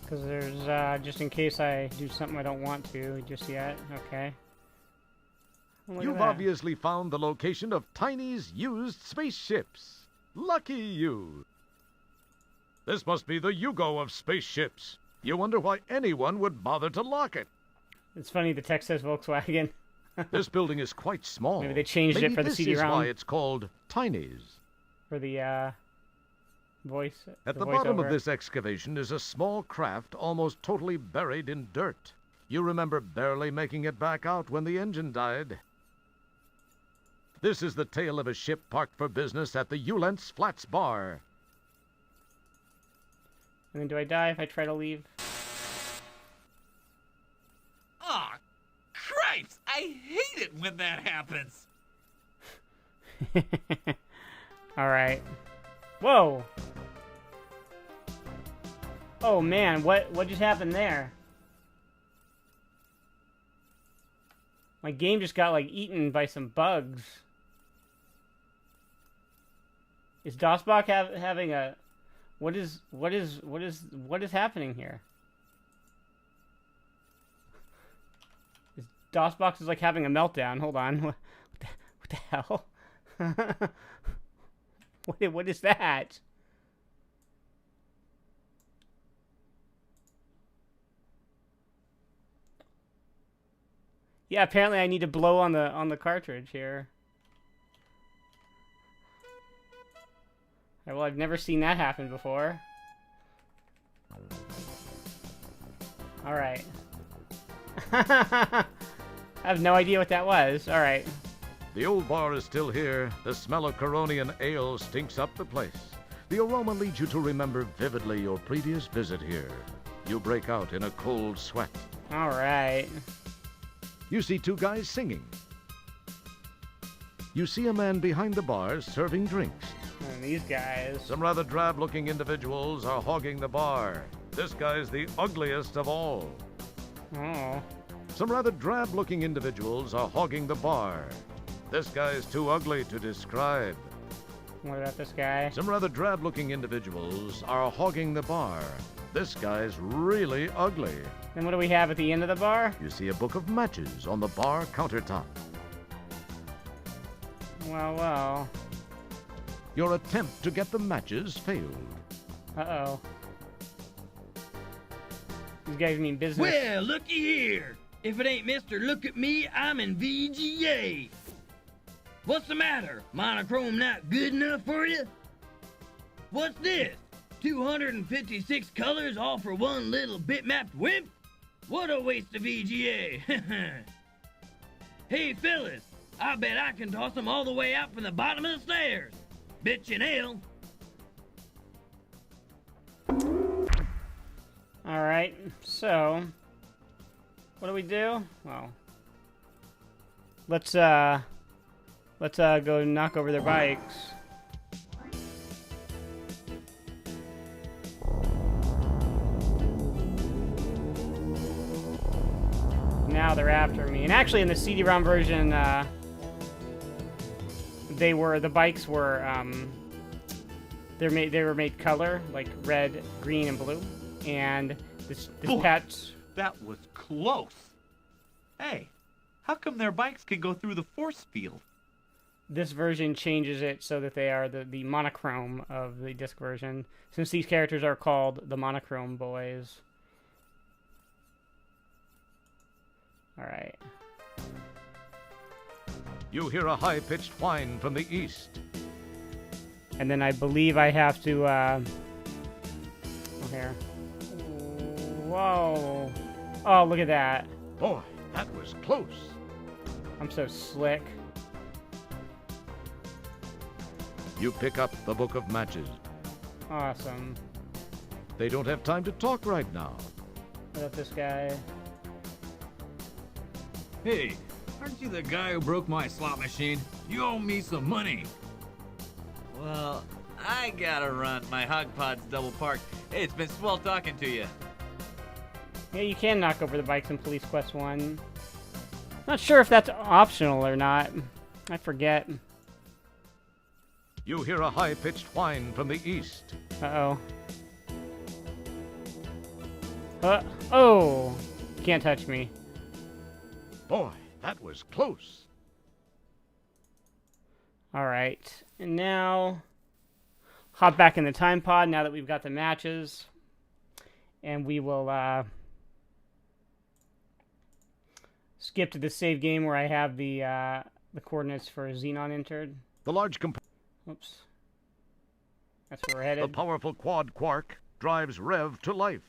Because there's, just in case I do something I don't want to just yet. Okay. You've obviously found the location of Tiny's used spaceships. Lucky you. This must be the Yugo of spaceships. You wonder why anyone would bother to lock it. It's funny, the text says Volkswagen. This building is quite small. Maybe they changed it for the CD-ROM. This is why it's called Tiny's. For the, voice. At the bottom of this excavation is a small craft almost totally buried in dirt. You remember barely making it back out when the engine died. This is the tale of a ship parked for business at the Owens Flats Bar. And then do I die if I try to leave? Aw, cripes! I hate it when that happens! Alright. Whoa! Oh man, what just happened there? My game just got like eaten by some bugs. Is DOSBox having a what is happening here? DOSBox is like having a meltdown. Hold on. What the hell? What is that? Yeah, apparently I need to blow on the cartridge here. Well, I've never seen that happen before. Alright. I have no idea what that was. Alright. The old bar is still here. The smell of Coronian ale stinks up the place. The aroma leads you to remember vividly your previous visit here. You break out in a cold sweat. All right. You see two guys singing. You see a man behind the bar serving drinks. And these guys. Some rather drab-looking individuals are hogging the bar. This guy's the ugliest of all. Oh. Some rather drab-looking individuals are hogging the bar. This guy's too ugly to describe. What about this guy? Some rather drab-looking individuals are hogging the bar. This guy's really ugly. And what do we have at the end of the bar? You see a book of matches on the bar countertop. Well, well. Your attempt to get the matches failed. Uh-oh. These guys mean business. Well, looky here. If it ain't Mr. Look at Me, I'm in VGA. What's the matter? Monochrome not good enough for you? What's this? 256 colors all for one little bitmapped wimp? What a waste of VGA. Hey, fellas, I bet I can toss them all the way out from the bottom of the stairs. Bitch and ale. Alright, so what do we do? Well, let's go knock over their bikes. Now they're after me. And actually in the CD-ROM version, the bikes were they were made color, like red, green, and blue. And this patch. That was close. Hey, how come their bikes can go through the force field? This version changes it so that they are the monochrome of the disc version, since these characters are called the Monochrome Boys. Alright. You hear a high-pitched whine from the east. And then I believe I have to, here. Whoa. Oh, look at that. Boy, that was close. I'm so slick. You pick up the book of matches. Awesome. They don't have time to talk right now. What about this guy? Hey, aren't you the guy who broke my slot machine? You owe me some money. Well, I gotta run. My hog pod's double parked. Hey, it's been swell talking to you. Yeah, you can knock over the bikes in Police Quest 1. Not sure if that's optional or not. I forget. You hear a high-pitched whine from the east. Uh-oh. Oh! Can't touch me. Boy, that was close. Alright. And now, hop back in the time pod now that we've got the matches. And we will, skip to the save game where I have the coordinates for Xenon entered. The large Oops. That's where we're headed. The powerful quad quark drives Rev to life.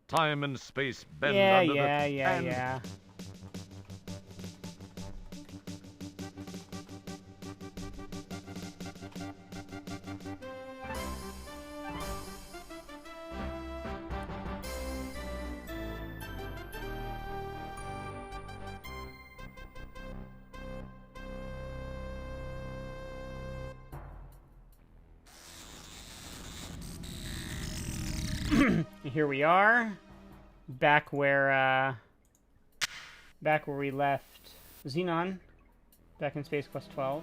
Time and space bend under the... Yeah. Here we are, back where we left Xenon, back in Space Quest 12.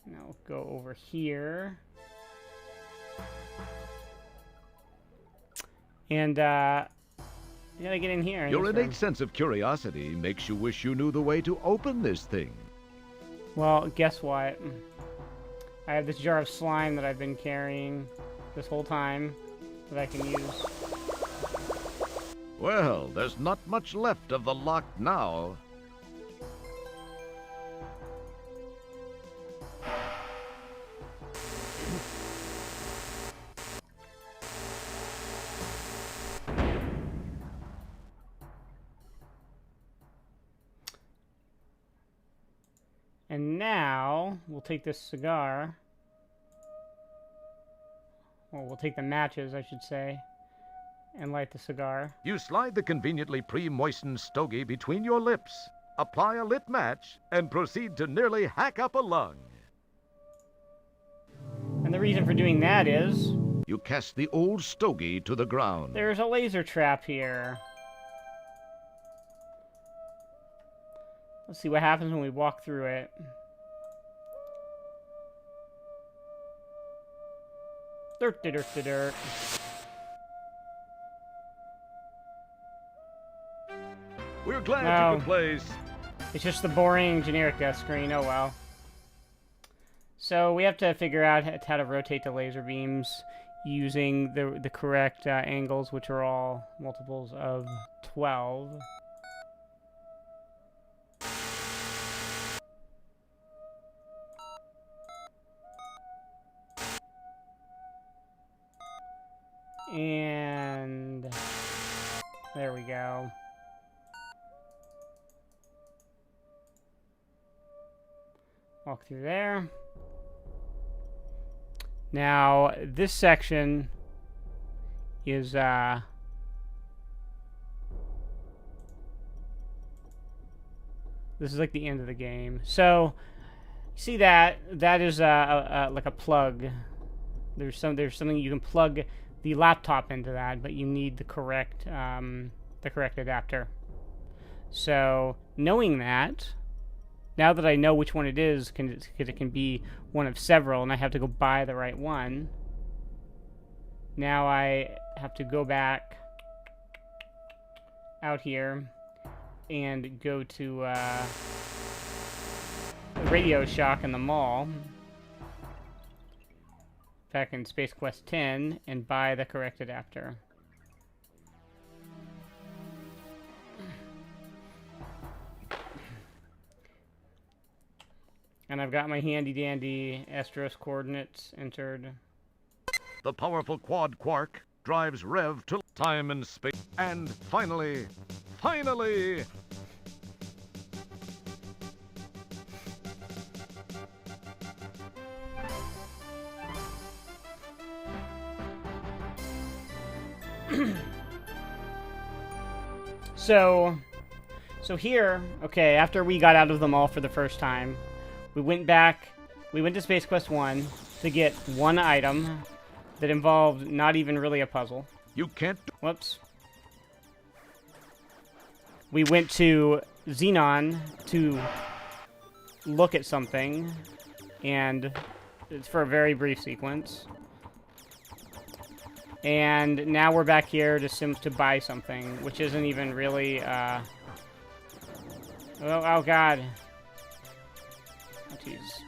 Now we'll go over here, and you gotta get in here. Your innate sense of curiosity makes you wish you knew the way to open this thing. Well, guess what? I have this jar of slime that I've been carrying this whole time that I can use. Well, there's not much left of the lock now. And now, we'll take this cigar. Well, we'll take the matches, I should say, and light the cigar. You slide the conveniently pre-moistened stogie between your lips, apply a lit match, and proceed to nearly hack up a lung. And the reason for doing that is... You cast the old stogie to the ground. There's a laser trap here. Let's see what happens when we walk through it. Dirt, dirt, dirt, dirt. We're glad you could play. It's just the boring generic death screen. Oh well. So we have to figure out how to rotate the laser beams using the correct angles, which are all multiples of 12. And there we go. Walk through there. Now, this section is, this is like the end of the game. So, see that is like a plug. There's something you can plug the laptop into that, but you need the correct adapter. So, knowing that, now that I know which one it is, because it can be one of several, and I have to go buy the right one, now I have to go back out here and go to Radio Shack in the mall, back in Space Quest 10, and buy the correct adapter. And I've got my handy-dandy Astros coordinates entered. The powerful quad quark drives Rev to time and space. And finally... So here, okay, after we got out of the mall for the first time, we went to Space Quest 1 to get one item that involved not even really a puzzle. You can't... Whoops. We went to Xenon to look at something, and it's for a very brief sequence. And now we're back here to buy something, which isn't even really, oh god. Oh, jeez.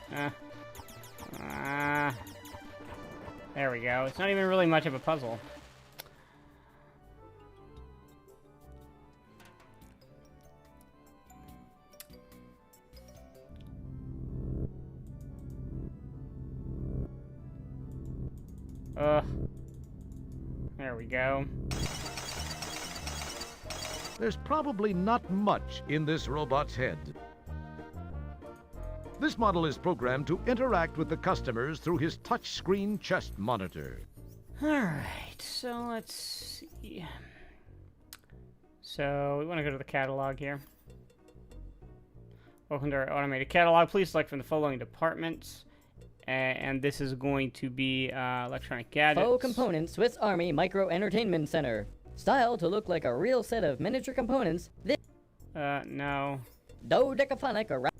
There we go. It's not even really much of a puzzle. There we go. There's probably not much in this robot's head. This model is programmed to interact with the customers through his touchscreen chest monitor. Alright, so let's see. So, we want to go to the catalog here. Welcome to our automated catalog. Please select from the following departments. And this is going to be electronic gadgets. Faux Components Swiss Army Micro Entertainment Center. Style to look like a real set of miniature components. No. Dodecaphonic around.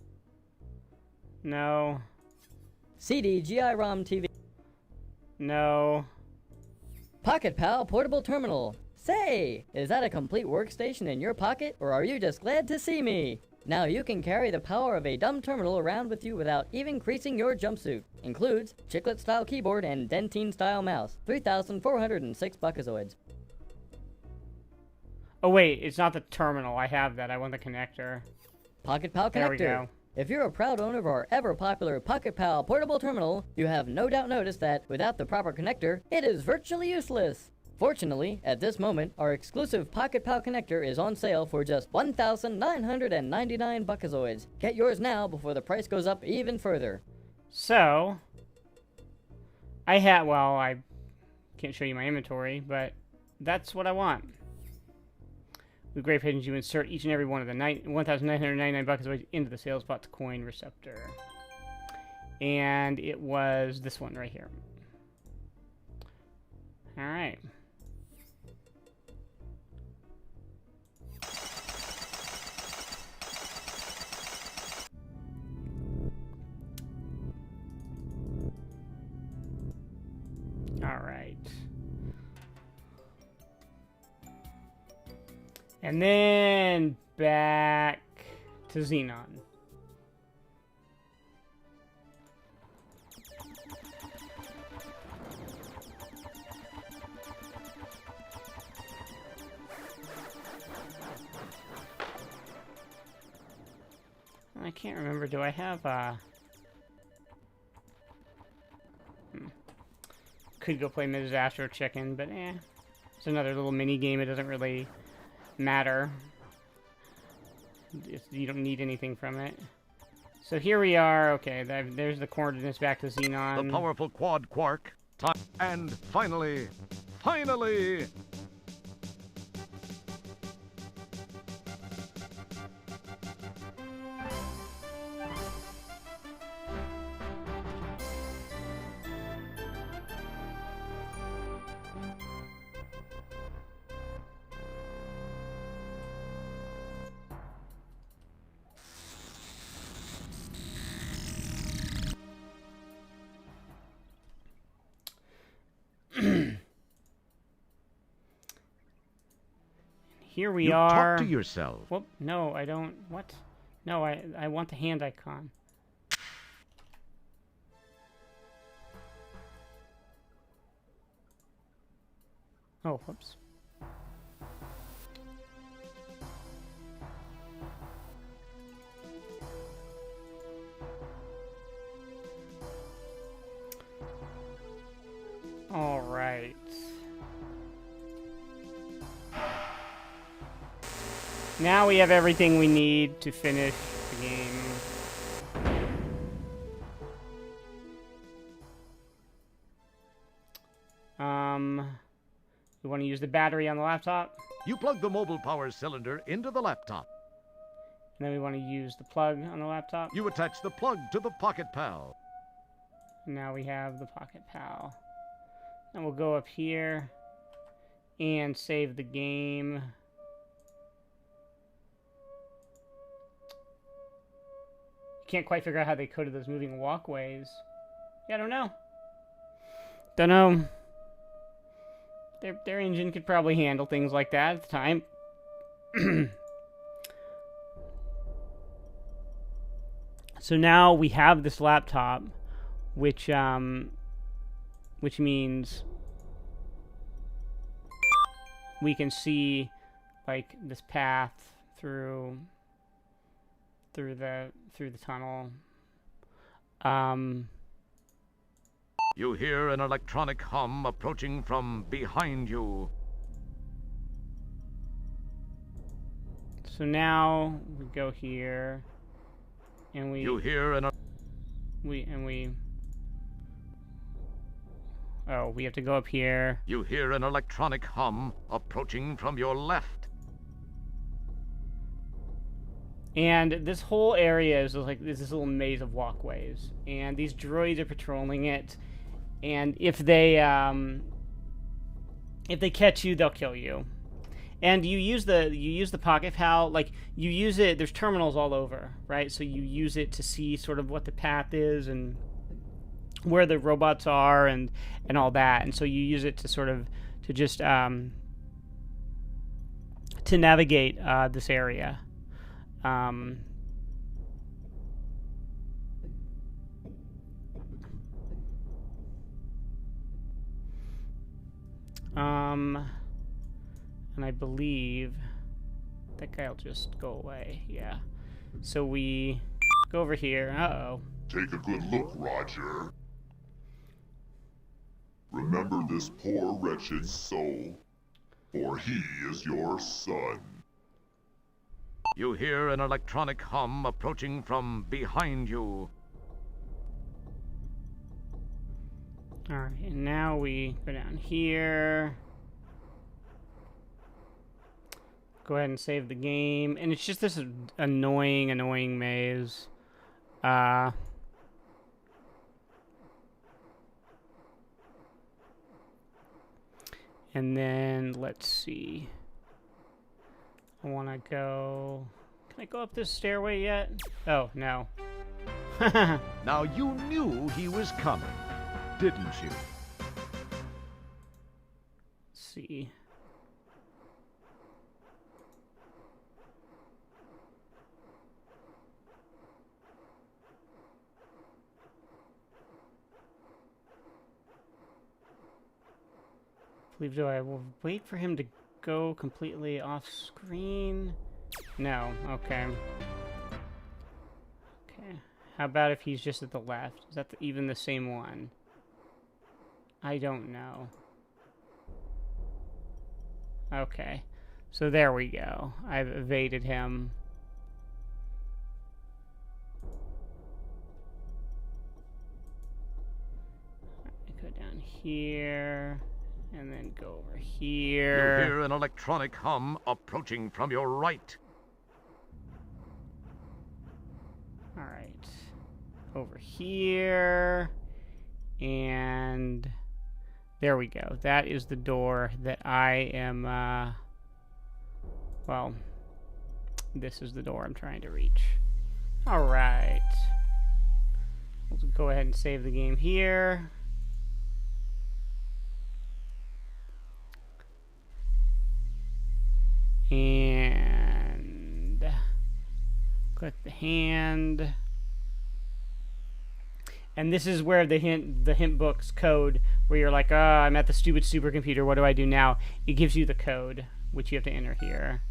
No. CD GI-ROM TV. No. Pocket Pal Portable Terminal. Say, is that a complete workstation in your pocket, or are you just glad to see me? Now you can carry the power of a dumb terminal around with you without even creasing your jumpsuit. Includes chiclet-style keyboard and dentine-style mouse. 3,406 buckazoids. Oh wait, it's not the terminal. I have that. I want the connector. Pocket Pal connector. There we go. If you're a proud owner of our ever-popular Pocket Pal portable terminal, you have no doubt noticed that without the proper connector, it is virtually useless. Fortunately, at this moment, our exclusive Pocket Pal connector is on sale for just 1,999 buckazoids. Get yours now before the price goes up even further. So, I can't show you my inventory, but that's what I want. With Grave Pigeons, you insert each and every one of the 1,999 buckazoids into the sales bot's coin receptor. And it was this one right here. Alright. Alright. And then back to Xenon. I can't remember. Do I have Could go play Mrs. Astro Chicken, but it's another little mini game. It doesn't really matter. You don't need anything from it. So here we are. Okay, there's the coordinates back to Xenon. The powerful quad quark. And finally, here we You are. talk to yourself. Whoop, no, I don't. What? No, I want the hand icon. Oh, whoops. All right. Now we have everything we need to finish the game. You want to use the battery on the laptop? you plug the mobile power cylinder into the laptop. And then we want to use the plug on the laptop. You attach the plug to the Pocket Pal. Now we have the Pocket Pal. And we'll go up here and save the game. Can't quite figure out how they coded those moving walkways. Yeah, I don't know. Don't know. Their engine could probably handle things like that at the time. So now we have this laptop, which means we can see like this path through the tunnel. You hear an electronic hum approaching from behind you. So now we go here, and we. You hear an. Oh, we have to go up here. You hear an electronic hum approaching from your left. And this whole area is like this little maze of walkways, and these droids are patrolling it. And if they catch you, they'll kill you. And you use the Pocket Pal, like you use it. There's terminals all over, right? So you use it to see sort of what the path is and where the robots are and all that. And so you use it to sort of to just to navigate this area. And I believe that guy will just go away. Yeah. So we go over here. Uh-oh. Take a good look, Roger. Remember this poor wretched soul, for he is your son. You hear an electronic hum approaching from behind you. Alright, and now we go down here. Go ahead and save the game. And it's just this annoying maze. And then, let's see. I want to go... Can I go up this stairway yet? Oh, no. Now you knew he was coming, didn't you? Let's see. Do I will wait for him to go completely off screen? No, okay. Okay. How about if he's just at the left? Is that even the same one? I don't know. Okay. So there we go. I've evaded him. I go down here. And then go over here. You hear an electronic hum approaching from your right. Alright. Over here. And there we go. That is the door that I am, well, this is the door I'm trying to reach. Alright. We'll go ahead and save the game here. And click the hand. And this is where the hint book's code, where you're like, I'm at the stupid supercomputer, what do I do now? It gives you the code, which you have to enter here.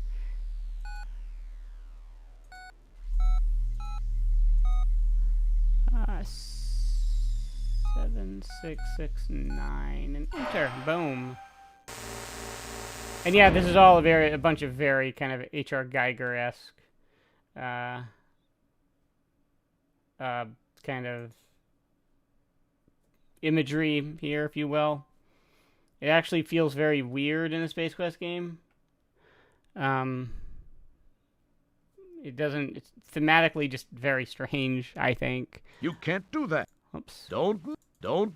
Uh, 7669 and enter. Boom. And yeah, this is all a bunch of very kind of H.R. Geiger-esque kind of imagery here, if you will. It actually feels very weird in a Space Quest game. It doesn't... It's thematically just very strange, I think. You can't do that. Oops. Don't. Okay,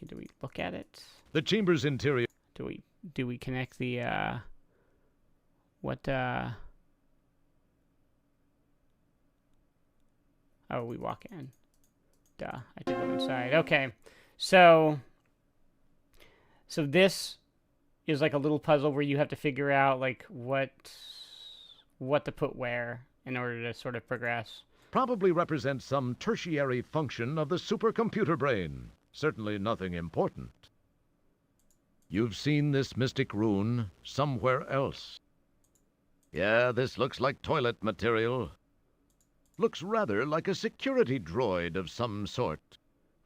do we look at it? The chamber's interior. Do we connect the, Oh, we walk in. Duh, I have to go inside. Okay, so this is like a little puzzle where you have to figure out, like, what to put where in order to sort of progress. Probably represents some tertiary function of the supercomputer brain. Certainly nothing important. You've seen this mystic rune somewhere else. Yeah, this looks like toilet material. Looks rather like a security droid of some sort.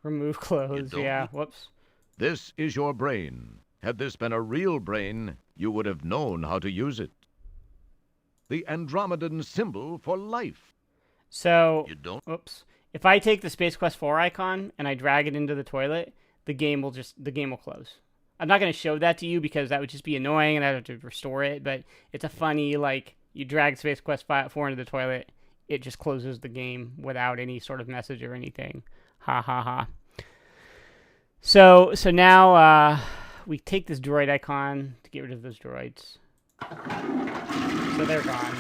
Remove clothes, yeah, whoops. This is your brain. Had this been a real brain, you would have known how to use it. The Andromedan symbol for life. So, you don't? Oops. If I take the Space Quest 4 icon and I drag it into the toilet, the game will close. I'm not going to show that to you because that would just be annoying and I'd have to restore it, but it's a funny, like, you drag Space Quest 4 into the toilet, it just closes the game without any sort of message or anything. Ha ha ha. So now we take this droid icon to get rid of those droids. So they're gone.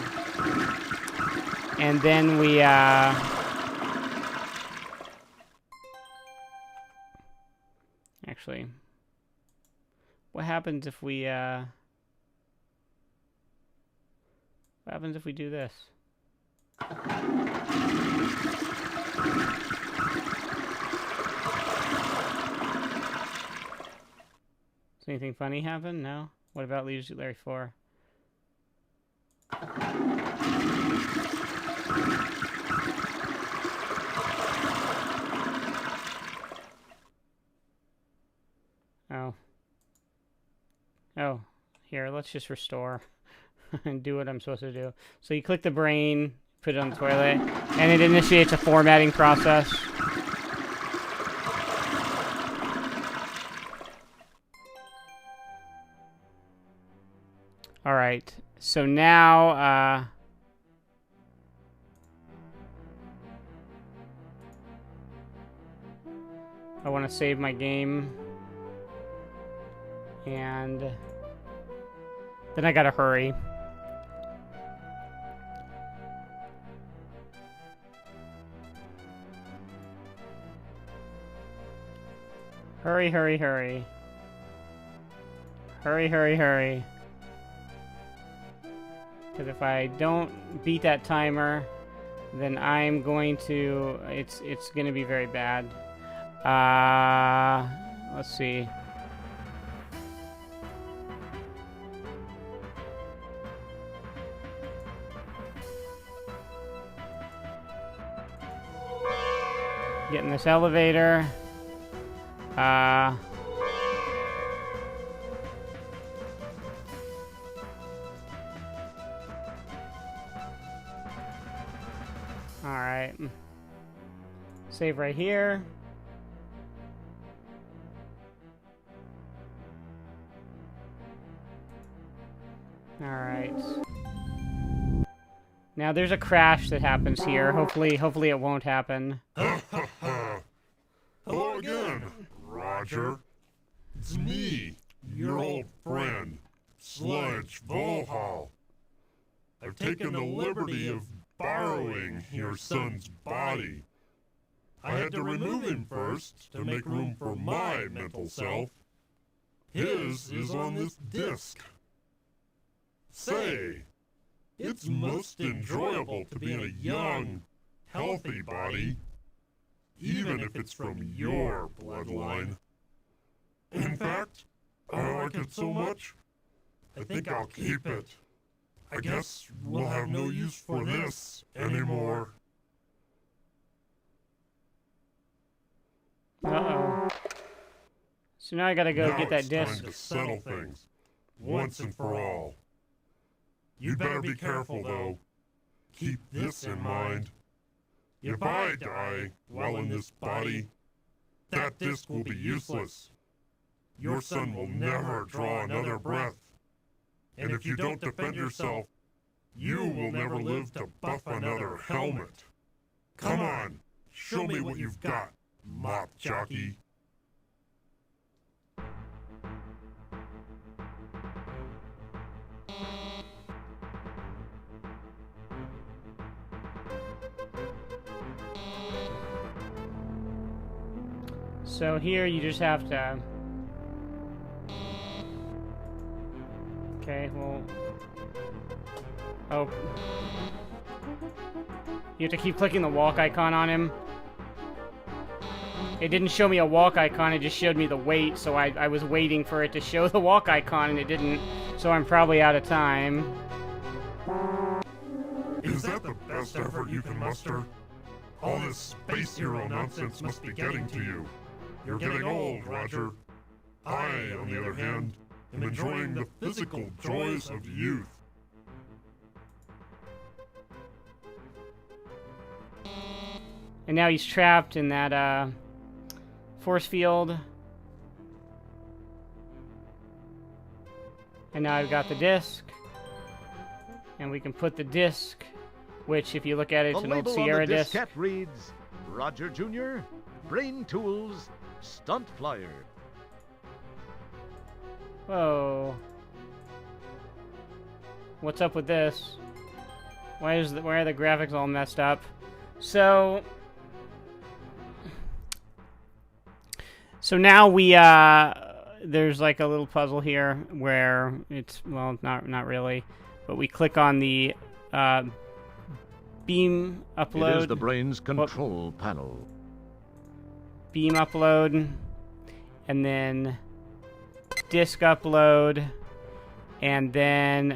And then we actually, what happens if we do this? Does anything funny happen? No? What about Larry 4? Oh, here, let's just restore and do what I'm supposed to do. So you click the brain, put it on the toilet, and it initiates a formatting process. Alright, so now, I want to save my game. And then I gotta hurry. Hurry, hurry, hurry. Hurry, hurry, hurry. Because if I don't beat that timer, then I'm going to... It's going to be very bad. Let's see. Get in this elevator. Alright. Save right here. Alright. Now there's a crash that happens here. Hopefully it won't happen. Hello again, Roger. It's me, your old friend, Sludge Volhall. I've taken the liberty of borrowing your son's body. I had to remove him first to make room for my mental self. His is on this disc. Say, it's most enjoyable to be in a young, healthy body, even if it's from your bloodline. In fact, I like it so much, I think I'll keep it. I guess we'll have no use for this anymore. Uh-oh. So now I gotta go get that disc. Time to settle things, once and for all. You'd better be careful, though. Keep this in mind. If I die while in this body, that disc will be useless. Your son will never draw another breath. And if you don't defend yourself, you will never live to buff another helmet. Come on, show me what you've got, mop jockey. So here you just have to... Okay, well... Oh. You have to keep clicking the walk icon on him. It didn't show me a walk icon, it just showed me the wait, so I was waiting for it to show the walk icon and it didn't, so I'm probably out of time. Is that the best effort you can muster? All this space hero nonsense must be getting to you. You're getting old, Roger. I, on the other hand, am enjoying the physical joys of youth. And now he's trapped in that, force field. And now I've got the disc. And we can put the disc, which, if you look at it, it's an old Sierra disc. The diskette reads, Roger Jr., Brain Tools, Stunt Flyer. Whoa. What's up with this? Why are the graphics all messed up? So now we, there's like a little puzzle here where it's, well, not really, but we click on the, beam upload. It is the brain's control panel. Beam upload, and then disk upload, and then,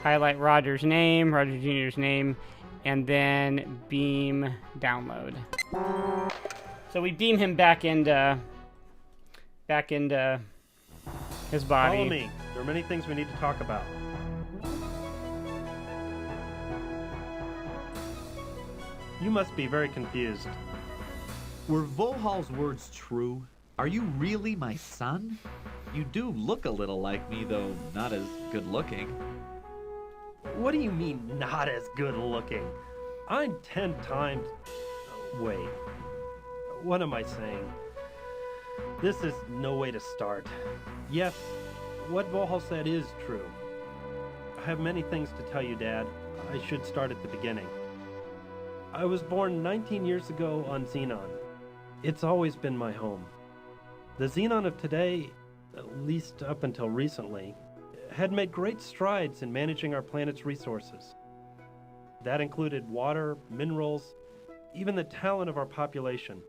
highlight Roger's name, Roger Jr.'s name, and then beam download. So we beam him back into His body. Follow me. There are many things we need to talk about. You must be very confused. Were Volhal's words true? Are you really my son? You do look a little like me, though not as good looking. What do you mean, not as good looking? I'm 10 times... Wait. What am I saying? This is no way to start. Yes, what Volhal said is true. I have many things to tell you, Dad. I should start at the beginning. I was born 19 years ago on Xenon. It's always been my home. The Xenon of today, at least up until recently, had made great strides in managing our planet's resources. That included water, minerals, even the talent of our population.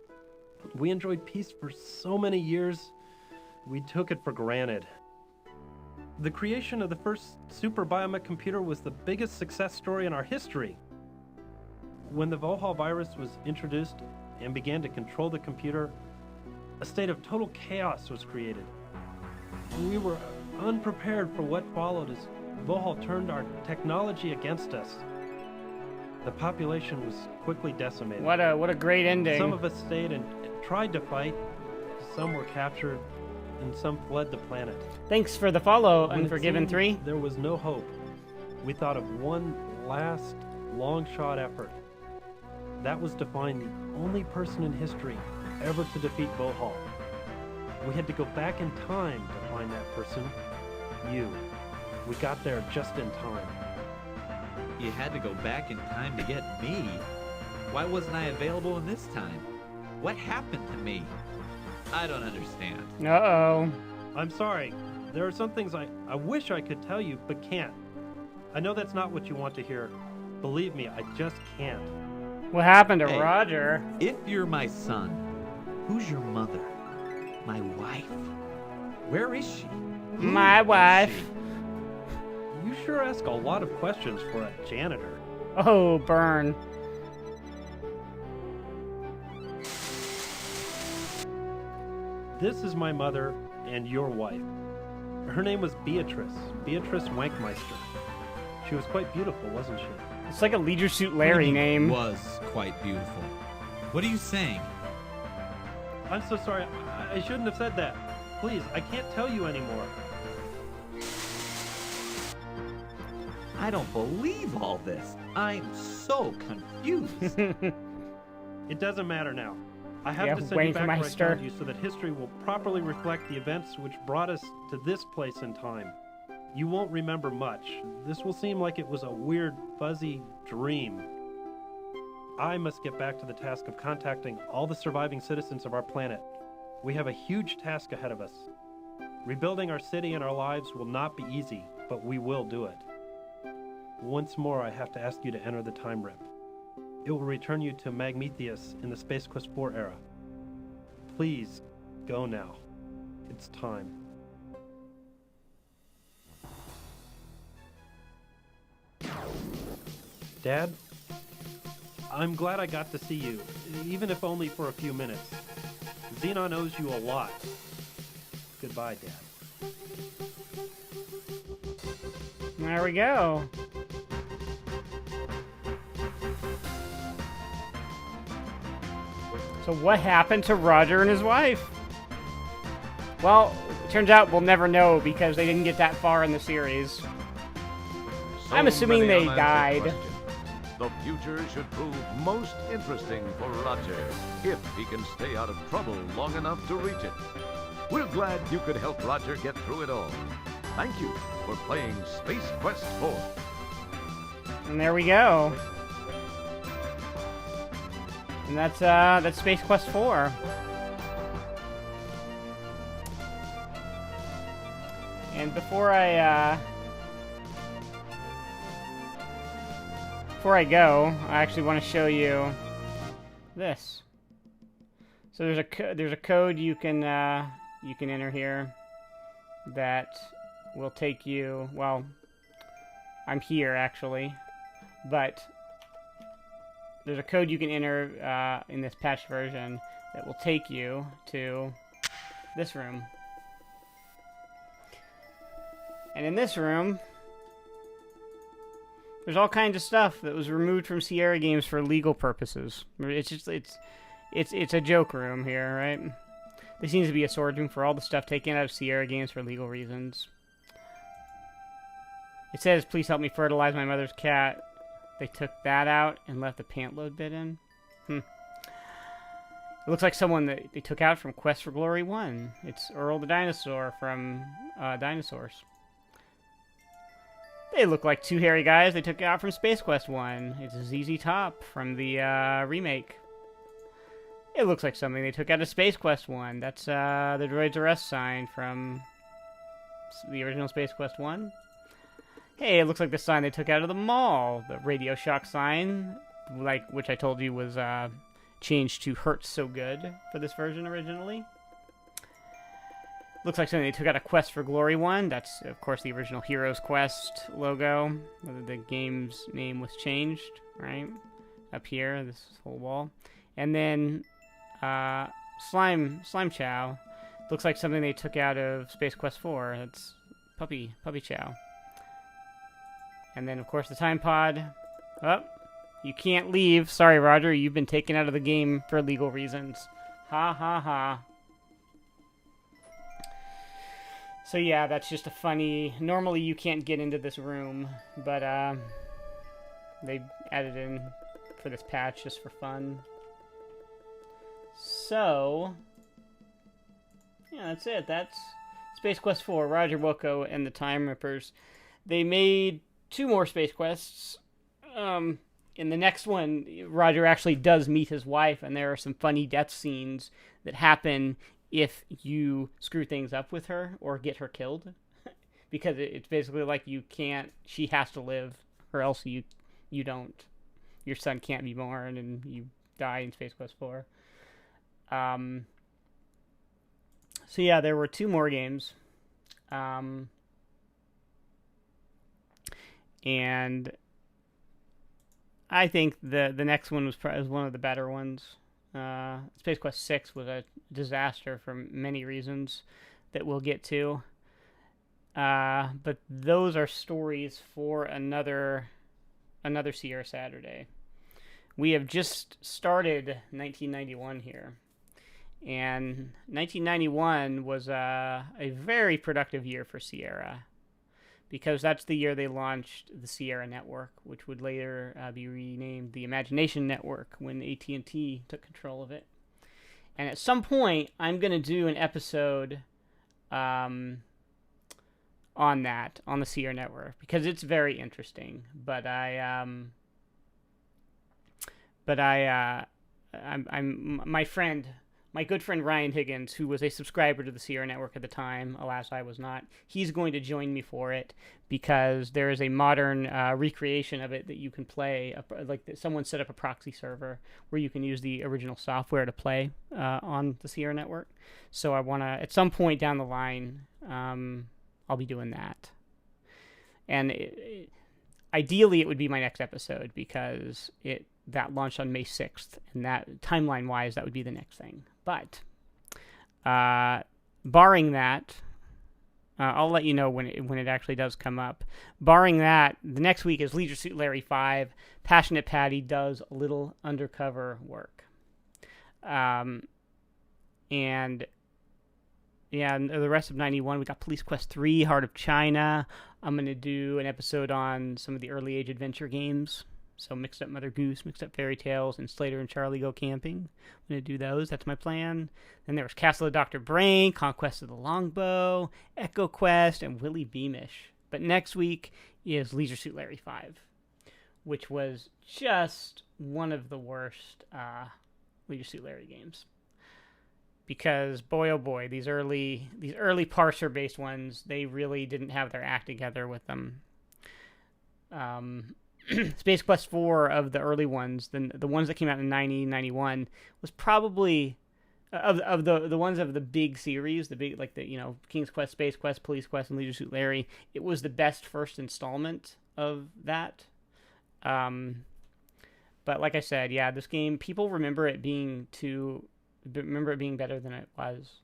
We enjoyed peace for so many years, we took it for granted. The creation of the first super biomech computer was the biggest success story in our history. When the Volhal virus was introduced and began to control the computer, a state of total chaos was created. We were unprepared for what followed as Volhal turned our technology against us. The population was quickly decimated. What a great ending. Some of us stayed and tried to fight, some were captured, and some fled the planet. Thanks for the follow, When it Unforgiven seemed 3. There was no hope. We thought of one last long-shot effort. That was to find the only person in history ever to defeat Volhal. We had to go back in time to find that person. You. We got there just in time. You had to go back in time to get me? Why wasn't I available in this time? What happened to me? I don't understand. Uh-oh. I'm sorry. There are some things I wish I could tell you, but can't. I know that's not what you want to hear. Believe me, I just can't. What happened to Hey, Roger? If you're my son, who's your mother? My wife? Where is she? My wife. You sure ask a lot of questions for a janitor. Oh, burn. This is my mother and your wife. Her name was Beatrice Wankmeister. She was quite beautiful, wasn't she? It's like a Leisure Suit Larry name. Was quite beautiful. What are you saying? I'm so sorry. I shouldn't have said that. Please, I can't tell you anymore. I don't believe all this. I'm so confused. It doesn't matter now. I have to send you back where I found you so that history will properly reflect the events which brought us to this place in time. You won't remember much. This will seem like it was a weird, fuzzy dream. I must get back to the task of contacting all the surviving citizens of our planet. We have a huge task ahead of us. Rebuilding our city and our lives will not be easy, but we will do it. Once more, I have to ask you to enter the time rip. It will return you to Magmetheus in the Space Quest 4 era. Please, go now. It's time. Dad, I'm glad I got to see you, even if only for a few minutes. Xenon owes you a lot. Goodbye, Dad. There we go. So what happened to Roger and his wife? Well, it turns out we'll never know because they didn't get that far in the series. I'm assuming they died. The future should prove most interesting for Roger if he can stay out of trouble long enough to reach it. We're glad you could help Roger get through it all. Thank you for playing Space Quest 4. And there we go. And that's Space Quest 4. And before I go, I actually want to show you this. So there's a code you can enter here that will take you. Well, I'm here actually, but there's a code you can enter in this patch version that will take you to this room. And in this room, there's all kinds of stuff that was removed from Sierra games for legal purposes. It's a joke room here, right? There seems to be a storage room for all the stuff taken out of Sierra games for legal reasons. It says, please help me fertilize my mother's cat. They took that out and left the pant load bit in. It looks like someone that they took out from Quest for Glory 1. It's Earl the Dinosaur from Dinosaurs. They look like two hairy guys they took out from Space Quest 1. It's ZZ Top from the remake. It looks like something they took out of Space Quest 1. That's the droid's arrest sign from the original Space Quest 1. Hey, it looks like the sign they took out of the mall. The Radio Shock sign, which I told you was changed to Hurts So Good for this version originally. Looks like something they took out of Quest for Glory 1. That's, of course, the original Heroes Quest logo. The game's name was changed, right? Up here, this whole wall. And then Slime Chow. Looks like something they took out of Space Quest 4. That's Puppy Chow. And then, of course, the Time Pod. Oh, you can't leave. Sorry, Roger. You've been taken out of the game for legal reasons. Ha ha ha. So yeah, that's just a funny... Normally you can't get into this room, but they added in for this patch just for fun. So... yeah, that's it. That's Space Quest 4, Roger Wilco and the Time Rippers. They made 2 more Space Quests. In the next one, Roger actually does meet his wife, and there are some funny death scenes that happen if you screw things up with her or get her killed. Because it's basically like she has to live, or else you don't. Your son can't be born, and you die in Space Quest 4. So yeah, there were 2 more games. And I think the next one was probably one of the better ones. Space Quest 6 was a disaster for many reasons that we'll get to. But those are stories for another Sierra Saturday. We have just started 1991 here. And 1991 was a very productive year for Sierra, because that's the year they launched the Sierra Network, which would later be renamed the Imagination Network when AT&T took control of it. And at some point, I'm going to do an episode on that, on the Sierra Network, because it's very interesting. But I'm my good friend Ryan Higgins, who was a subscriber to the Sierra Network at the time, alas I was not, he's going to join me for it, because there is a modern recreation of it that you can play. Someone set up a proxy server where you can use the original software to play on the Sierra Network. So I want to, at some point down the line, I'll be doing that. And ideally it would be my next episode, because that launched on May 6th, and that timeline-wise, that would be the next thing. But barring that, I'll let you know when it actually does come up. Barring that, the next week is Leisure Suit Larry 5. Passionate Patty does a little undercover work. And yeah, the rest of 91, we got Police Quest 3, Heart of China. I'm going to do an episode on some of the early age adventure games. So Mixed Up Mother Goose, Mixed Up Fairy Tales, and Slater and Charlie Go Camping. I'm going to do those. That's my plan. Then there was Castle of Dr. Brain, Conquest of the Longbow, Echo Quest, and Willy Beamish. But next week is Leisure Suit Larry 5, which was just one of the worst Leisure Suit Larry games. Because, boy oh boy, these early parser-based ones, they really didn't have their act together with them. Space Quest 4 of the early ones, the ones that came out in 90, 91, was probably of the ones of the big series, King's Quest, Space Quest, Police Quest, and Leisure Suit Larry. It was the best first installment of that. But like I said, yeah, this game, people remember it being better than it was.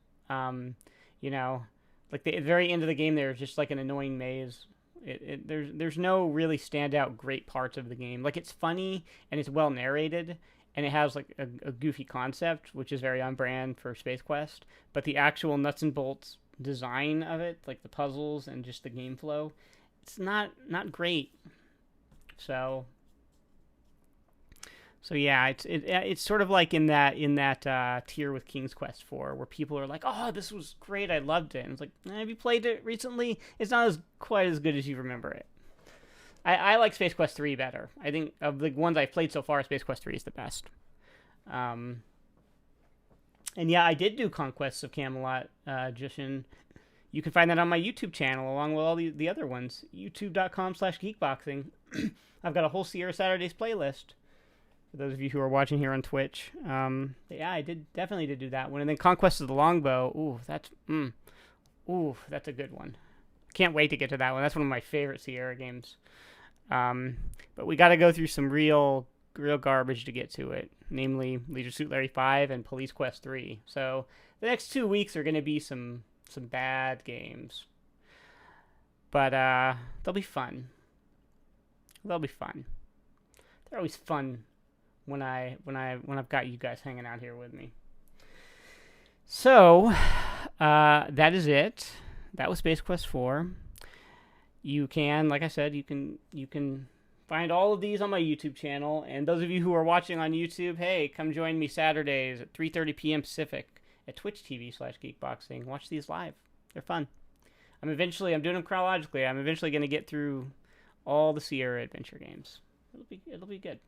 Like at the very end of the game, there's just like an annoying maze. There's no really standout great parts of the game. Like it's funny and it's well narrated and it has like a goofy concept, which is very on brand for Space Quest. But the actual nuts and bolts design of it, like the puzzles and just the game flow, it's not great. So yeah, it's sort of like in that tier with King's Quest 4, where people are like, "Oh, this was great, I loved it." And it's like, have you played it recently? It's not quite as good as you remember it. I like Space Quest 3 better. I think of the ones I've played so far, Space Quest 3 is the best. And yeah, I did do Conquests of Camelot, Jushin. You can find that on my YouTube channel along with all the other ones. youtube.com/geekboxing. I've got a whole Sierra Saturdays playlist. For those of you who are watching here on Twitch. Yeah, I definitely did do that one. And then Conquest of the Longbow. Ooh, that's a good one. Can't wait to get to that one. That's one of my favorite Sierra games. But we got to go through some real garbage to get to it. Namely, Leisure Suit Larry 5 and Police Quest 3. So the next 2 weeks are going to be some bad games. But they'll be fun. They'll be fun. They're always fun when I've got you guys hanging out here with me. So that is it. That was Space Quest 4. You can, like I said, you can find all of these on my YouTube channel. And those of you who are watching on YouTube, hey, come join me Saturdays at 3:30 p.m. Pacific at Twitch TV/Geekboxing. Watch these live. They're fun. I'm doing them chronologically. I'm eventually going to get through all the Sierra Adventure games. It'll be good.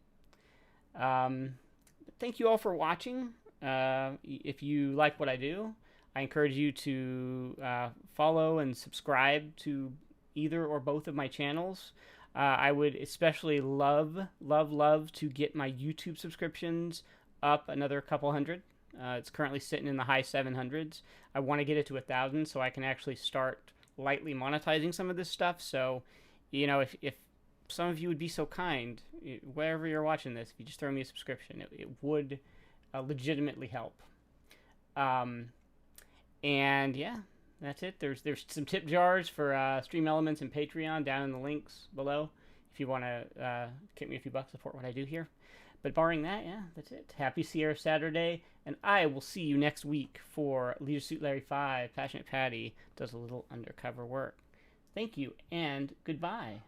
Thank you all for watching. If you like what I do, I encourage you to follow and subscribe to either or both of my channels. I would especially love to get my YouTube subscriptions up another couple hundred. It's currently sitting in the high 700s. I want to get it to 1,000 so I can actually start lightly monetizing some of this stuff. So, if some of you would be so kind, wherever you're watching this, if you just throw me a subscription, it would legitimately help. And yeah, that's it. There's some tip jars for Stream Elements and Patreon down in the links below if you want to kick me a few bucks, support what I do here. But barring that, yeah, that's it. Happy Sierra Saturday, and I will see you next week for Leisure Suit Larry 5. Passionate Patty does a little undercover work. Thank you, and goodbye.